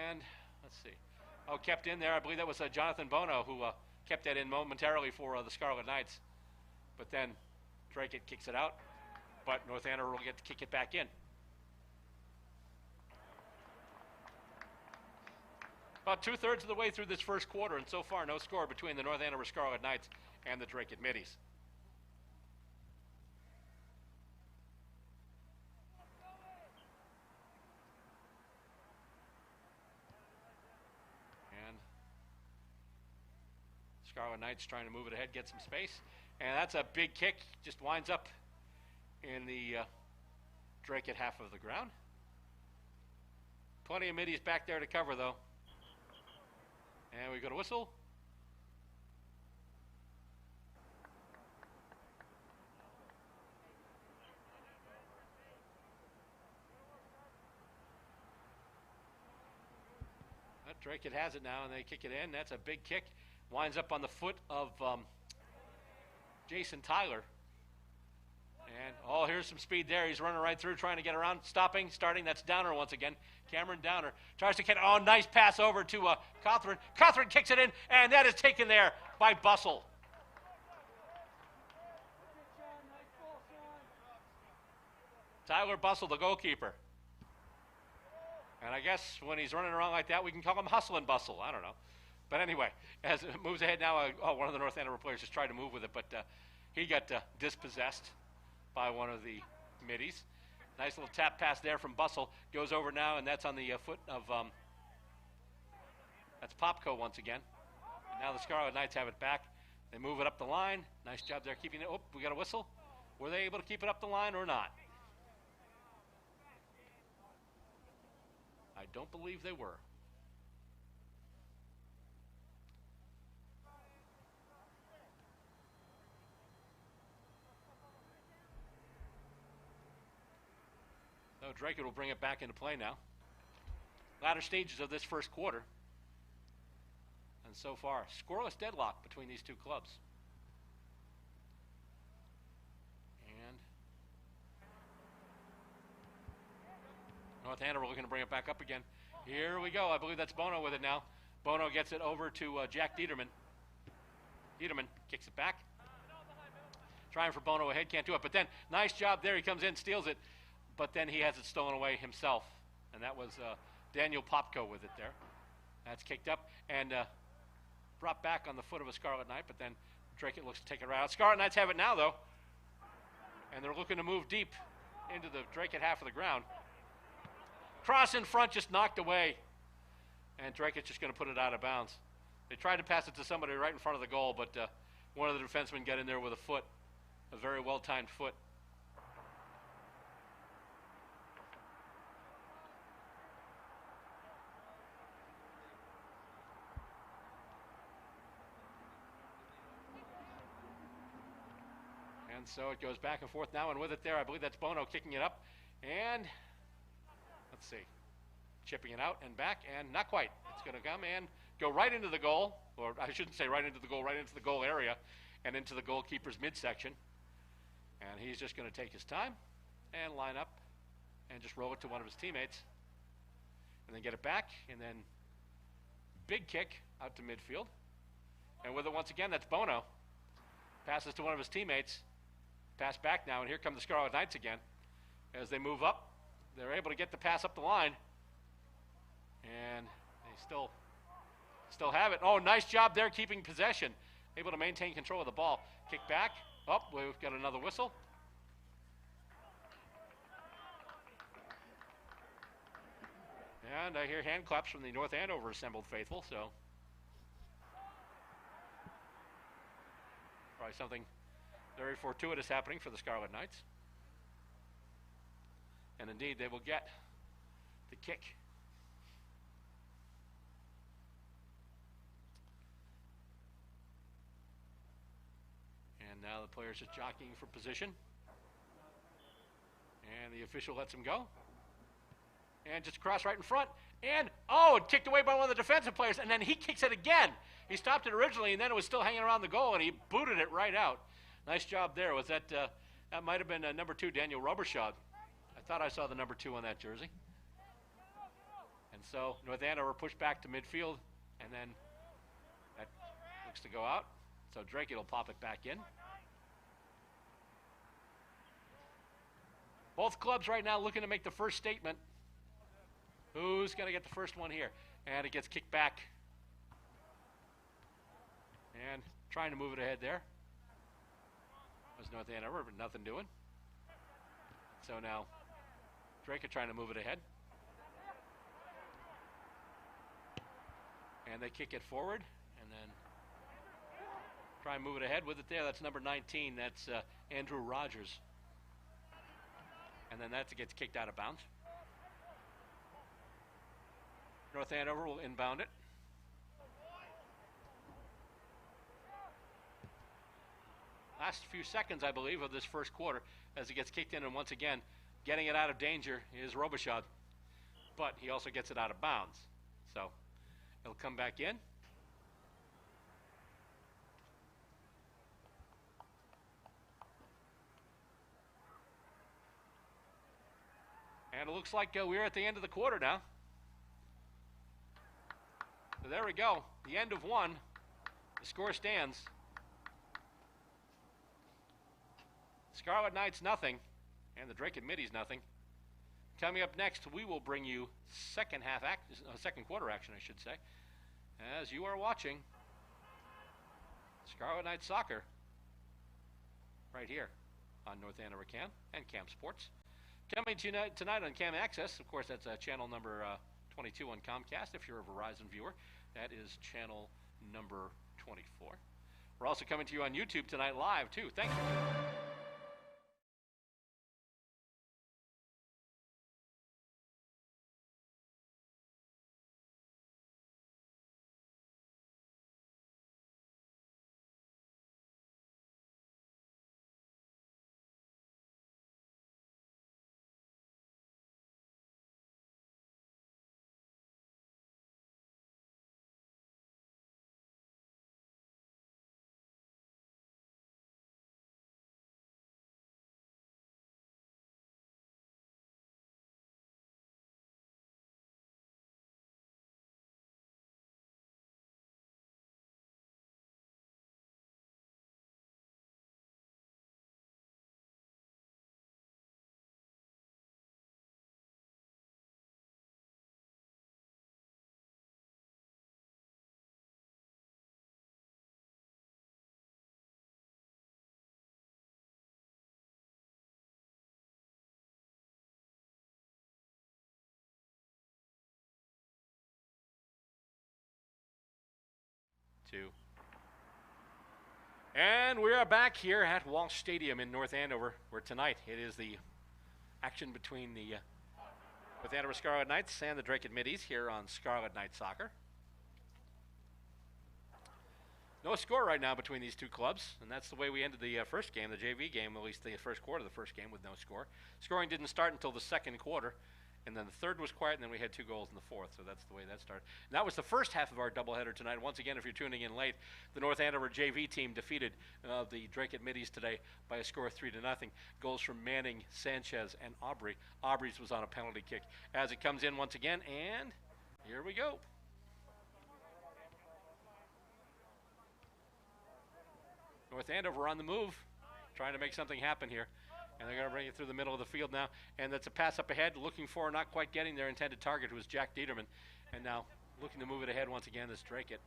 And let's see. Oh, kept in there. I believe that was Jonathan Bono who kept that in momentarily for the Scarlet Knights. But then Dracut kicks it out. But North Andover will get to kick it back in. About 2/3 of the way through this first quarter, and so far no score between the North Andover Scarlet Knights and the Dracut Middies. And Scarlet Knights trying to move it ahead, get some space. And that's a big kick, just winds up in the Dracut half of the ground. Plenty of middies back there to cover, though. And we go to whistle. Dracut has it now, and they kick it in. That's a big kick. Winds up on the foot of Jason Tyler. And, oh, here's some speed there. He's running right through, trying to get around, stopping, starting. That's Downer once again. Cameron Downer tries to get, oh, nice pass over to Cawthron. Cawthron kicks it in, and that is taken there by Bussell. Tyler Bussell, the goalkeeper. And I guess when he's running around like that, we can call him Hustlin' Bustle. I don't know. But anyway, as it moves ahead now, one of the North Andover players just tried to move with it, but he got dispossessed by one of the middies. Nice little tap pass there from Bussell. Goes over now, and that's on the foot of, that's Popko once again. And now the Scarlet Knights have it back. They move it up the line. Nice job there keeping it. Oh, we got a whistle. Were they able to keep it up the line or not? I don't believe they were. So Dracut will bring it back into play now. Latter stages of this first quarter. And so far, scoreless deadlock between these two clubs. And North Andover looking to bring it back up again. Here we go. I believe that's Bono with it now. Bono gets it over to Jack Dieterman. Dieterman kicks it back. Trying for Bono ahead, can't do it. But then, nice job there. He comes in, steals it. But then he has it stolen away himself. And that was Daniel Popko with it there. That's kicked up and brought back on the foot of a Scarlet Knight. But then Dracut looks to take it right out. Scarlet Knights have it now, though. And they're looking to move deep into the Dracut half of the ground. Cross in front, just knocked away. And Dracut's just going to put it out of bounds. They tried to pass it to somebody right in front of the goal, but one of the defensemen got in there with a foot, a very well-timed foot. And so it goes back and forth now, and with it there, I believe that's Bono kicking it up. And let's see, chipping it out and back, and not quite. It's going to come and go right into the goal, or I shouldn't say right into the goal, right into the goal area and into the goalkeeper's midsection. And he's just going to take his time and line up and just roll it to one of his teammates and then get it back, and then big kick out to midfield. And with it once again, that's Bono. Passes to one of his teammates. Pass back now, and here come the Scarlet Knights again. As they move up, they're able to get the pass up the line. And they still have it. Oh, nice job there keeping possession. Able to maintain control of the ball. Kick back. Oh, we've got another whistle. And I hear hand claps from the North Andover assembled faithful, so probably something very fortuitous happening for the Scarlet Knights. And indeed, they will get the kick. And now the players are jockeying for position. And the official lets him go. And just cross right in front. And, oh, it kicked away by one of the defensive players. And then he kicks it again. He stopped it originally, and then it was still hanging around the goal, and he booted it right out. Nice job there. Was that that might have been number 2, Daniel Robershad. I thought I saw the number 2 on that jersey. And so North Andover pushed back to midfield, and then that looks to go out. So Dracut will pop it back in. Both clubs right now looking to make the first statement. Who's going to get the first one here? And it gets kicked back. And trying to move it ahead there. Was North Andover, but nothing doing. So now Dracut trying to move it ahead. And they kick it forward, and then try and move it ahead with it there. That's number 19. That's Andrew Rogers. And then that gets kicked out of bounds. North Andover will inbound it. Last few seconds, I believe, of this first quarter as it gets kicked in, and once again, getting it out of danger is Robichaud. But he also gets it out of bounds. So it'll come back in. And it looks like we're at the end of the quarter now. So there we go. The end of one. The score stands. Scarlet Knights nothing, and the Dracut Middies nothing. Coming up next, we will bring you second quarter action, I should say, as you are watching Scarlet Knights soccer right here on North Andover Cam and Cam Sports. Coming tonight on Cam Access, of course, that's channel number 22 on Comcast. If you're a Verizon viewer, that is channel number 24. We're also coming to you on YouTube tonight live, too. Thank you. And we are back here at Walsh Stadium in North Andover, where tonight it is the action between the North Andover Scarlet Knights and the Dracut Middies here on Scarlet Knight Soccer. No score right now between these two clubs, and that's the way we ended the first game, the JV game, at least the first quarter of the first game with no score. Scoring didn't start until the second quarter. And then the third was quiet, and then we had 2 goals in the fourth, so that's the way that started. And that was the first half of our doubleheader tonight. Once again, if you're tuning in late, the North Andover JV team defeated the Dracut Middies today by a score of 3-0. Goals from Manning, Sanchez, and Aubrey. Aubrey's was on a penalty kick. As it comes in once again, and here we go. North Andover on the move, trying to make something happen here. And they're going to bring it through the middle of the field now. And that's a pass up ahead, looking for, not quite getting their intended target, who was Jack Dieterman. And now looking to move it ahead once again, this Dracut,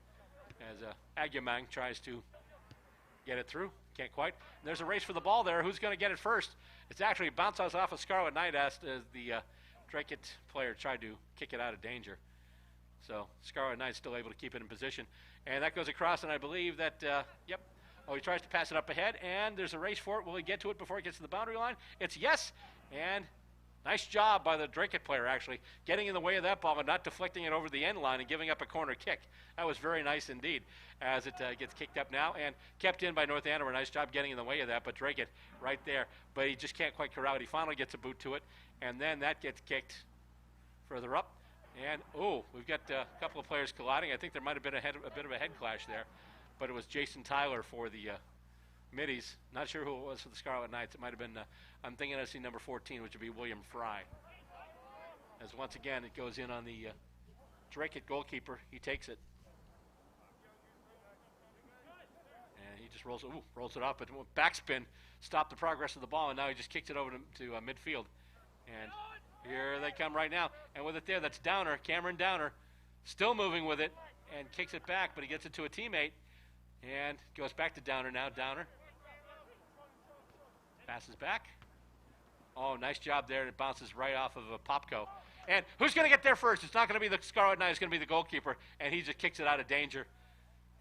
as Agyemang tries to get it through. Can't quite. And there's a race for the ball there. Who's going to get it first? It's actually bounces off of Scarlet Knight as the Dracut player tried to kick it out of danger. So Scarlet Knight's still able to keep it in position. And that goes across, and I believe that, yep. Oh, he tries to pass it up ahead, and there's a race for it. Will he get to it before it gets to the boundary line? It's yes, and nice job by the Dracut player, actually, getting in the way of that ball and not deflecting it over the end line and giving up a corner kick. That was very nice indeed, as it gets kicked up now and kept in by North Andover. Nice job getting in the way of that, but Dracut right there. But he just can't quite corral it. He finally gets a boot to it, and then that gets kicked further up. And, we've got a couple of players colliding. I think there might have been a bit of a head clash there. But it was Jason Tyler for the Middies. Not sure who it was for the Scarlet Knights. It might have been, I'm thinking I see number 14, which would be William Fry. As once again, it goes in on the Dracut goalkeeper. He takes it. And he just rolls it up. But backspin stopped the progress of the ball, and now he just kicks it over to midfield. And here they come right now. And with it there, that's Downer, Cameron Downer, still moving with it and kicks it back, but he gets it to a teammate. And goes back to Downer now. Downer passes back. Oh, nice job there. It bounces right off of a Popko. And who's going to get there first? It's not going to be the Scarlet Knight. It's going to be the goalkeeper. And he just kicks it out of danger.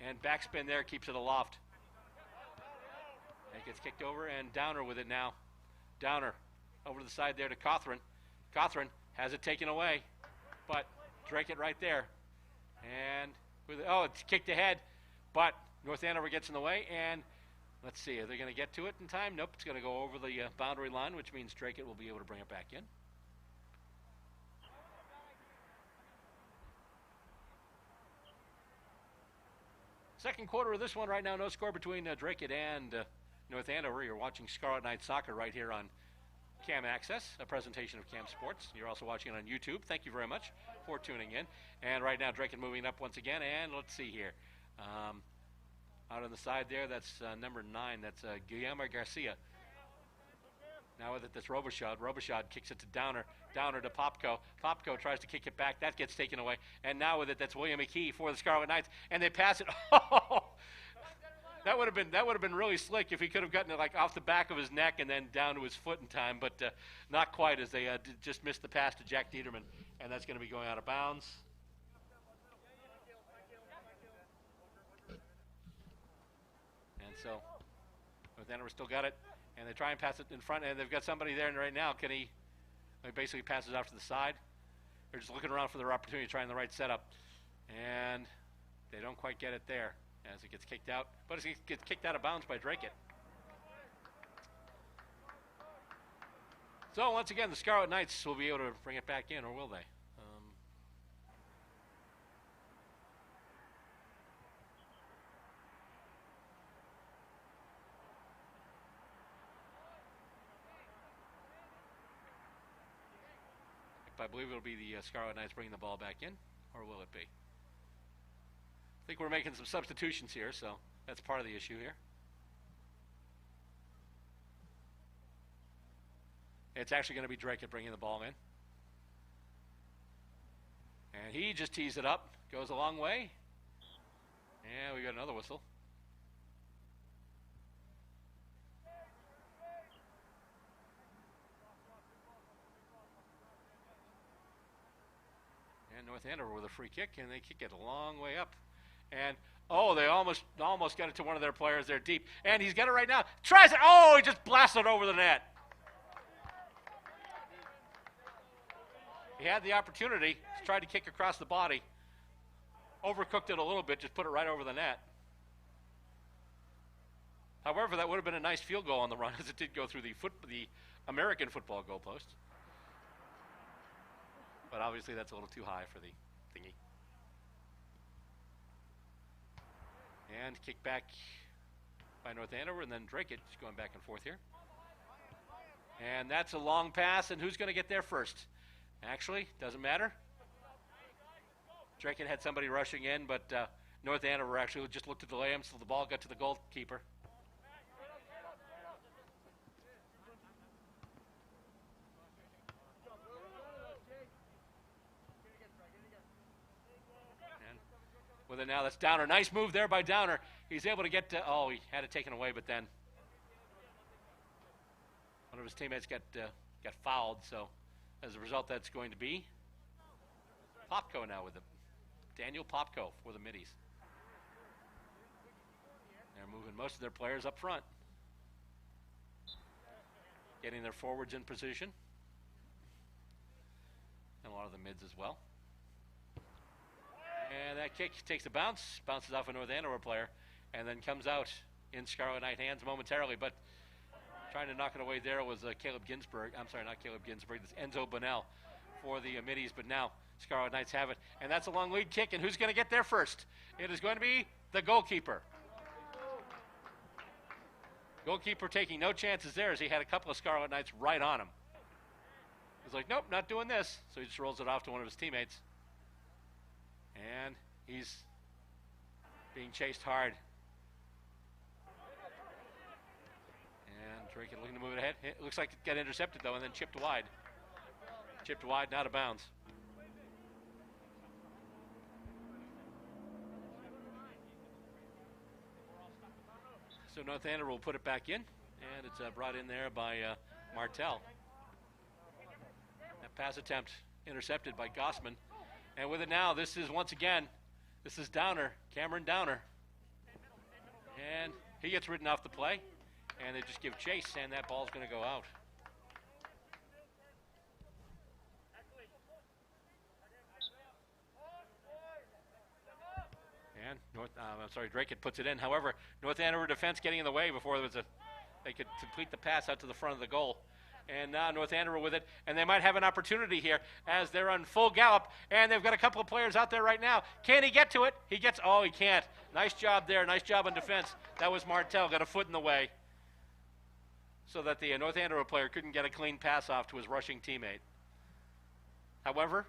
And backspin there keeps it aloft. And it gets kicked over, and Downer with it now. Downer over to the side there to Cawthron. Cawthron has it taken away, but Dracut right there. And it's kicked ahead, but North Andover gets in the way, and let's see, are they going to get to it in time? Nope, it's going to go over the boundary line, which means Dracut will be able to bring it back in. Second quarter of this one right now, no score between Dracut and North Andover. You're watching Scarlet Knight Soccer right here on Cam Access, a presentation of Cam Sports. You're also watching it on YouTube. Thank you very much for tuning in. And right now, Dracut moving up once again, and let's see here. Out on the side there, that's number 9. That's Guillermo Garcia. Now with it, that's Robichaud. Robichaud kicks it to Downer. Downer to Popko. Popko tries to kick it back. That gets taken away. And now with it, that's William McKee for the Scarlet Knights. And they pass it. That would have been really slick if he could have gotten it like off the back of his neck and then down to his foot in time. But not quite, as they just missed the pass to Jack Dieterman. And that's going to be going out of bounds. So, North Andover still got it, and they try and pass it in front, and they've got somebody there right now. He basically passes off to the side. They're just looking around for their opportunity, trying the right setup, and they don't quite get it there as it gets kicked out. But it gets kicked out of bounds by Dracut. So once again, the Scarlet Knights will be able to bring it back in, or will they? I believe it'll be the Scarlet Knights bringing the ball back in, or will it be? I think we're making some substitutions here, so that's part of the issue here. It's actually going to be Dracut bringing the ball in. And he just tees it up, goes a long way. And we got another whistle. North Andover with a free kick, and they kick it a long way up. And, they almost got it to one of their players there deep. And he's got it right now. Tries it. He just blasted it over the net. He had the opportunity. Tried to kick across the body. Overcooked it a little bit, just put it right over the net. However, that would have been a nice field goal on the run, as it did go through the American football goalpost. But obviously that's a little too high for the thingy. And kick back by North Andover, and then Dracut just going back and forth here. And that's a long pass, and who's going to get there first? Actually, doesn't matter. Dracut had somebody rushing in, but North Andover actually just looked to delay him, so the ball got to the goalkeeper. With it now, that's Downer. Nice move there by Downer. He's able to get to, he had it taken away, but then one of his teammates got fouled. So as a result, that's going to be Popko now with it. Daniel Popko for the Middies. They're moving most of their players up front, getting their forwards in position, and a lot of the mids as well. And that kick takes a bounce, bounces off a North Andover player, and then comes out in Scarlet Knight hands momentarily. But trying to knock it away there was Caleb Ginsburg. I'm sorry, not Caleb Ginsburg. This Enzo Bonnell for the middies, but now Scarlet Knights have it. And that's a long lead kick, and who's going to get there first? It is going to be the goalkeeper. Goalkeeper taking no chances there as he had a couple of Scarlet Knights right on him. He's like, nope, not doing this. So he just rolls it off to one of his teammates. And he's being chased hard. And Dracut looking to move it ahead. It looks like it got intercepted, though, and then chipped wide. Chipped wide and out of bounds. So North Andover will put it back in, and it's brought in there by Martell. That pass attempt intercepted by Gossman. And with it now, this is once again, this is Downer, Cameron Downer. And he gets ridden off the play, and they just give chase, and that ball's going to go out. And Dracut puts it in. However, North Andover defense getting in the way before they could complete the pass out to the front of the goal. And now North Andover with it, and they might have an opportunity here as they're on full gallop, and they've got a couple of players out there right now. Can he get to it? He can't. Nice job there. Nice job on defense. That was Martell. Got a foot in the way so that the North Andover player couldn't get a clean pass off to his rushing teammate. However,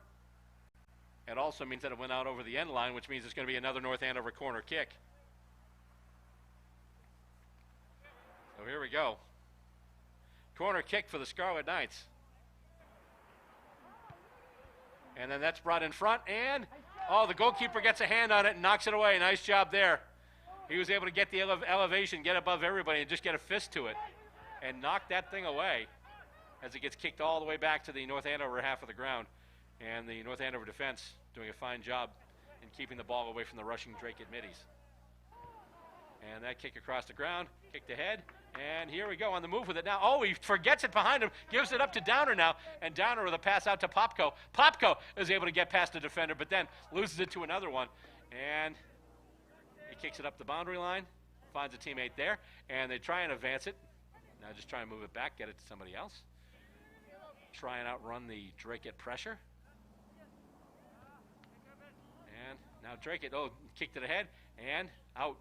it also means that it went out over the end line, which means it's going to be another North Andover corner kick. So here we go. Corner kick for the Scarlet Knights. And then that's brought in front, and the goalkeeper gets a hand on it and knocks it away. Nice job there. He was able to get the elevation, get above everybody, and just get a fist to it and knock that thing away as it gets kicked all the way back to the North Andover half of the ground. And the North Andover defense doing a fine job in keeping the ball away from the rushing Dracut middies. And that kick across the ground, kicked ahead, and here we go on the move with it now. Oh, he forgets it behind him, gives it up to Downer now, and Downer with a pass out to Popko. Popko is able to get past the defender, but then loses it to another one, and he kicks it up the boundary line, finds a teammate there, and they try and advance it. Now just try and move it back, get it to somebody else. Try and outrun the Dracut pressure. And now Dracut, kicked it ahead, and out.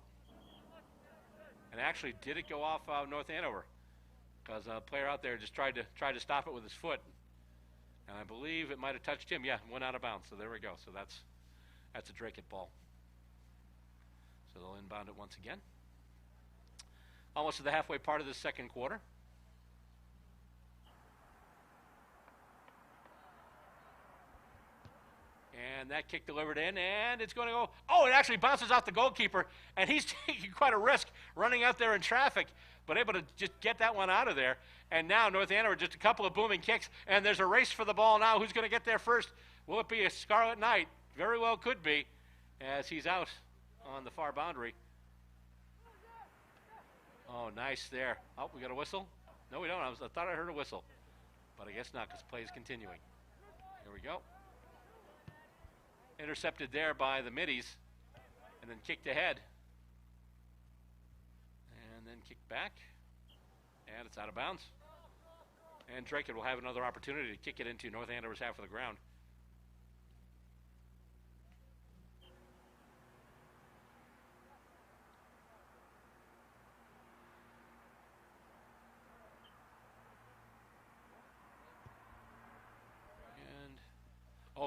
And actually, did it go off North Andover? Because a player out there just tried to stop it with his foot, and I believe it might have touched him. Yeah, went out of bounds. So there we go. So that's a Dracut ball. So they'll inbound it once again. Almost to the halfway part of the second quarter. And that kick delivered in, and it's going to go. Oh, it actually bounces off the goalkeeper, and he's taking quite a risk running out there in traffic, but able to just get that one out of there. And now North Andover, just a couple of booming kicks, and there's a race for the ball now. Who's going to get there first? Will it be a Scarlet Knight? Very well could be, as he's out on the far boundary. Oh, nice there. Oh, we got a whistle? No, we don't. I thought I heard a whistle, but I guess not, because play is continuing. Here we go. Intercepted there by the middies, and then kicked ahead, and then kicked back, and it's out of bounds. And Dracut will have another opportunity to kick it into North Andover's half of the ground.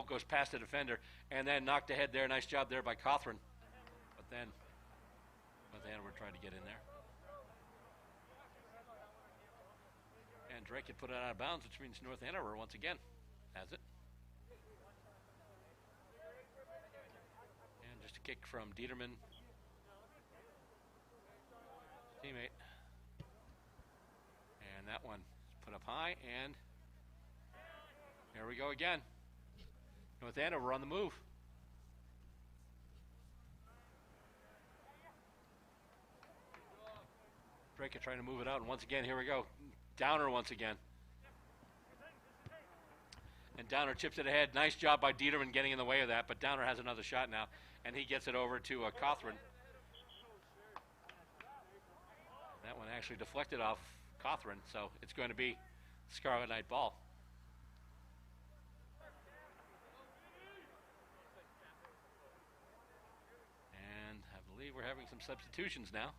Goes past the defender, and then knocked ahead there. Nice job there by Cawthron. But then North Andover tried to get in there. And Dracut put it out of bounds, which means North Andover once again has it. And just a kick from Dieterman. Teammate. And that one put up high, and here we go again. North Andover on the move. Dracut trying to move it out, and once again, here we go. Downer once again. And Downer chips it ahead. Nice job by Dieterman getting in the way of that, but Downer has another shot now, and he gets it over to Cawthron. That one actually deflected off Cawthron, so it's going to be Scarlet Knight ball. some substitutions now.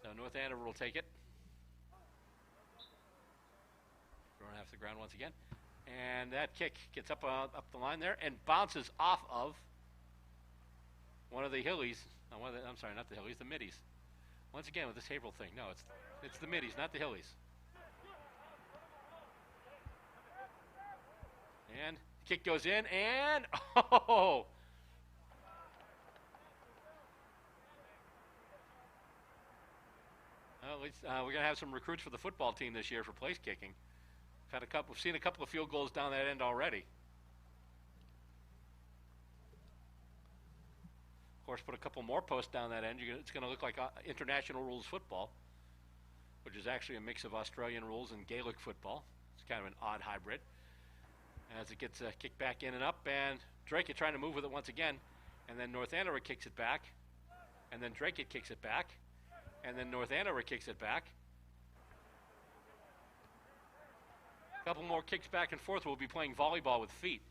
So North Andover will take it. Throwing half the ground once again. And that kick gets up the line there and bounces off of one of the Hillies. I'm sorry, not the Hillies, the Middies. Once again with this Haverhill thing. No, it's the Middies, not the Hillies. And the kick goes in, and oh! Well, at least, we're going to have some recruits for the football team this year for place kicking. We've seen a couple of field goals down that end already. Of course, put a couple more posts down that end. It's going to look like international rules football, which is actually a mix of Australian rules and Gaelic football. It's kind of an odd hybrid. As it gets kicked back in and up, and Dracut trying to move with it once again, and then North Andover kicks it back, and then Dracut kicks it back, and then North Andover kicks it back. A couple more kicks back and forth. We'll be playing volleyball with feet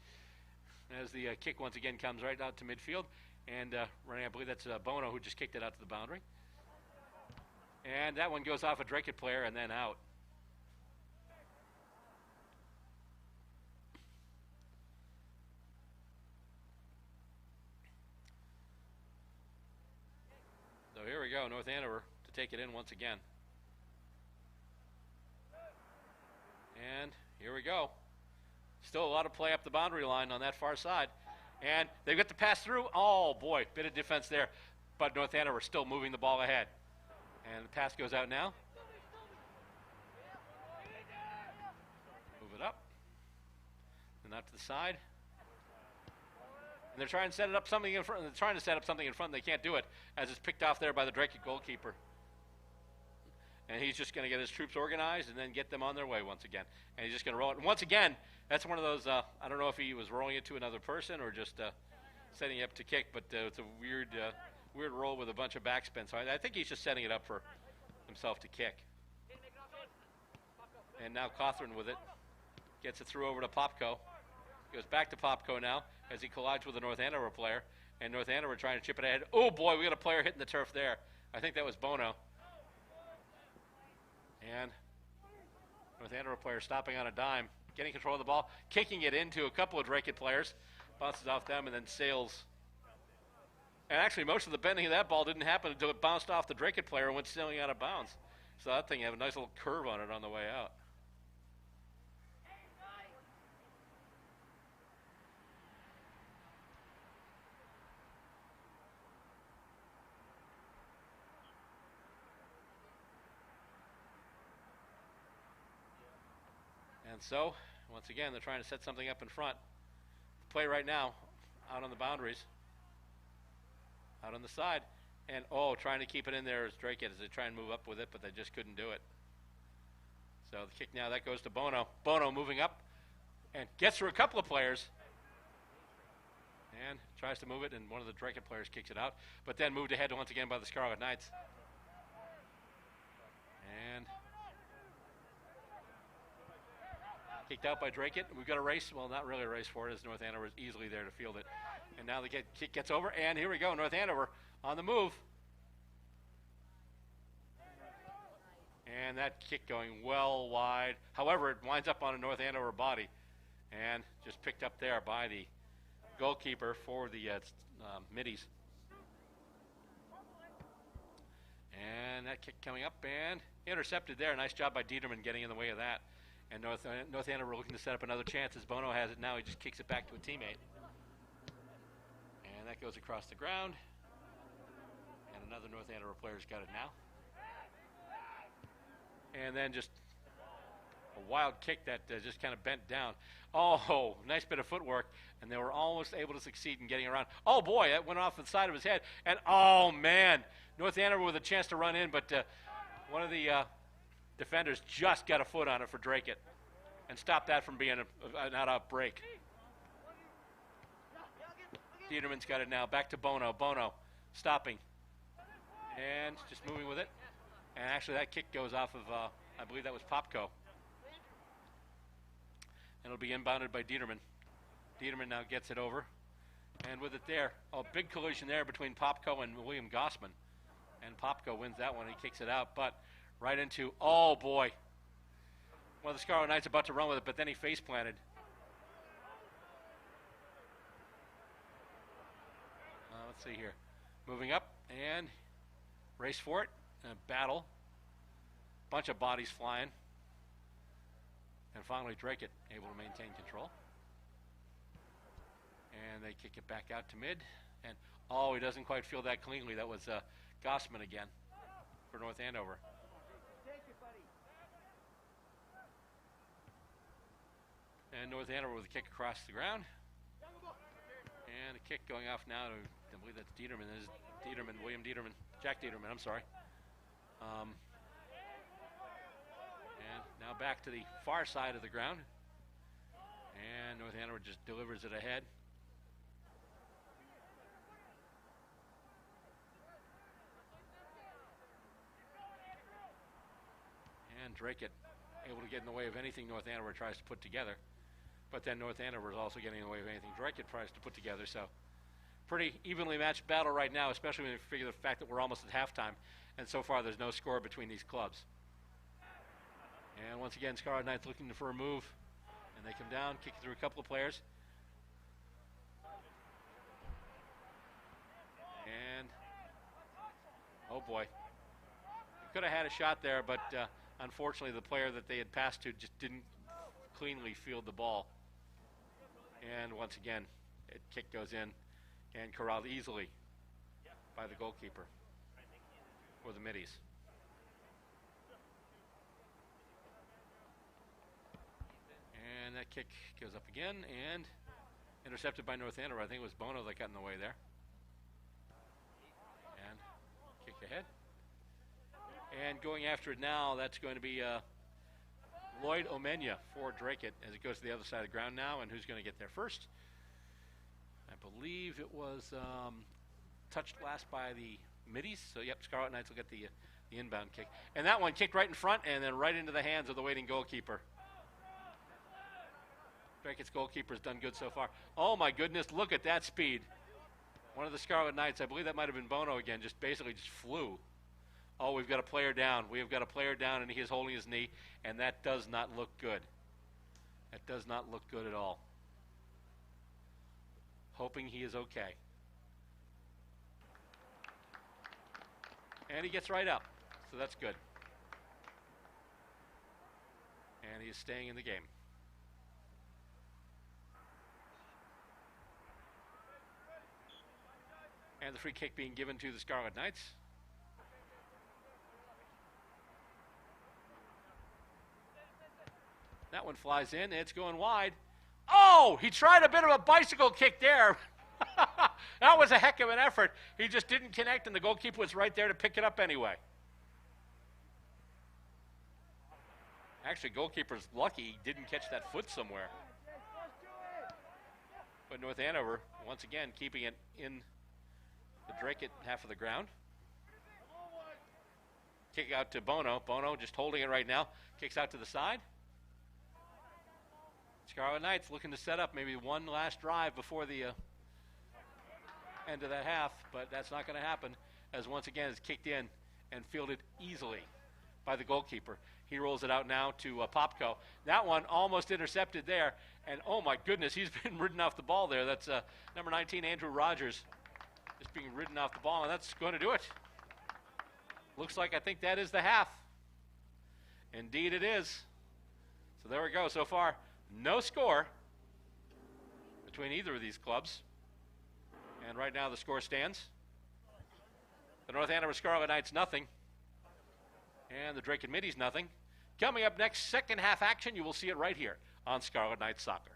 as the kick once again comes right out to midfield, and running, I believe that's Bono who just kicked it out to the boundary, and that one goes off a Dracut player and then out. So here we go, North Andover to take it in once again. And here we go. Still a lot of play up the boundary line on that far side. And they've got to pass through. Oh, boy, bit of defense there. But North Andover still moving the ball ahead. And the pass goes out now. Move it up. And out to the side. And they're trying to set it up something in front. They're trying to set up something in front. They can't do it as it's picked off there by the Dracut goalkeeper. And he's just going to get his troops organized and then get them on their way once again. And he's just going to roll it. And once again, that's one of those, I don't know if he was rolling it to another person or just setting it up to kick, but it's a weird roll with a bunch of backspin. So I think he's just setting it up for himself to kick. And now Cawthron with it. Gets it through over to Popko. Goes back to Popko now as he collides with the North Andover player. And North Andover trying to chip it ahead. Oh, boy, we got a player hitting the turf there. I think that was Bono. And North Andover player stopping on a dime, getting control of the ball, kicking it into a couple of Dracut players, bounces off them and then sails. And actually most of the bending of that ball didn't happen until it bounced off the Dracut player and went sailing out of bounds. So that thing had a nice little curve on it on the way out. And so, once again, they're trying to set something up in front. The play right now, out on the boundaries, out on the side, and trying to keep it in there is Dracut as they try and move up with it, but they just couldn't do it. So the kick now, that goes to Bono. Bono moving up and gets through a couple of players and tries to move it, and one of the Dracut players kicks it out, but then moved ahead once again by the Scarlet Knights. And kicked out by Dracut. We've got a race. Well, not really a race for it, as North Andover is easily there to field it. And now the kick gets over, and here we go. North Andover on the move. And that kick going well wide. However, it winds up on a North Andover body and just picked up there by the goalkeeper for the Middies. And that kick coming up and intercepted there. Nice job by Dieterman getting in the way of that. And North Andover looking to set up another chance as Bono has it now. He just kicks it back to a teammate. And that goes across the ground. And another North Andover player's got it now. And then just a wild kick that just kind of bent down. Oh, nice bit of footwork. And they were almost able to succeed in getting around. Oh, boy, that went off the side of his head. And, oh, man, North Andover with a chance to run in, but one of the defenders just got a foot on it for Dracut and stopped that from being an out break. Dieterman's got it now. Back to Bono. Bono stopping and just moving with it. And actually that kick goes off of, I believe that was Popko. And it'll be inbounded by Dieterman. Dieterman now gets it over And with it there, a big collision there between Popko and William Gossman. And Popko wins that one. He kicks it out, but right into, oh boy. One of the Scarlet Knights about to run with it, but then he face planted. Let's see here. Moving up and race for it. Battle. Bunch of bodies flying. And finally Dracut able to maintain control. And they kick it back out to mid. And oh, he doesn't quite feel that cleanly. That was Gossman again for North Andover. And North Andover with a kick across the ground. And a kick going off now to, I believe that's Dieterman. This is Dieterman, William Dieterman, Jack Dieterman, I'm sorry. And now back to the far side of the ground. And North Andover just delivers it ahead. And Dracut able to get in the way of anything North Andover tries to put together. But then North Andover is also getting in the way of anything Dracut tries to put together. So pretty evenly matched battle right now, especially when you figure the fact that we're almost at halftime. And so far there's no score between these clubs. And once again, Scarlet Knights looking for a move. And they come down, kick it through a couple of players. And, oh boy. Could have had a shot there, but unfortunately the player that they had passed to just didn't cleanly field the ball. And once again, a kick goes in and corralled easily by the goalkeeper for the middies. And that kick goes up again and intercepted by North Andover. I think it was Bono that got in the way there. And kick ahead. And going after it now, that's going to be Lloyd Omenya for Dracut as it goes to the other side of the ground now. And who's going to get there first? I believe it was touched last by the middies. So, yep, Scarlet Knights will get the inbound kick. And that one kicked right in front and then right into the hands of the waiting goalkeeper. Dracut's goalkeeper's done good so far. Oh, my goodness, look at that speed. One of the Scarlet Knights, I believe that might have been Bono again, just basically just flew. Oh, we've got a player down. We have got a player down, and he is holding his knee, and that does not look good. That does not look good at all. Hoping he is okay. And he gets right up, so that's good. And he is staying in the game. And the free kick being given to the Scarlet Knights. That one flies in, and it's going wide. Oh, he tried a bit of a bicycle kick there. That was a heck of an effort. He just didn't connect, and the goalkeeper was right there to pick it up anyway. Actually, goalkeeper's lucky he didn't catch that foot somewhere. But North Andover, once again, keeping it in the Dracut half of the ground. Kick out to Bono. Bono just holding it right now. Kicks out to the side. Scarlet Knights looking to set up maybe one last drive before the end of that half, but that's not going to happen as once again it's kicked in and fielded easily by the goalkeeper. He rolls it out now to Popko. That one almost intercepted there, and oh my goodness, he's been ridden off the ball there. That's number 19, Andrew Rogers, just being ridden off the ball, and that's going to do it. Looks like I think that is the half. Indeed it is. So there we go. So far, no score between either of these clubs. And right now the score stands. The North Andover Scarlet Knights nothing. And the Dracut Middies nothing. Coming up next, second half action. You will see it right here on Scarlet Knights Soccer.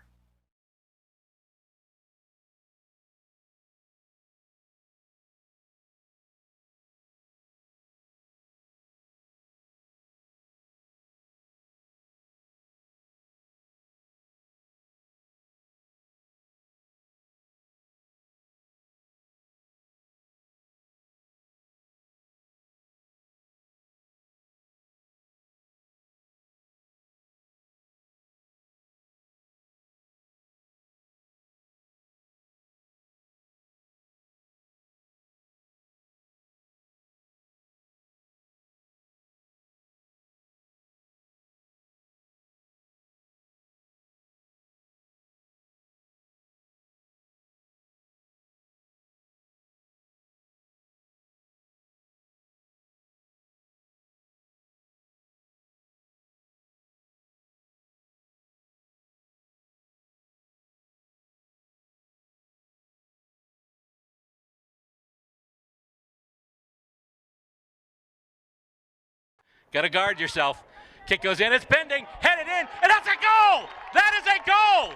Gotta guard yourself. Kick goes in, it's bending, headed in, and that's a goal! That is a goal!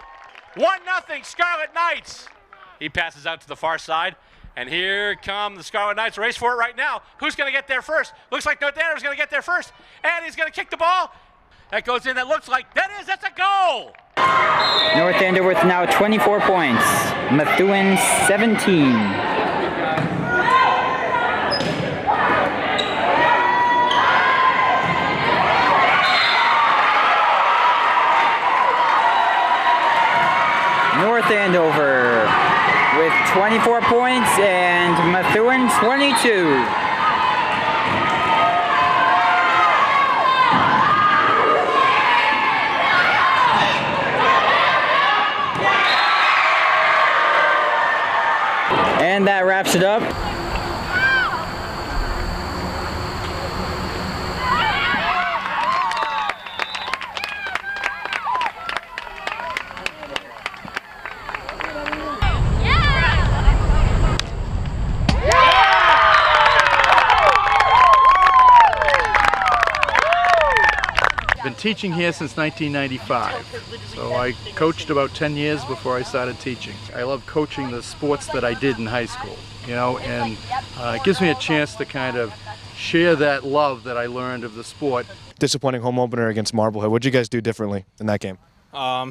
1-0 Scarlet Knights. He passes out to the far side, and here come the Scarlet Knights. Race for it right now. Who's gonna get there first? Looks like North Andover's gonna get there first, and he's gonna kick the ball. That goes in, that looks like, that's a goal! North Andover with now 24 points. Methuen 17. North Andover with 24 points and Methuen 22. And that wraps it up. Been teaching here since 1995, so I coached about 10 years before I started teaching. I love coaching the sports that I did in high school, you know, and it gives me a chance to kind of share that love that I learned of the sport. Disappointing home opener against Marblehead. What did you guys do differently in that game?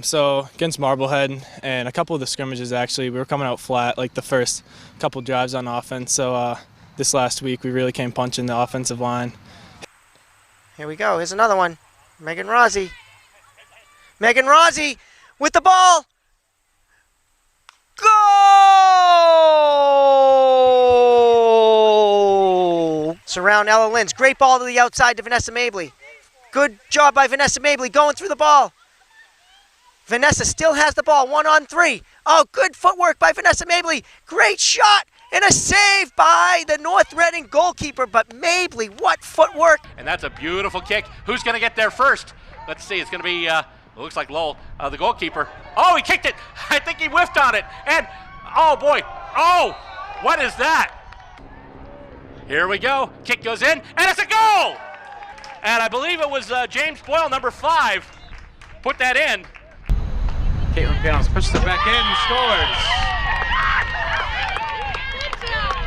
So against Marblehead and a couple of the scrimmages, actually, we were coming out flat like the first couple drives on offense. So this last week we really came punching the offensive line. Here we go. Here's another one. Megan Rossi. Megan Rossi with the ball. Goal! Surround Ella Lins. Great ball to the outside to Vanessa Mabley. Good job by Vanessa Mabley going through the ball. Vanessa still has the ball, 1-on-3. Oh, good footwork by Vanessa Mabley. Great shot and a save by the North Reading goalkeeper. But Mabley, what footwork. And that's a beautiful kick. Who's going to get there first? Let's see. It's going to be, it looks like Lowell, the goalkeeper. Oh, he kicked it. I think he whiffed on it. And, oh, boy. Oh, what is that? Here we go. Kick goes in, and it's a goal! And I believe it was James Boyle, number 5, put that in. Caitlin Panos pushes it back in and scores.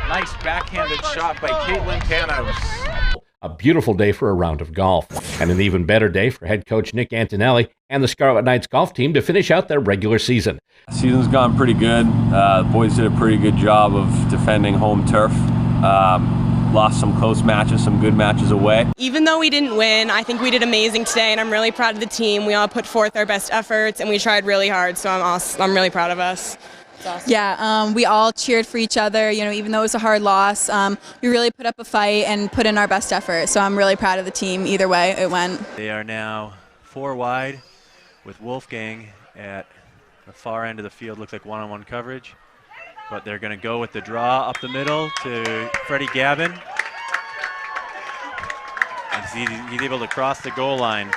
Nice backhanded shot by Caitlin Panos. A beautiful day for a round of golf, and an even better day for head coach Nick Antonelli and the Scarlet Knights golf team to finish out their regular season. Season's gone pretty good. The boys did a pretty good job of defending home turf. Lost some close matches, some good matches away. Even though we didn't win, I think we did amazing today, and I'm really proud of the team. We all put forth our best efforts, and we tried really hard, so I'm really proud of us. Awesome. Yeah, we all cheered for each other, you know, even though it was a hard loss. We really put up a fight and put in our best effort, so I'm really proud of the team either way it went. They are now 4 wide with Wolfgang at the far end of the field. Looks like one-on-one coverage, but they're going to go with the draw up the middle to Freddie Gavin. And he's able to cross the goal line.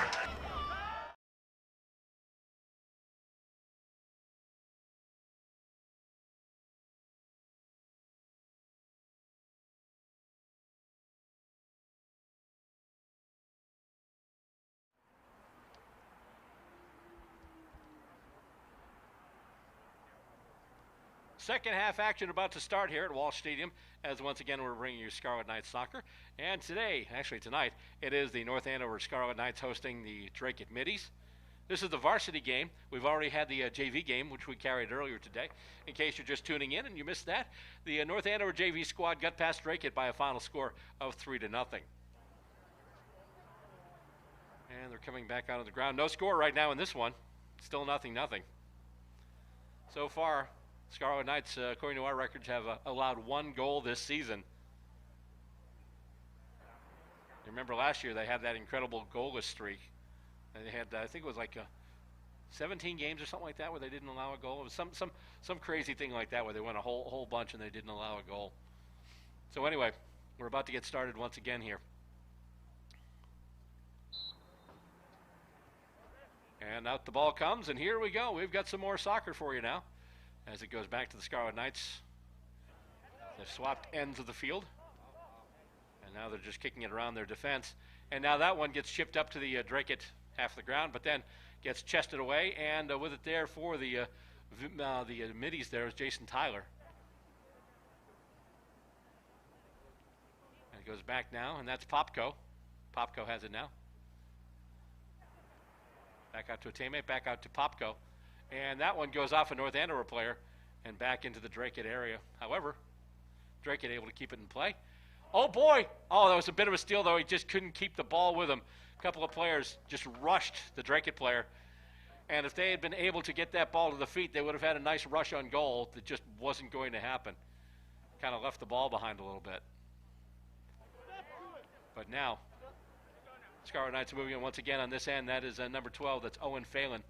Second half action about to start here at Walsh Stadium, as once again we're bringing you Scarlet Knights soccer. And today, actually tonight, it is the North Andover Scarlet Knights hosting the Dracut Middies. This is the varsity game. We've already had the JV game, which we carried earlier today. In case you're just tuning in and you missed that, the North Andover JV squad got past Dracut by a final score of 3-0. And they're coming back out of the ground. No score right now in this one. Still 0-0. So far, Scarlet Knights, according to our records, have allowed 1 goal this season. You remember last year they had that incredible goalless streak. And they had, I think it was like 17 games or something like that where they didn't allow a goal. It was some crazy thing like that where they won a whole bunch and they didn't allow a goal. So anyway, we're about to get started once again here. And out the ball comes, and here we go. We've got some more soccer for you now. As it goes back to the Scarlet Knights. They've swapped ends of the field. And now they're just kicking it around their defense. And now that one gets chipped up to the Dracut half of the ground, but then gets chested away, and with it there for the middies there is Jason Tyler. And it goes back now, and that's Popko. Popko has it now. Back out to a teammate, back out to Popko. And that one goes off a North Andover player and back into the Dracut area. However, Dracut able to keep it in play. Oh boy! Oh, that was a bit of a steal, though. He just couldn't keep the ball with him. A couple of players just rushed the Dracut player. And if they had been able to get that ball to the feet, they would have had a nice rush on goal that just wasn't going to happen. Kind of left the ball behind a little bit. But now, Scarlet Knights are moving in once again on this end. That is number 12. That's Owen Phelan.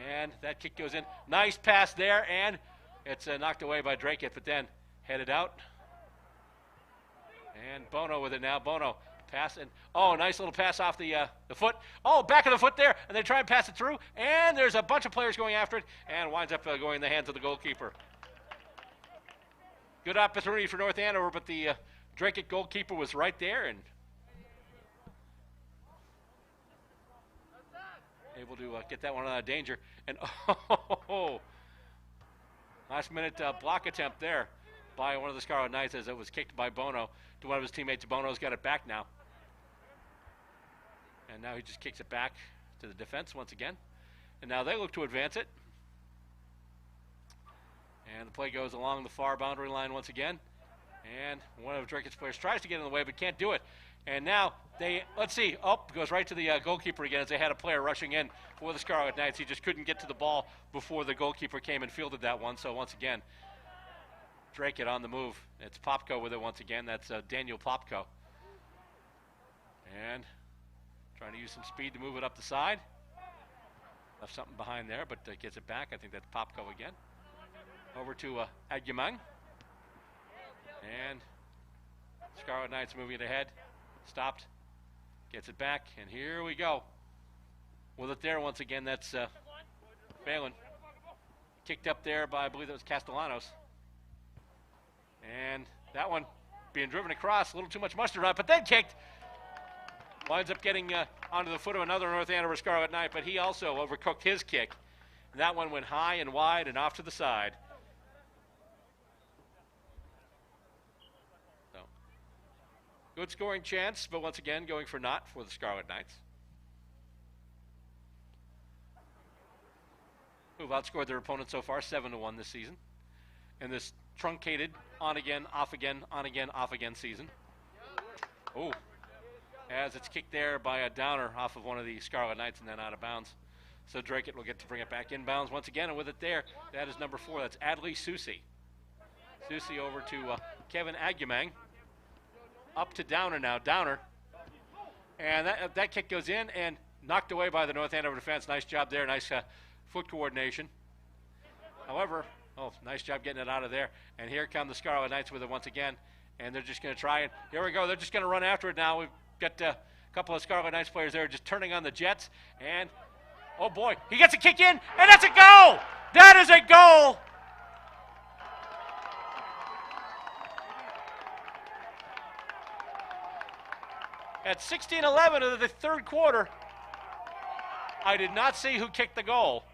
And that kick goes in. Nice pass there, and it's knocked away by Dracut, but then headed out. And Bono with it now. Bono pass, and oh, nice little pass off the foot. Oh, back of the foot there, and they try and pass it through, and there's a bunch of players going after it, and winds up going in the hands of the goalkeeper. Good opportunity for North Andover, but the Dracut goalkeeper was right there and able to get that one out of danger. And oh, last minute block attempt there by one of the Scarlet Knights as it was kicked by Bono to one of his teammates. Bono's got it back now. And now he just kicks it back to the defense once again. And now they look to advance it. And the play goes along the far boundary line once again. And one of Dracut's players tries to get in the way but can't do it. And now they, let's see, goes right to the goalkeeper again as they had a player rushing in for the Scarlet Knights. He just couldn't get to the ball before the goalkeeper came and fielded that one. So once again, Dracut on the move. It's Popko with it once again. That's Daniel Popko. And trying to use some speed to move it up the side. Left something behind there, but gets it back. I think that's Popko again. Over to Agyemang. And Scarlet Knights moving it ahead. Stopped. Gets it back, and here we go. With it there once again, that's Phelan. Kicked up there by, I believe that was Castellanos. And that one being driven across, a little too much mustard on it, but then kicked. Winds up getting onto the foot of another North Andover Scarlet Knight, but he also overcooked his kick. And that one went high and wide and off to the side. So, good scoring chance, but once again going for naught for the Scarlet Knights. Who've outscored their opponent so far 7-1 this season. In this truncated on again, off again, on again, off again season. Oh, as it's kicked there by a downer off of one of the Scarlet Knights and then out of bounds. So Dracut will get to bring it back inbounds once again, and with it there, that is number 4. That's Adley Susi. Susi over to Kevin Agyemang. Up to Downer now. Downer. And that kick goes in and knocked away by the North Andover defense. Nice job there. Nice foot coordination. However, oh, nice job getting it out of there. And here come the Scarlet Knights with it once again. And they're just going to try it. Here we go. They're just going to run after it now. We've got a couple of Scarlet Knights players there just turning on the Jets. And, oh boy, he gets a kick in, and that's a goal! That is a goal! At 16:11 of the third quarter, I did not see who kicked the goal.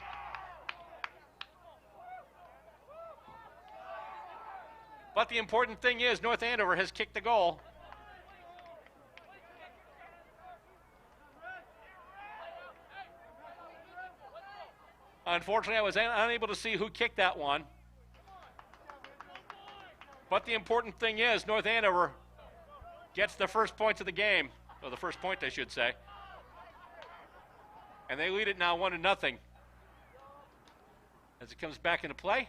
But the important thing is North Andover has kicked the goal. Unfortunately, I was unable to see who kicked that one. But the important thing is North Andover gets the first points of the game, or the first point, I should say. And they lead it now 1-0. As it comes back into play.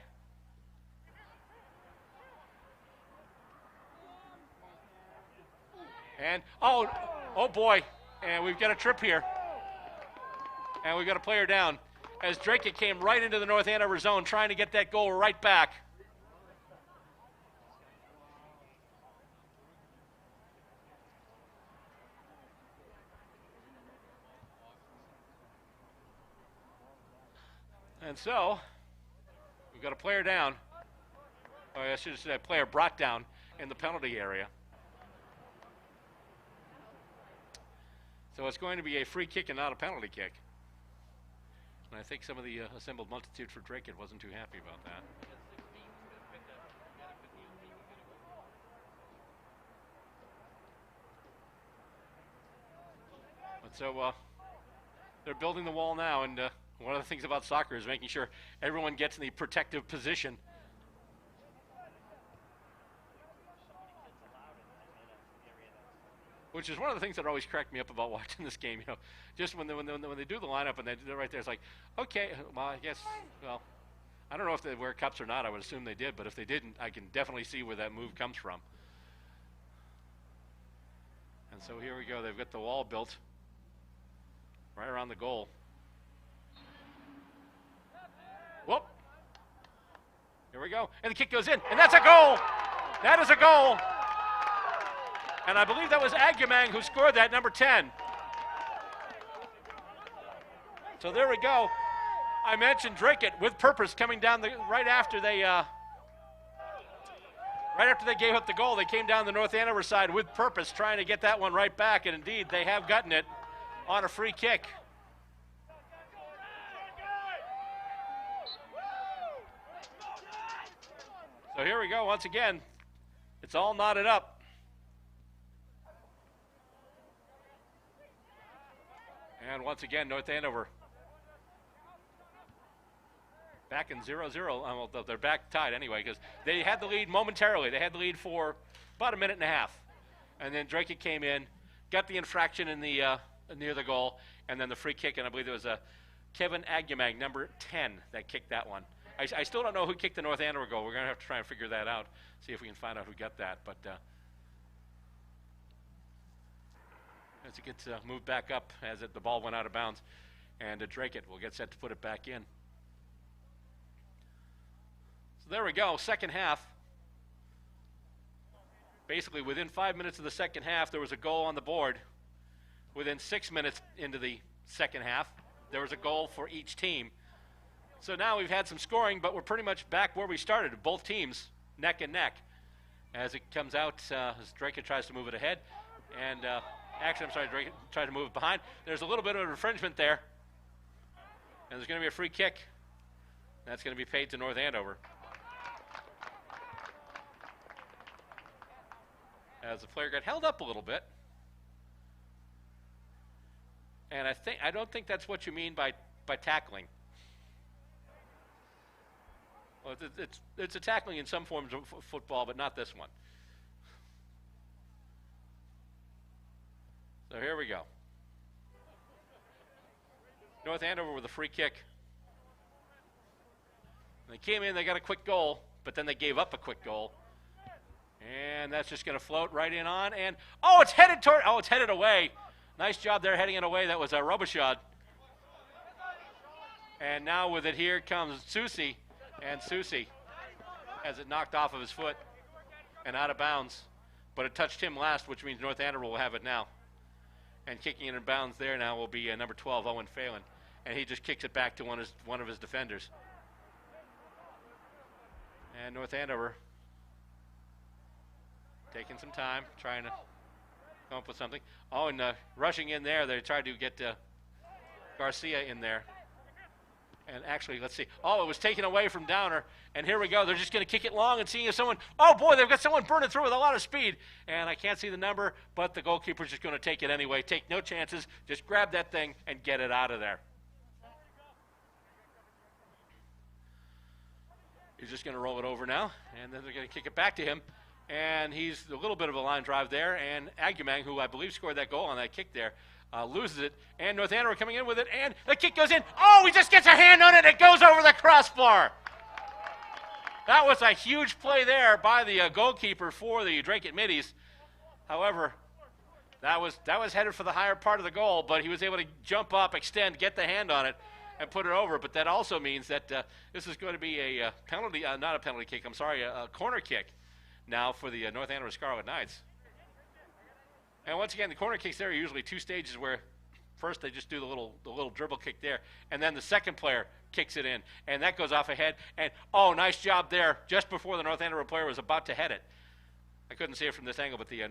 And, oh boy, and we've got a trip here. And we've got a player down. As Dracut came right into the North Andover zone trying to get that goal right back. And so, we've got a player down. Or I should have said a player brought down in the penalty area. So it's going to be a free kick and not a penalty kick. And I think some of the assembled multitude for Dracut wasn't too happy about that. But so they're building the wall now, and one of the things about soccer is making sure everyone gets in the protective position. Which is one of the things that always cracked me up about watching this game. You know, just when they do the lineup and they're right there, it's like, okay, well, I guess, well, I don't know if they wear cups or not. I would assume they did, but if they didn't, I can definitely see where that move comes from. And so here we go. They've got the wall built right around the goal. Whoop. Here we go. And the kick goes in, and that's a goal. That is a goal. And I believe that was Agumang who scored that, number 10. So there we go. I mentioned Dracut with purpose coming down right after they gave up the goal. They came down the North Andover side with purpose, trying to get that one right back. And indeed, they have gotten it on a free kick. So here we go once again. It's all knotted up. And once again, North Andover back in 0-0. Well, they're back tied anyway because they had the lead momentarily. They had the lead for about a minute and a half. And then Dracut came in, got the infraction in the near the goal, and then the free kick. And I believe it was Kevin Agumang, number 10, that kicked that one. I still don't know who kicked the North Andover goal. We're going to have to try and figure that out, see if we can find out who got that. But as it gets moved back up as the ball went out of bounds, and Dracut will get set to put it back in. So there we go, second half. Basically within 5 minutes of the second half, there was a goal on the board. Within 6 minutes into the second half, there was a goal for each team. So now we've had some scoring, but we're pretty much back where we started, both teams neck and neck. As it comes out, as Dracut tries to move it ahead, and actually, I'm sorry, Dracut tried to move it behind. There's a little bit of an infringement there. And there's going to be a free kick. That's going to be paid to North Andover. As the player got held up a little bit. And I don't think that's what you mean by tackling. Well, it's a tackling in some forms of football, but not this one. So here we go. North Andover with a free kick. They came in, they got a quick goal, but then they gave up a quick goal. And that's just going to float right in on. And, oh, it's headed toward, oh, it's headed away. Nice job there heading it away. That was a Robichaud. And now with it here comes Susi. And Susi has it knocked off of his foot and out of bounds. But it touched him last, which means North Andover will have it now. And kicking it in bounds there now will be number 12, Owen Phelan. And he just kicks it back to one of his defenders. And North Andover taking some time, trying to come up with something. Oh, and rushing in there, they tried to get Garcia in there. And actually, let's see. Oh, it was taken away from Downer. And here we go. They're just going to kick it long and seeing if someone, oh boy, they've got someone burning through with a lot of speed. And I can't see the number, but the goalkeeper's just going to take it anyway. Take no chances. Just grab that thing and get it out of there. He's just going to roll it over now. And then they're going to kick it back to him. And he's a little bit of a line drive there. And Agumang, who I believe scored that goal on that kick there, loses it. And North Andover coming in with it. And the kick goes in. Oh, he just gets a hand on it. It goes over the crossbar. That was a huge play there by the goalkeeper for the Dracut Middies. However, that was headed for the higher part of the goal, but he was able to jump up, extend, get the hand on it, and put it over. But that also means that this is going to be a penalty, not a penalty kick, I'm sorry, a corner kick now for the North Andover Scarlet Knights. And once again, the corner kicks there are usually two stages where first they just do the little dribble kick there, and then the second player kicks it in, and that goes off ahead. And oh, nice job there just before the North Andover player was about to head it. I couldn't see it from this angle, but the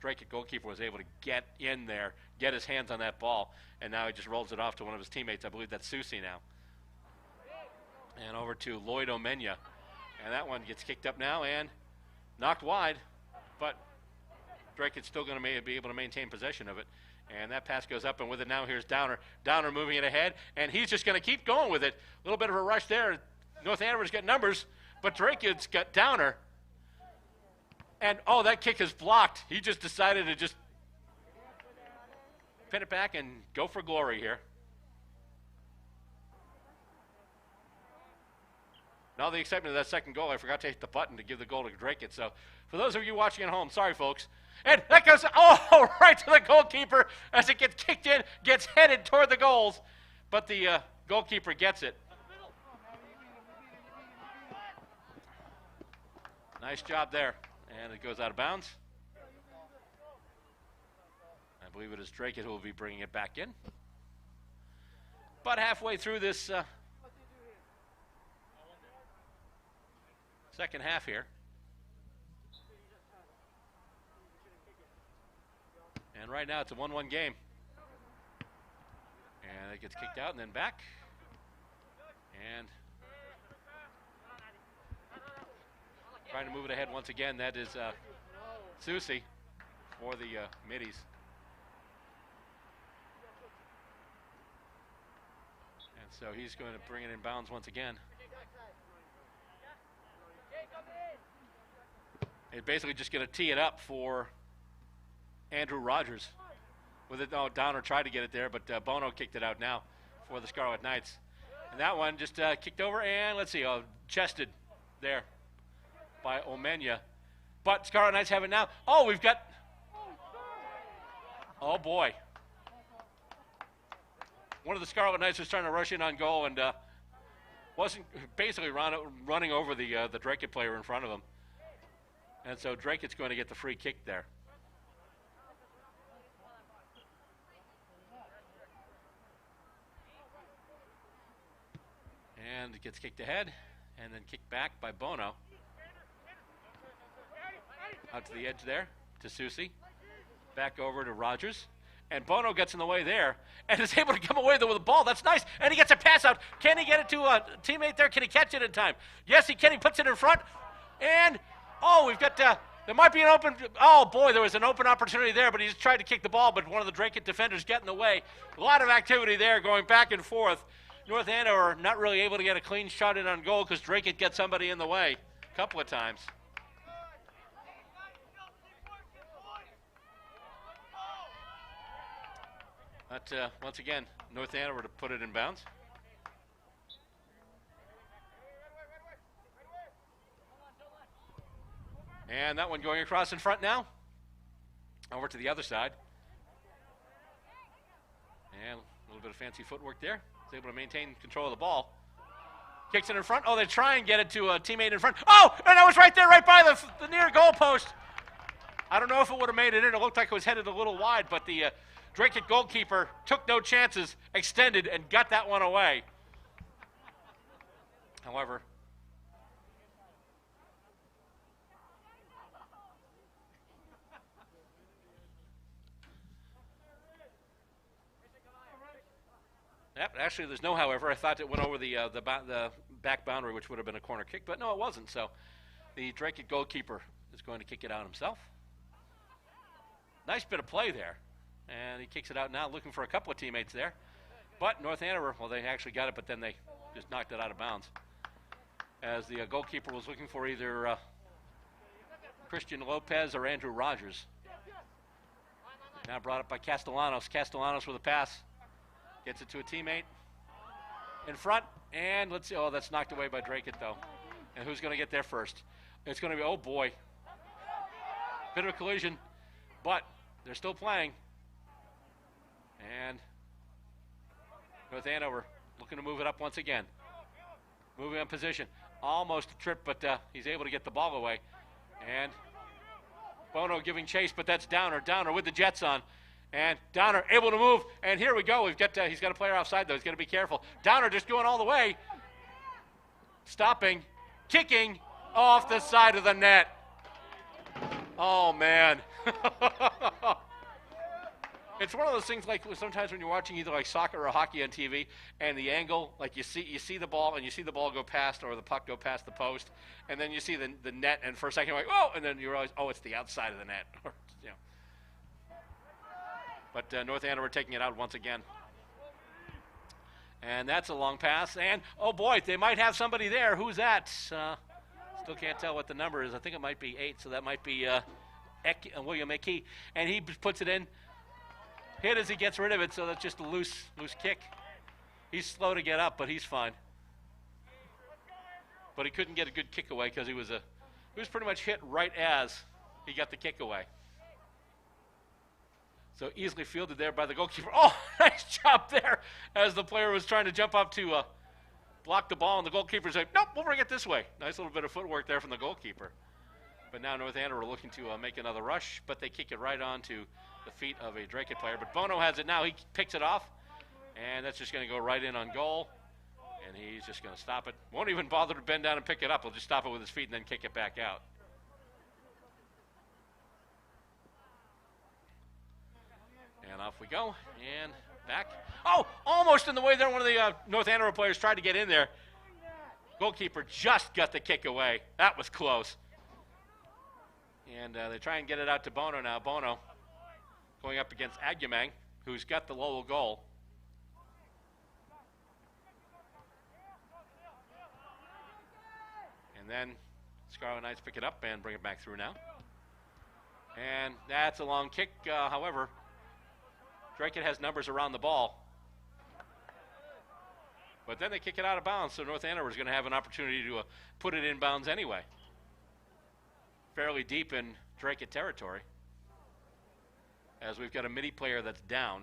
Dracut goalkeeper was able to get in there, get his hands on that ball, and now he just rolls it off to one of his teammates. I believe that's Susie now. And over to Lloyd Omenya. And that one gets kicked up now and knocked wide, but Dracut's still going to be able to maintain possession of it. And that pass goes up, and with it now, here's Downer. Downer moving it ahead, and he's just going to keep going with it. A little bit of a rush there. North Andover's got numbers, but Dracut's got Downer. And, oh, that kick is blocked. He just decided to just pin it back and go for glory here. Now the excitement of that second goal, I forgot to hit the button to give the goal to Dracut. So for those of you watching at home, sorry, folks. And that goes, oh, right to the goalkeeper as it gets kicked in, gets headed toward the goals. But the goalkeeper gets it. Nice job there. And it goes out of bounds. I believe it is Dracut who will be bringing it back in. But halfway through this second half here. And right now it's a 1-1 game. And it gets kicked out and then back. And trying to move it ahead once again. That is Susie for the middies. And so he's going to bring it in bounds once again. It's basically just going to tee it up for Andrew Rogers. With it, oh, Downer tried to get it there, but Bono kicked it out now for the Scarlet Knights. And that one just kicked over, and let's see, chested there by Omenya. But Scarlet Knights have it now. Oh, we've got, oh boy. One of the Scarlet Knights was trying to rush in on goal and wasn't basically running over the Dracut player in front of him. And so Dracut's going to get the free kick there. And it gets kicked ahead and then kicked back by Bono. Out to the edge there to Susie. Back over to Rogers. And Bono gets in the way there and is able to come away with the ball. That's nice. And he gets a pass out. Can he get it to a teammate there? Can he catch it in time? Yes, he can. He puts it in front. And, oh, we've got, there might be an open, oh boy, there was an open opportunity there, but he just tried to kick the ball, but one of the Dracut defenders got in the way. A lot of activity there going back and forth. North Andover not really able to get a clean shot in on goal because Dracut gets somebody in the way a couple of times. But once again, North Andover to put it in bounds. And that one going across in front now. Over to the other side. And a little bit of fancy footwork there. He's able to maintain control of the ball. Kicks it in front. Oh, they try and get it to a teammate in front. Oh, and that was right there, right by the near goal post. I don't know if it would have made it in. It looked like it was headed a little wide, but the Dracut goalkeeper took no chances, extended, and got that one away. However, yep, actually, there's no however. I thought it went over the back boundary, which would have been a corner kick, but no, it wasn't. So the Dracut goalkeeper is going to kick it out himself. Nice bit of play there. And he kicks it out now, looking for a couple of teammates there. But North Andover, well, they actually got it, but then they just knocked it out of bounds. As the goalkeeper was looking for either Christian Lopez or Andrew Rogers. Now brought up by Castellanos. Castellanos with a pass. Gets it to a teammate. In front, and let's see, oh, that's knocked away by Dracut, though. And who's going to get there first? It's going to be, oh, boy. Bit of a collision, but they're still playing. And North Andover looking to move it up once again. Moving on position. Almost a trip, but he's able to get the ball away. And Bono giving chase, but that's Downer. Downer with the Jets on. And Downer able to move. And here we go. We've got he's got a player offside, though. He's got to be careful. Downer just going all the way. Stopping. Kicking off the side of the net. Oh, man. It's one of those things like sometimes when you're watching either like soccer or hockey on TV, and the angle, like you see the ball, and you see the ball go past or the puck go past the post, and then you see the net, and for a second you're like, oh, and then you realize, oh, it's the outside of the net. You know. But North Andover taking it out once again. And that's a long pass, and oh boy, they might have somebody there. Who's that? Still can't tell what the number is. I think it might be 8, so that might be William Eki, and he puts it in. Hit as he gets rid of it, so that's just a loose kick. He's slow to get up, but he's fine. But he couldn't get a good kick away because he was pretty much hit right as he got the kick away. So easily fielded there by the goalkeeper. Oh, nice job there as the player was trying to jump up to block the ball, and the goalkeeper's like, nope, we'll bring it this way. Nice little bit of footwork there from the goalkeeper. But now North Andover are looking to make another rush, but they kick it right onto the feet of a Dracut player. But Bono has it now. He picks it off, and that's just going to go right in on goal. And he's just going to stop it. Won't even bother to bend down and pick it up. He'll just stop it with his feet and then kick it back out. And off we go, and back. Oh, almost in the way there. One of the North Andover players tried to get in there. Goalkeeper just got the kick away. That was close. And they try and get it out to Bono now. Bono going up against Agumang, who's got the Lowell goal. And then Scarlet Knights pick it up and bring it back through now. And that's a long kick. However, Dracut has numbers around the ball. But then they kick it out of bounds, so North Andover is going to have an opportunity to put it in bounds anyway. Fairly deep in Dracut territory, as we've got a midi player that's down.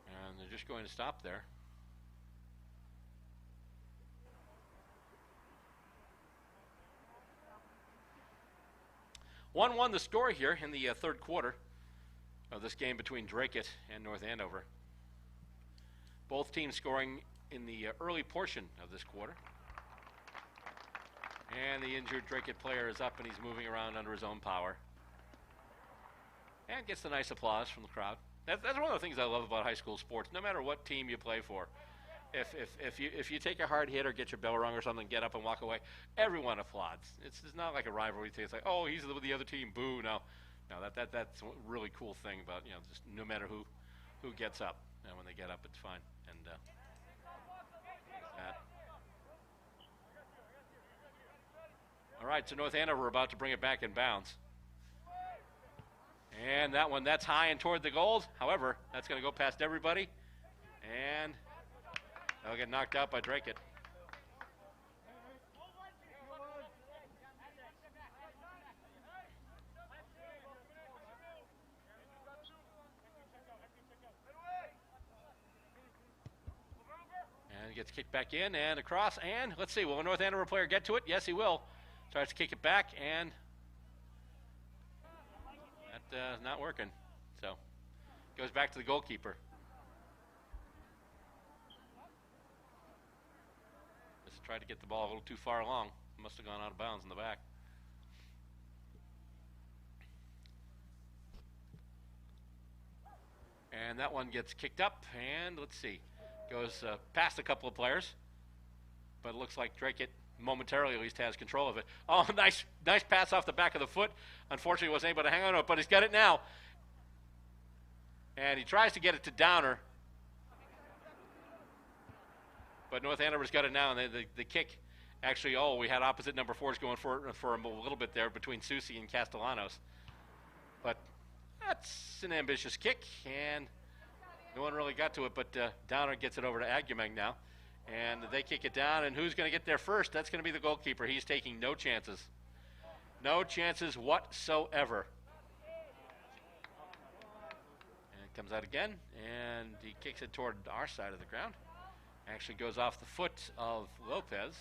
And they're just going to stop there. One the score here in the third quarter of this game between Dracut and North Andover. Both teams scoring in the early portion of this quarter. And the injured Dracut player is up and he's moving around under his own power. And gets the nice applause from the crowd. That's one of the things I love about high school sports. No matter what team you play for, if you take a hard hit or get your bell rung or something, get up and walk away, everyone applauds. It's not like a rivalry thing. It's like, oh, he's the other team, boo. No, that's a really cool thing about, just no matter who gets up. And when they get up, it's fine. And that. All right, so North Andover about to bring it back in bounds. And that's high and toward the goals. However, that's going to go past everybody. And they'll get knocked out by Dracut. And he gets kicked back in and across. And let's see, will a North Andover player get to it? Yes, he will. Tries to kick it back, and that's not working. So goes back to the goalkeeper. Just tried to get the ball a little too far along. Must have gone out of bounds in the back. And that one gets kicked up, and let's see, goes past a couple of players, but it looks like Dracut momentarily at least has control of it. Oh, nice pass off the back of the foot. Unfortunately, wasn't able to hang on to it, but he's got it now. And he tries to get it to Downer. But North Andover's got it now, and the kick actually, we had opposite number 4s going for him a little bit there between Susi and Castellanos. But that's an ambitious kick, and no one really got to it, but Downer gets it over to Agumang now. And they kick it down, and who's going to get there first? That's going to be the goalkeeper. He's taking no chances. No chances whatsoever. And it comes out again, and he kicks it toward our side of the ground. Actually goes off the foot of Lopez.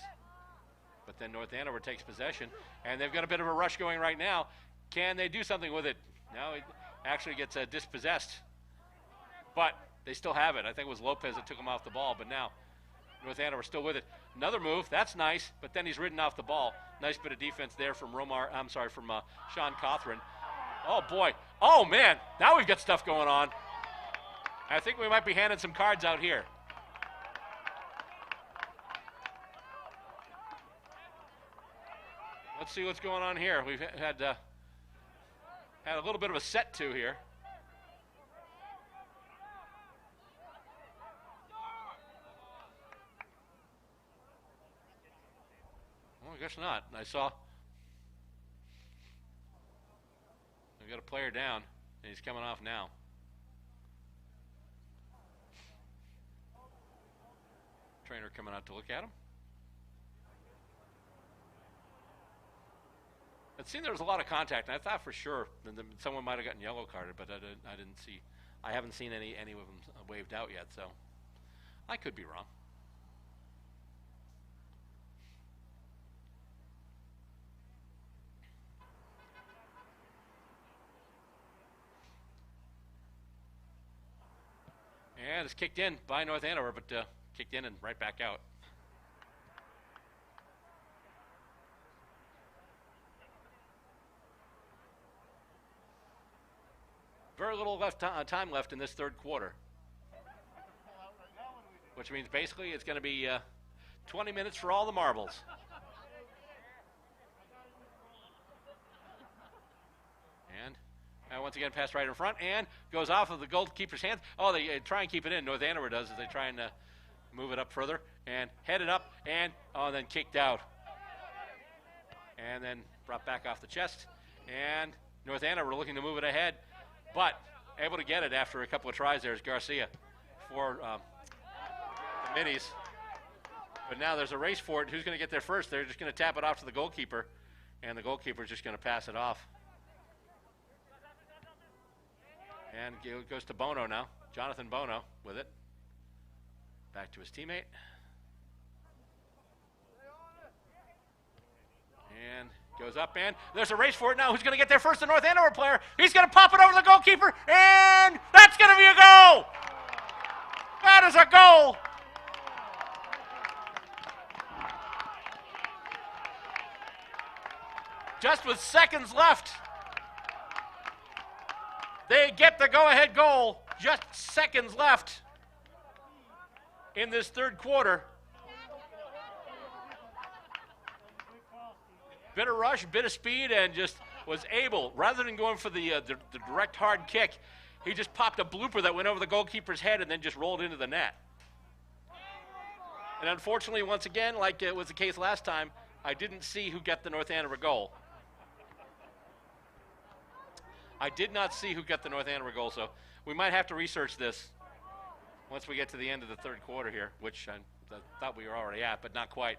But then North Andover takes possession, and they've got a bit of a rush going right now. Can they do something with it? No, it actually gets dispossessed. But they still have it. I think it was Lopez that took him off the ball, but now North Andover still with it. Another move, that's nice, but then he's ridden off the ball. Nice bit of defense there from Sean Cothran. Oh boy, oh man, now we've got stuff going on. I think we might be handing some cards out here. Let's see what's going on here. We've had a little bit of a set to here. I guess not. I saw we got a player down, and he's coming off now. Trainer coming out to look at him. It seemed there was a lot of contact, and I thought for sure that someone might have gotten yellow carded, but I didn't see. I haven't seen any of them waved out yet, so I could be wrong. And it's kicked in by North Andover, but kicked in and right back out. Very little time left in this third quarter, which means basically it's going to be 20 minutes for all the marbles. And once again, pass right in front and goes off of the goalkeeper's hands. Oh, they try and keep it in. North Andover does as they try and move it up further and head it up and then kicked out. And then brought back off the chest. And North Andover looking to move it ahead, but able to get it after a couple of tries there is Garcia for the Minis. But now there's a race for it. Who's going to get there first? They're just going to tap it off to the goalkeeper, and the goalkeeper's just going to pass it off. And it goes to Bono now. Jonathan Bono with it. Back to his teammate. And goes up, and there's a race for it now. Who's going to get there first? The North Andover player. He's going to pop it over the goalkeeper, and that's going to be a goal! That is a goal! Just with seconds left. They get the go-ahead goal. Just seconds left in this third quarter. Bit of rush, bit of speed, and just was able, rather than going for the direct hard kick, he just popped a blooper that went over the goalkeeper's head and then just rolled into the net. And unfortunately, once again, like it was the case last time, I didn't see who got the North Andover goal. I did not see who got the North Andover goal, so we might have to research this once we get to the end of the third quarter here, which I thought we were already at, but not quite.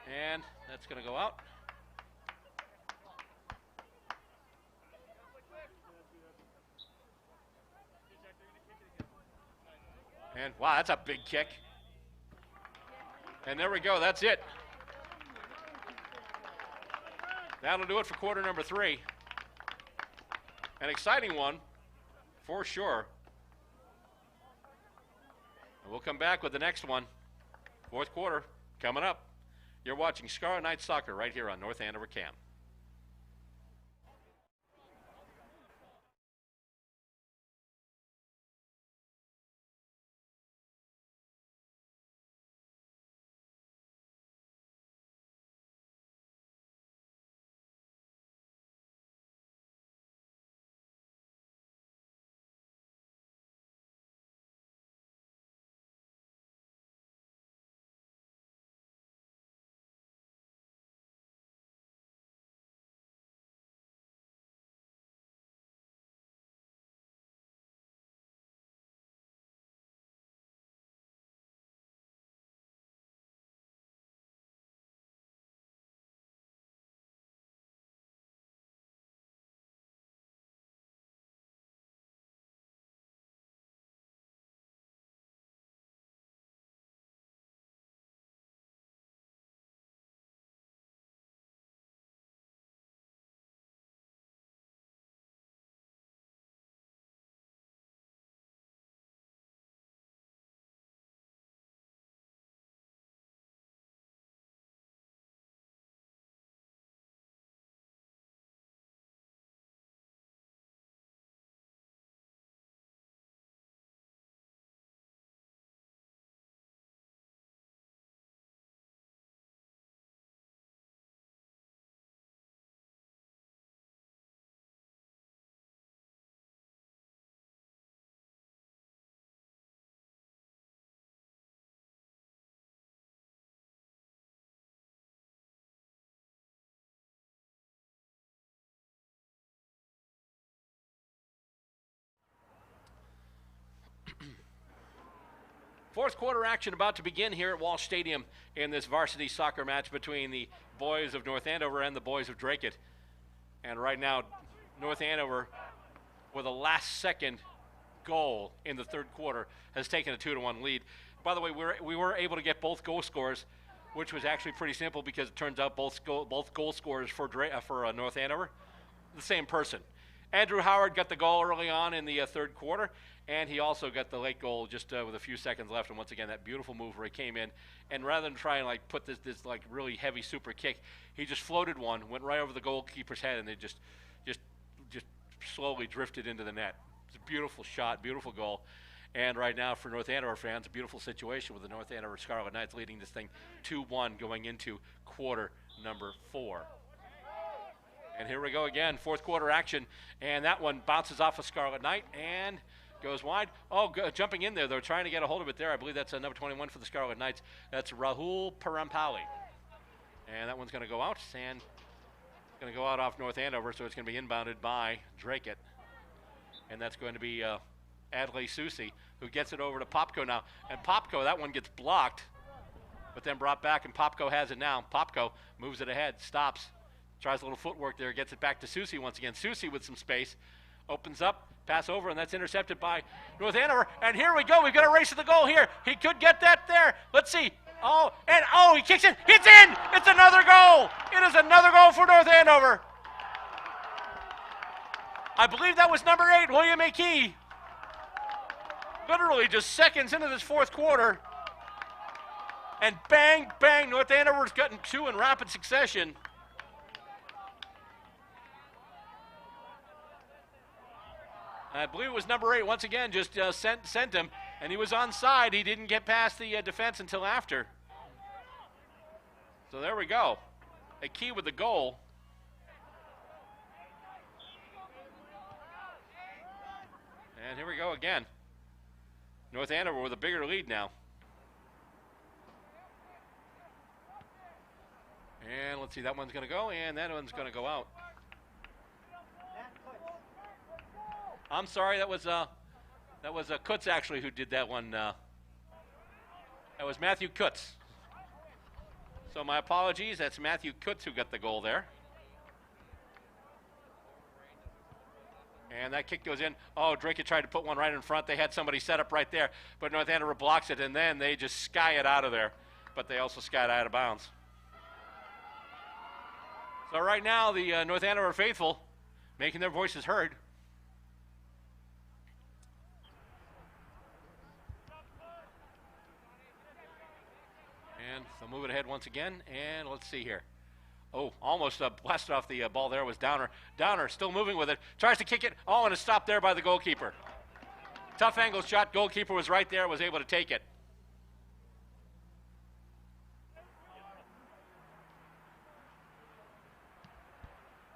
And that's going to go out. And wow, that's a big kick. And there we go, that's it. That'll do it for quarter number 3. An exciting one, for sure. And we'll come back with the next one. Fourth quarter coming up. You're watching Scarlet Knights Soccer right here on North Andover Cam. Fourth quarter action about to begin here at Walsh Stadium in this varsity soccer match between the boys of North Andover and the boys of Dracut. And right now, North Andover, with a last-second goal in the third quarter, has taken a 2-1 lead. By the way, we were able to get both goal scores, which was actually pretty simple because it turns out both goal scorers for North Andover, the same person. Andrew Howard got the goal early on in the third quarter, and he also got the late goal just with a few seconds left. And once again, that beautiful move where he came in, and rather than try and like put this like really heavy super kick, he just floated one, went right over the goalkeeper's head, and they just slowly drifted into the net. It's a beautiful shot, beautiful goal. And right now, for North Andover fans, a beautiful situation with the North Andover Scarlet Knights leading this thing 2-1 going into quarter number 4. And here we go again, fourth quarter action, and that one bounces off a Scarlet Knight and goes wide. Oh, jumping in there. They're trying to get a hold of it there. I believe that's number 21 for the Scarlet Knights. That's Rahul Parampali. And that one's going to go out, and going to go out off North Andover, so it's going to be inbounded by Dracut. And that's going to be Adley Susi, who gets it over to Popko now. And Popko, that one gets blocked, but then brought back, and Popko has it now. Popko moves it ahead, stops, tries a little footwork there, gets it back to Susi once again. Susi with some space, opens up, pass over, and that's intercepted by North Andover. And here we go. We've got a race to the goal here. He could get that there. Let's see. He kicks it. It's in. It's another goal. It is another goal for North Andover. I believe that was number 8, William Akey. Literally just seconds into this fourth quarter. And bang, bang, North Andover's gotten 2 in rapid succession. I believe it was number 8 once again, just sent him, and he was onside. He didn't get past the defense until after. So there we go. A key with the goal. And here we go again. North Andover with a bigger lead now. And let's see, that one's going to go, and that one's going to go out. I'm sorry, that was Kutz actually who did that one. That was Matthew Kutz. So my apologies, that's Matthew Kutz who got the goal there. And that kick goes in. Oh, Dracut tried to put one right in front. They had somebody set up right there, but North Andover blocks it, and then they just sky it out of there. But they also sky it out of bounds. So right now, the North Andover faithful making their voices heard. And they'll move it ahead once again, and let's see here. Oh, almost blasted off the ball there was Downer. Downer still moving with it, tries to kick it. Oh, and it's stopped there by the goalkeeper. Tough angle shot, goalkeeper was right there, was able to take it.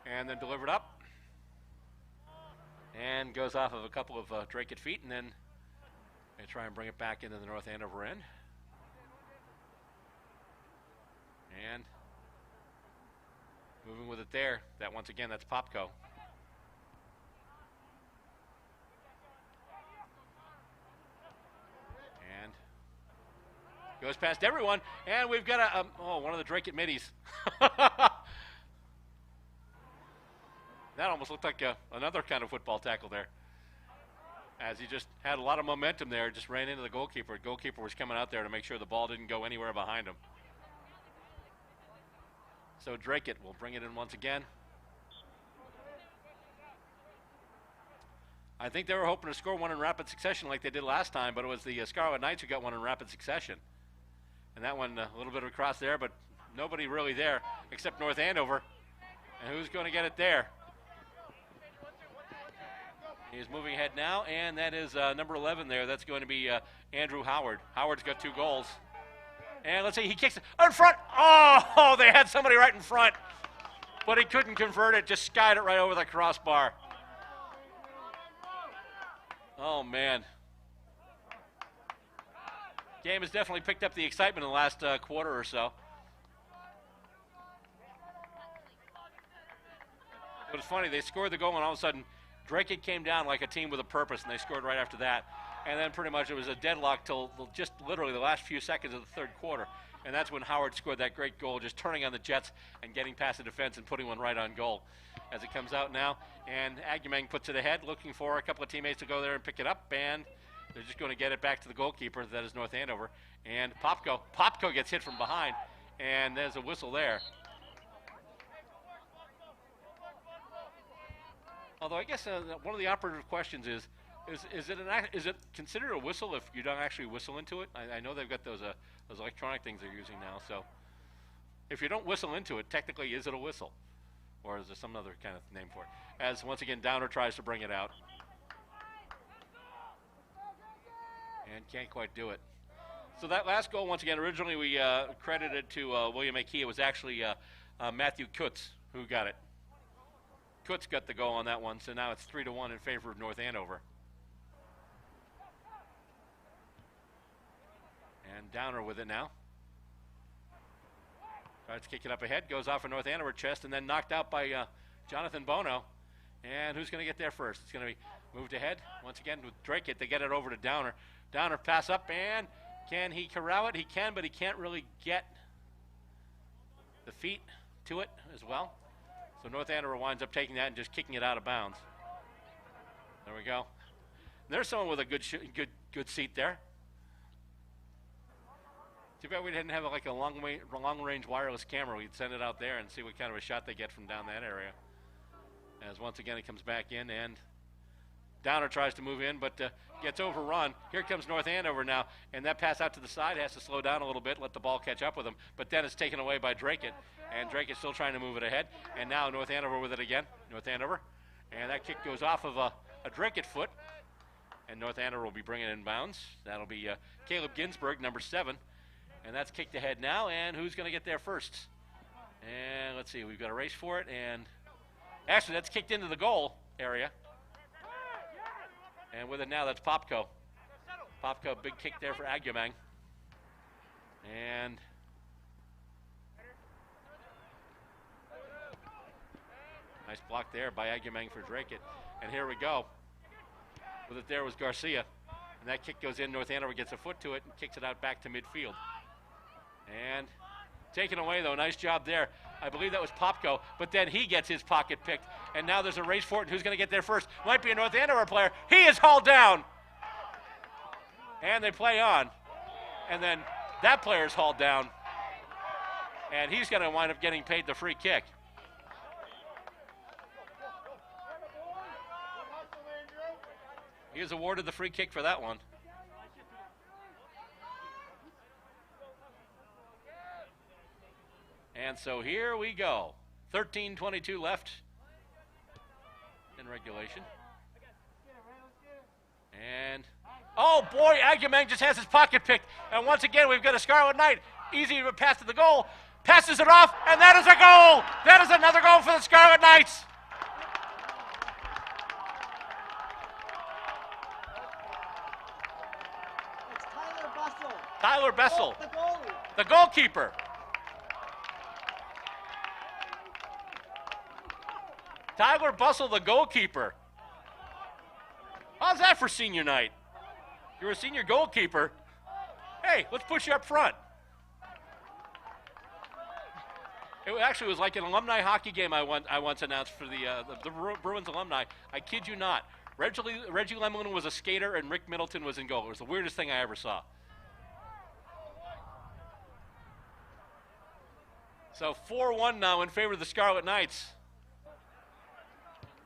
And then delivered up. And goes off of a couple of Dracut feet, and then they try and bring it back into the North Andover end. And moving with it there. That once again, that's Popko. And goes past everyone, and we've got one of the Dracut middies. That almost looked like another kind of football tackle there. As he just had a lot of momentum there, just ran into the goalkeeper. The goalkeeper was coming out there to make sure the ball didn't go anywhere behind him. So Dracut will bring it in once again. I think they were hoping to score one in rapid succession like they did last time, but it was the Scarlet Knights who got one in rapid succession. And that one, a little bit of a cross there, but nobody really there except North Andover. And who's going to get it there? He's moving ahead now, and that is number 11 there. That's going to be Andrew Howard. Howard's got 2 goals. And let's see, he kicks it in front. Oh, they had somebody right in front. But he couldn't convert it, just skied it right over the crossbar. Oh, man. Game has definitely picked up the excitement in the last quarter or so. But it's funny, they scored the goal, and all of a sudden, Dracut came down like a team with a purpose, and they scored right after that. and then pretty much it was a deadlock till just literally the last few seconds of the third quarter. And that's when Howard scored that great goal, just turning on the Jets and getting past the defense and putting one right on goal. As it comes out now, and Agumang puts it ahead, looking for a couple of teammates to go there and pick it up, and they're just going to get it back to the goalkeeper. That is North Andover. And Popko gets hit from behind, and there's a whistle there. Although I guess one of the operative questions is it considered a whistle if you don't actually whistle into it? I know they've got those electronic things they're using now. So if you don't whistle into it, technically, is it a whistle? Or is there some other kind of name for it? As once again, Downer tries to bring it out. And can't quite do it. So that last goal, once again, originally we credited to William A. Key. It was actually Matthew Kutz who got it. Kutz got the goal on that one, so now it's 3-1 in favor of North Andover. And Downer with it now. Tries to kick it up ahead, goes off a North Andover chest, and then knocked out by Jonathan Bono. And who's going to get there first? It's going to be moved ahead. Once again with Dracut, they get it over to Downer. Downer pass up, and can he corral it? He can, but he can't really get the feet to it as well. So North Andover winds up taking that and just kicking it out of bounds. There we go. There's someone with a good seat there. Too bad we didn't have like a long-range wireless camera. We'd send it out there and see what kind of a shot they get from down that area. As once again it comes back in, and Downer tries to move in, but gets overrun. Here comes North Andover now, and that pass out to the side has to slow down a little bit, let the ball catch up with him. But then it's taken away by Dracut, and Dracut still trying to move it ahead. And now North Andover with it again. North Andover, and that kick goes off of a Dracut foot, and North Andover will be bringing it in bounds. That'll be Caleb Ginsberg, number 7. And that's kicked ahead now, and who's going to get there first? And let's see, we've got a race for it, and actually that's kicked into the goal area. And with it now, that's Popko. Popko, big kick there for Agumang. And nice block there by Agumang for Dracut. And here we go. With it there was Garcia. And that kick goes in. North Andover gets a foot to it and kicks it out back to midfield. And taken away, though. Nice job there. I believe that was Popko, but then he gets his pocket picked. And now there's a race for it. And who's going to get there first? Might be a North Andover player. He is hauled down. And they play on. And then that player is hauled down. And he's going to wind up getting paid the free kick. He is awarded the free kick for that one. And so here we go. 13:22 left in regulation. And, oh boy, Agumang just has his pocket picked. And once again, we've got a Scarlet Knight. Easy pass to the goal. Passes it off, and that is a goal. That is another goal for the Scarlet Knights. Tyler Bessel, the goalkeeper. Tyler Bessel, the goalkeeper. How's that for senior night? You're a senior goalkeeper. Hey, let's push you up front. It actually was like an alumni hockey game I once announced for the Bruins alumni. I kid you not. Reggie Lemelin was a skater and Rick Middleton was in goal. It was the weirdest thing I ever saw. So 4-1 now in favor of the Scarlet Knights.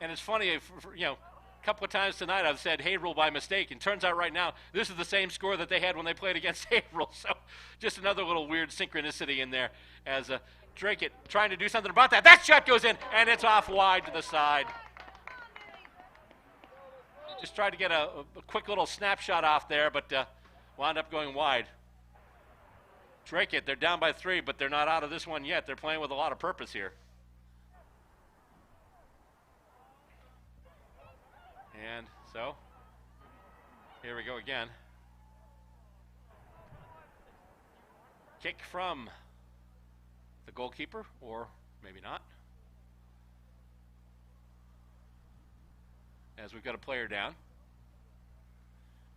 And it's funny, you know, a couple of times tonight I've said Haverhill by mistake, and turns out right now this is the same score that they had when they played against Haverhill. So just another little weird synchronicity in there as Dracut trying to do something about that. That shot goes in, and it's off wide to the side. Just tried to get a quick little snapshot off there, but wound up going wide. Dracut, they're down by 3, but they're not out of this one yet. They're playing with a lot of purpose here. And so, here we go again. Kick from the goalkeeper, or maybe not. As we've got a player down.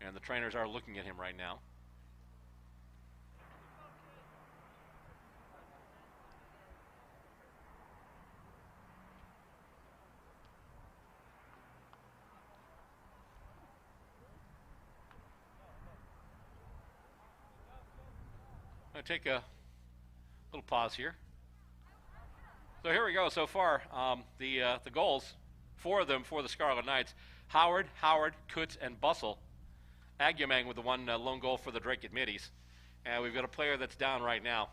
And the trainers are looking at him right now. I'm going to take a little pause here. So here we go. So far, the goals, 4 of them for the Scarlet Knights. Howard, Kutz, and Bussell. Agumang with the one lone goal for the Dracut Middies. And we've got a player that's down right now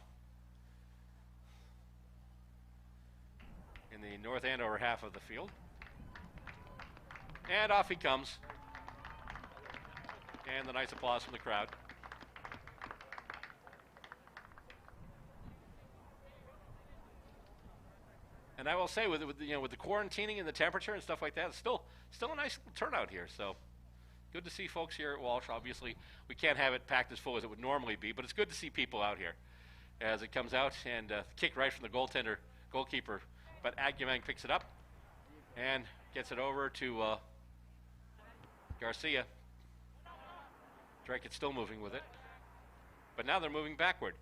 in the North Andover half of the field. And off he comes. And the nice applause from the crowd. And I will say, with the quarantining and the temperature and stuff like that, it's still a nice little turnout here. So good to see folks here at Walsh. Obviously, we can't have it packed as full as it would normally be, but it's good to see people out here as it comes out. And kick right from the goalkeeper. But Agumang picks it up and gets it over to Garcia. Dracut's still moving with it. But now they're moving backward.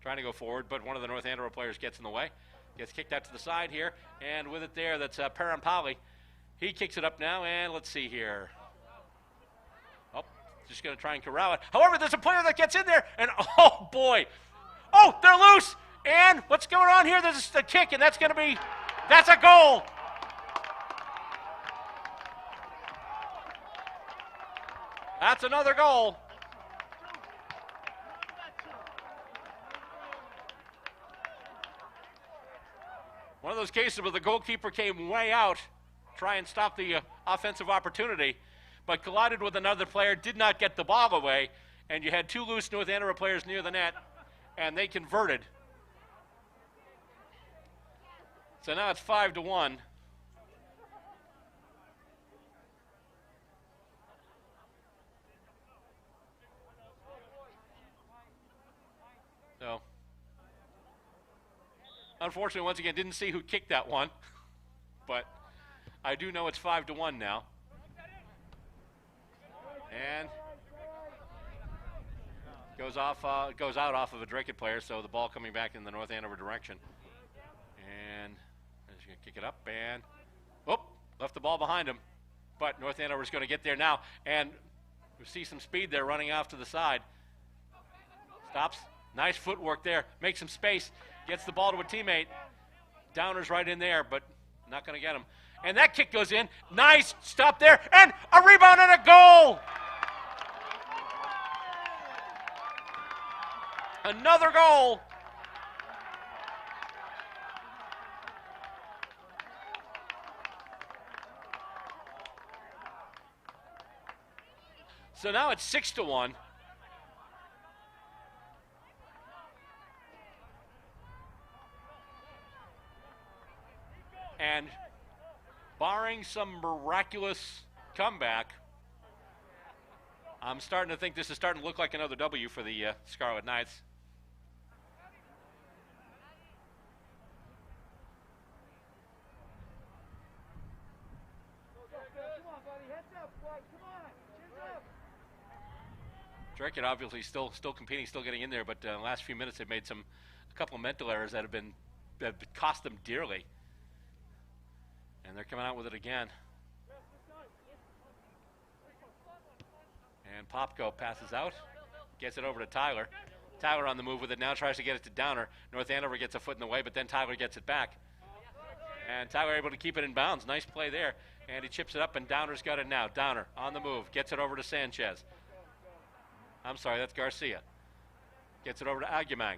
Trying to go forward, but one of the North Andover players gets in the way. Gets kicked out to the side here, and with it there, that's Parampali. He kicks it up now, and let's see here. Oh, just going to try and corral it. However, there's a player that gets in there, and oh boy. Oh, they're loose, and what's going on here? There's a kick, and that's a goal. That's another goal. One of those cases where the goalkeeper came way out, try and stop the offensive opportunity, but collided with another player, did not get the ball away, and you had 2 loose North Andover players near the net, and they converted. So now it's 5-1. So, unfortunately, once again, didn't see who kicked that one, but I do know it's 5-1 now. And goes out off of a Dracut player, so the ball coming back in the North Andover direction. And he's going to kick it up, and left the ball behind him. But North Andover's going to get there now, and we see some speed there running off to the side. Stops. Nice footwork there. Makes some space. Gets the ball to a teammate. Downer's right in there, but not going to get him. And that kick goes in. Nice stop there. And a rebound and a goal. Another goal. So now it's 6-1. And barring some miraculous comeback, I'm starting to think this is starting to look like another W for the Scarlet Knights. Dracut obviously still competing, still getting in there, but the last few minutes they've made a couple of mental errors that have cost them dearly. And they're coming out with it again. And Popko passes out, gets it over to Tyler. Tyler on the move with it now, tries to get it to Downer. North Andover gets a foot in the way, but then Tyler gets it back. And Tyler able to keep it in bounds. Nice play there. And he chips it up, and Downer's got it now. Downer on the move, gets it over to Sanchez. I'm sorry, that's Garcia. Gets it over to Agumang,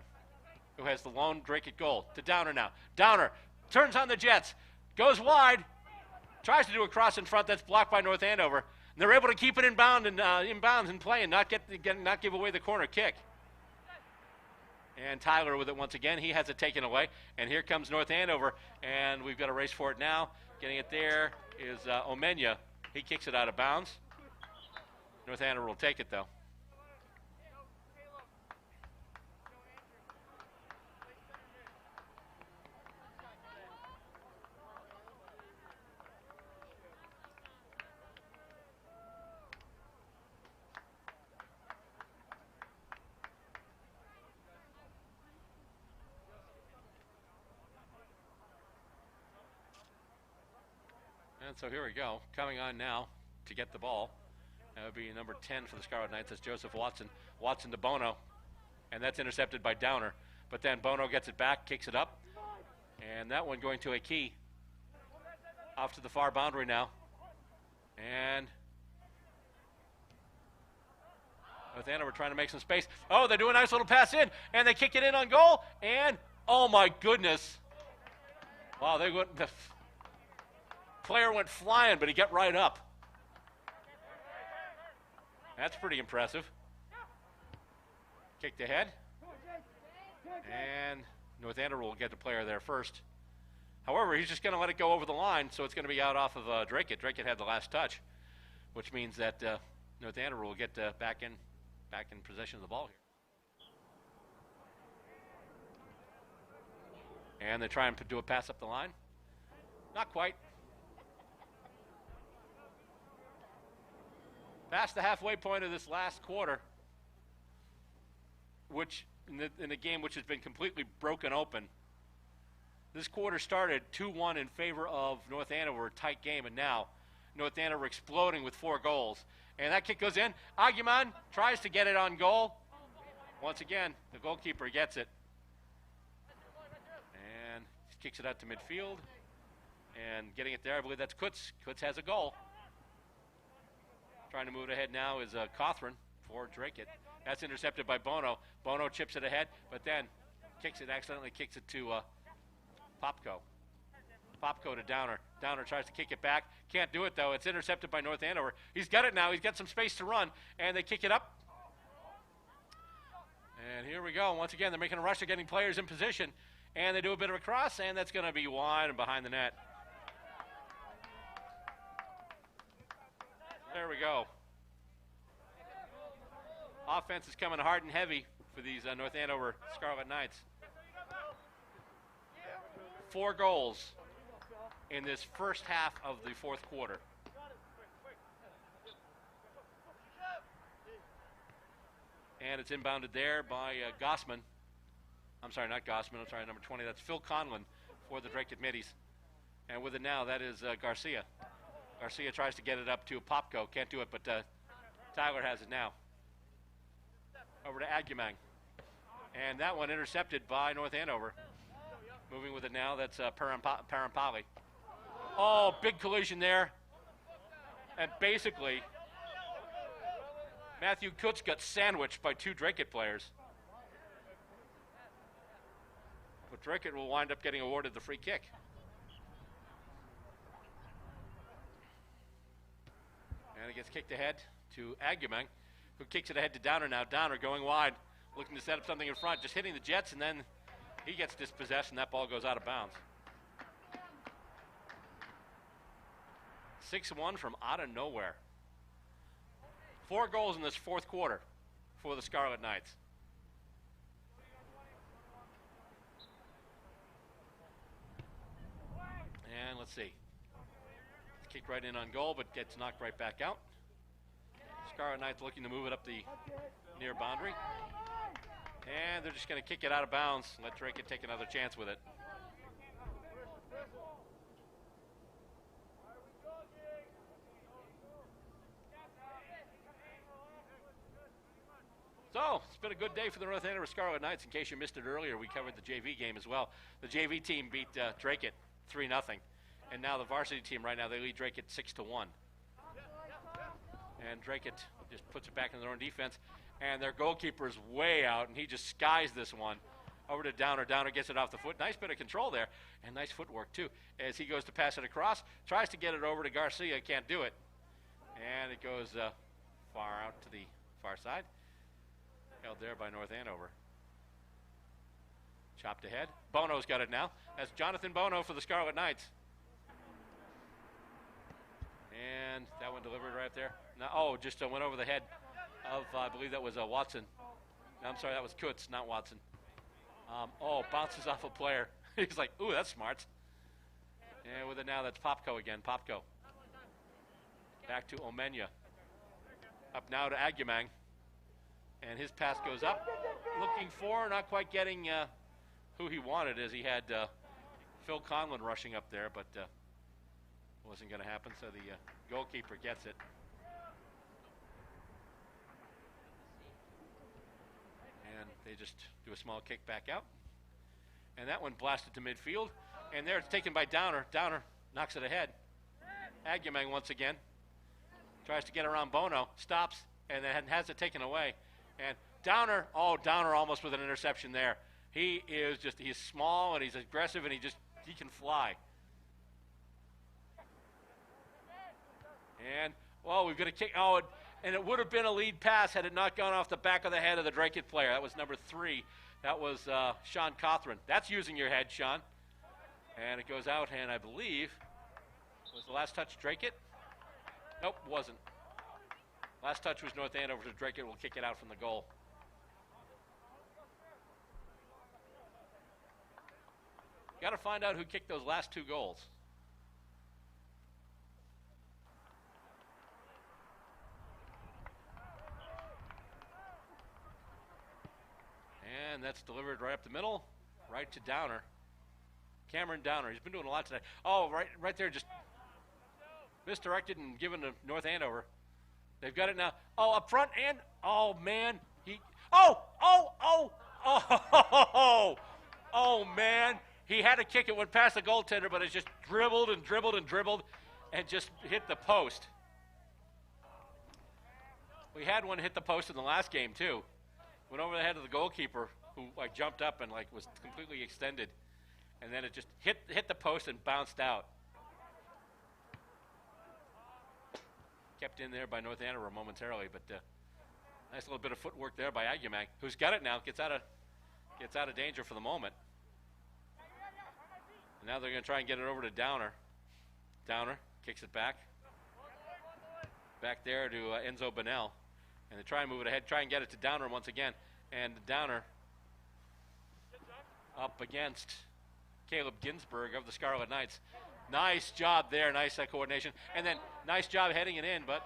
who has the lone Dracut goal. To Downer now. Downer turns on the Jets. Goes wide, tries to do a cross in front that's blocked by North Andover. And they're able to keep it in bounds and play and not give away the corner kick. And Tyler with it once again. He has it taken away. And here comes North Andover, and we've got a race for it now. Getting it there is Omenya. He kicks it out of bounds. North Andover will take it, though. And so here we go. Coming on now to get the ball. That would be number 10 for the Scarlet Knights. That's Joseph Watson. Watson to Bono. And that's intercepted by Downer. But then Bono gets it back, kicks it up. And that one going to a key. Off to the far boundary now. And North Andover trying to make some space. Oh, they do a nice little pass in. And they kick it in on goal. And, oh my goodness. Wow, the player went flying, but he got right up. That's pretty impressive. Kicked ahead. And North Andover will get the player there first. However, he's just going to let it go over the line, so it's going to be out off of Dracut. Dracut had the last touch, which means that North Andover will get back in possession of the ball here. And they try and do a pass up the line. Not quite. Past the halfway point of this last quarter, which in a game which has been completely broken open. This quarter started 2-1 in favor of North Andover, tight game, and now North Andover exploding with 4 goals. And that kick goes in. Aguiman tries to get it on goal. Once again, the goalkeeper gets it. And kicks it out to midfield. And getting it there, I believe that's Kutz. Kutz has a goal. Trying to move it ahead now is Cawthron for Dracut. That's intercepted by Bono. Bono chips it ahead, but then accidentally kicks it to Popko. Popko to Downer. Downer tries to kick it back. Can't do it, though. It's intercepted by North Andover. He's got it now. He's got some space to run, and they kick it up. And here we go. Once again, they're making a rush. They're getting players in position, and they do a bit of a cross, and that's going to be wide and behind the net. There we go. Offense is coming hard and heavy for these North Andover Scarlet Knights. 4 goals in this first half of the fourth quarter. And it's inbounded there by Gossman. I'm sorry, not Gossman. I'm sorry, number 20. That's Phil Conlon for the Dracut Middies. And with it now, that is Garcia. Garcia tries to get it up to Popko. Can't do it, but Tyler has it now. Over to Aguiman. And that one intercepted by North Andover. Moving with it now, that's Parampali. Oh, big collision there. And basically, Matthew Kutz got sandwiched by 2 Dracut players. But Dracut will wind up getting awarded the free kick. And it gets kicked ahead to Aguiman, who kicks it ahead to Downer now. Downer going wide, looking to set up something in front, just hitting the Jets, and then he gets dispossessed, and that ball goes out of bounds. 6-1 from out of nowhere. 4 goals in this fourth quarter for the Scarlet Knights. And let's see. Kick right in on goal, but gets knocked right back out. Scarlet Knights looking to move it up the near boundary. And they're just going to kick it out of bounds and let Dracut take another chance with it. So, it's been a good day for the North Andover Scarlet Knights. In case you missed it earlier, we covered the JV game as well. The JV team beat Dracut 3-0. And now the varsity team right now, they lead Dracut 6-1. And Dracut just puts it back in their own defense. And their goalkeeper is way out, and he just skies this one. Over to Downer. Downer gets it off the foot. Nice bit of control there, and nice footwork, too. As he goes to pass it across, tries to get it over to Garcia, can't do it. And it goes far out to the far side. Held there by North Andover. Chopped ahead. Bono's got it now. That's Jonathan Bono for the Scarlet Knights. And that one delivered right there. Now, just went over the head of, I believe that was Watson. No, I'm sorry, that was Kutz, not Watson. Bounces off a player. He's like, ooh, that's smart. And with it now, that's Popko again. Popko. Back to Omenya. Up now to Aguiman. And his pass goes up. Looking for, not quite getting who he wanted, as he had Phil Conlon rushing up there, but Wasn't going to happen, so the goalkeeper gets it. And they just do a small kick back out. And that one blasted to midfield. And there it's taken by Downer. Downer knocks it ahead. Agumang once again tries to get around Bono, stops, and then has it taken away. And Downer almost with an interception there. He's small and he's aggressive and he can fly. And, we've got a kick. And it would have been a lead pass had it not gone off the back of the head of the Dracut player. That was number 3. That was Sean Cothran. That's using your head, Sean. And it goes out, and I believe, was the last touch Dracut? Nope, wasn't. Last touch was North Andover, so Dracut will kick it out from the goal. Got to find out who kicked those last 2 goals. And that's delivered right up the middle, right to Downer. Cameron Downer. He's been doing a lot today. Right there, just misdirected and given to North Andover. They've got it now. Up front and man, man. He had to kick it, went past the goaltender, but it just dribbled and dribbled and dribbled and just hit the post. We had one hit the post in the last game too. Went over the head of the goalkeeper, who jumped up and was completely extended, and then it just hit the post and bounced out. Kept in there by North Andover momentarily, but nice little bit of footwork there by Agumang, who's got it now. Gets out of danger for the moment. And now they're going to try and get it over to Downer. Downer kicks it back. Back there to Enzo Bonnell. And they try and move it ahead, try and get it to Downer once again. And Downer up against Caleb Ginsberg of the Scarlet Knights. Nice job there, nice coordination. And then nice job heading it in, but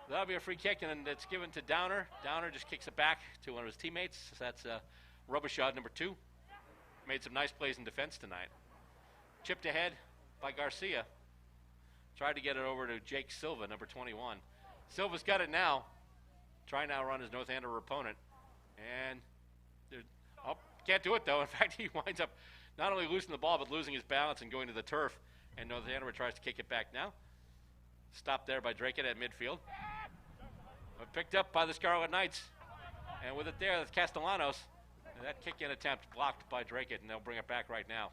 that'll be a free kick, and it's given to Downer. Downer just kicks it back to one of his teammates. So that's Robichaud, number 2. Made some nice plays in defense tonight. Chipped ahead by Garcia. Tried to get it over to Jake Silva, number 21. Silva's got it now. Trying now to run his North Andover opponent. And can't do it, though. In fact, he winds up not only losing the ball, but losing his balance and going to the turf. And North Andover tries to kick it back now. Stopped there by Dracut at midfield. But picked up by the Scarlet Knights. And with it there, that's Castellanos. And that kick-in attempt blocked by Dracut, and they'll bring it back right now.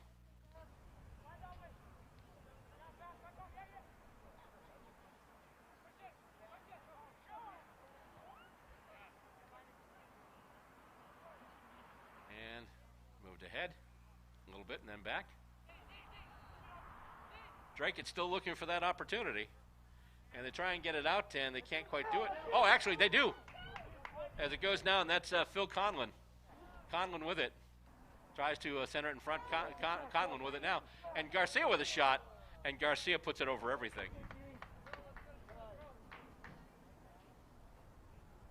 And moved ahead a little bit and then back. Dracut still looking for that opportunity. And they try and get it out, and they can't quite do it. Oh, actually, they do. As it goes now, and that's Phil Conlon. Conlon with it. Tries to center it in front. Conlon with it now. And Garcia with a shot, and Garcia puts it over everything.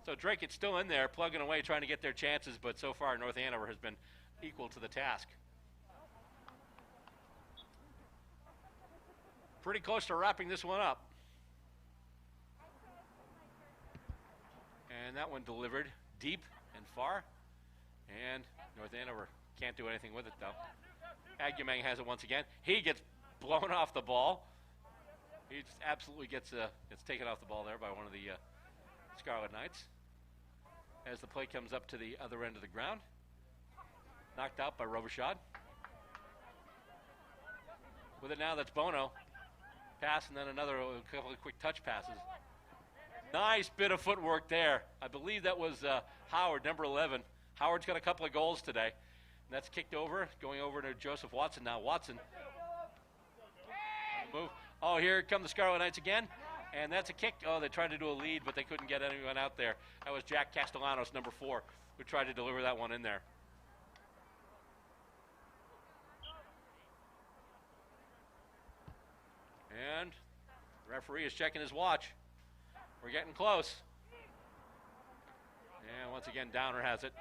So Dracut's still in there, plugging away, trying to get their chances, but so far North Andover has been equal to the task. Pretty close to wrapping this one up. And that one delivered deep and far. And North Andover can't do anything with it, though. Agumang has it once again. He gets blown off the ball. He just absolutely gets taken off the ball there by one of the Scarlet Knights. As the play comes up to the other end of the ground. Knocked out by Robichaud. With it now, that's Bono. Pass and then a couple of quick touch passes. Nice bit of footwork there. I believe that was Howard, number 11. Howard's got a couple of goals today. And that's kicked over, going over to Joseph Watson now. Watson. Move. Oh, here come the Scarlet Knights again. And that's a kick. Oh, they tried to do a lead, but they couldn't get anyone out there. That was Jack Castellanos, number 4, who tried to deliver that one in there. And the referee is checking his watch. We're getting close. And once again, Downer has it.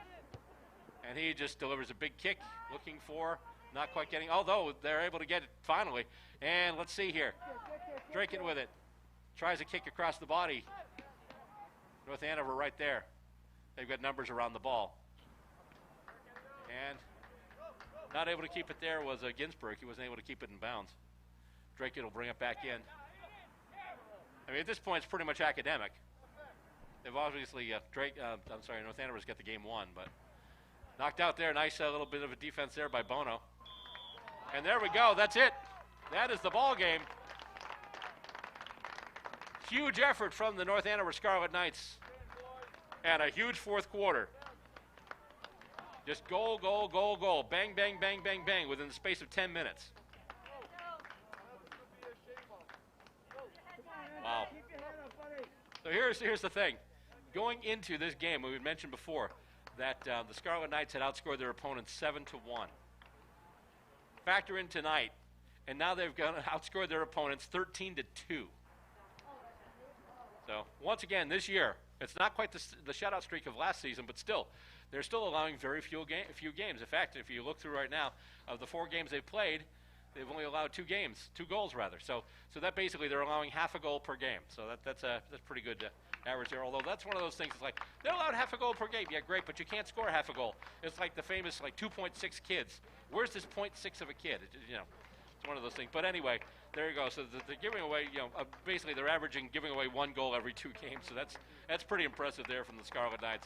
And he just delivers a big kick, looking for, not quite getting, although they're able to get it finally. And let's see here. Dracut with it. Tries a kick across the body. North Andover right there. They've got numbers around the ball. And not able to keep it there was Ginsburg. He wasn't able to keep it in bounds. Dracut will bring it back in. I mean, at this point, it's pretty much academic. They've obviously, North Andover's got the game won, but knocked out there. Nice little bit of a defense there by Bono. And there we go. That's it. That is the ball game. Huge effort from the North Andover Scarlet Knights. And a huge fourth quarter. Just goal, goal, goal, goal. Bang, bang, bang, bang, bang within the space of 10 minutes. Wow. So here's the thing. Going into this game, we had mentioned before that the Scarlet Knights had outscored their opponents 7-1. Factor in tonight, and now they've outscored their opponents 13-2. So once again, this year, it's not quite the shutout streak of last season, but still, they're still allowing very few games. In fact, if you look through right now, of the 4 games they've played, they've only allowed 2 goals rather. So that basically they're allowing half a goal per game. So that's pretty good average there. Although that's one of those things. It's like they're allowed half a goal per game. Yeah, great, but you can't score half a goal. It's like the famous 2.6 kids. Where's this 0.6 of a kid? It's one of those things. But anyway, there you go. So they're giving away. Basically they're averaging giving away 1 goal every 2 games. So that's pretty impressive there from the Scarlet Knights.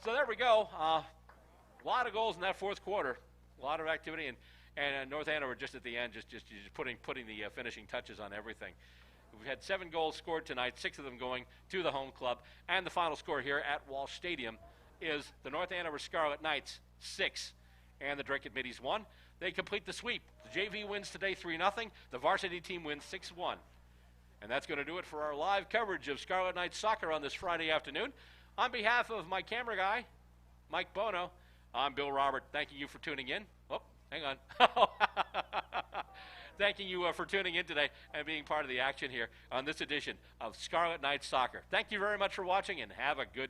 So there we go. A lot of goals in that fourth quarter. A lot of activity and North Andover just at the end, just putting the finishing touches on everything. We've had 7 goals scored tonight, 6 of them going to the home club. And the final score here at Walsh Stadium is the North Andover Scarlet Knights 6 and the Dracut Middies 1. They complete the sweep. The JV wins today 3-0. The varsity team wins 6-1. And that's going to do it for our live coverage of Scarlet Knights soccer on this Friday afternoon. On behalf of my camera guy, Mike Bono, I'm Bill Robert, thanking you for tuning in. Oh, hang on. Thanking you for tuning in today and being part of the action here on this edition of Scarlet Knights Soccer. Thank you very much for watching and have a good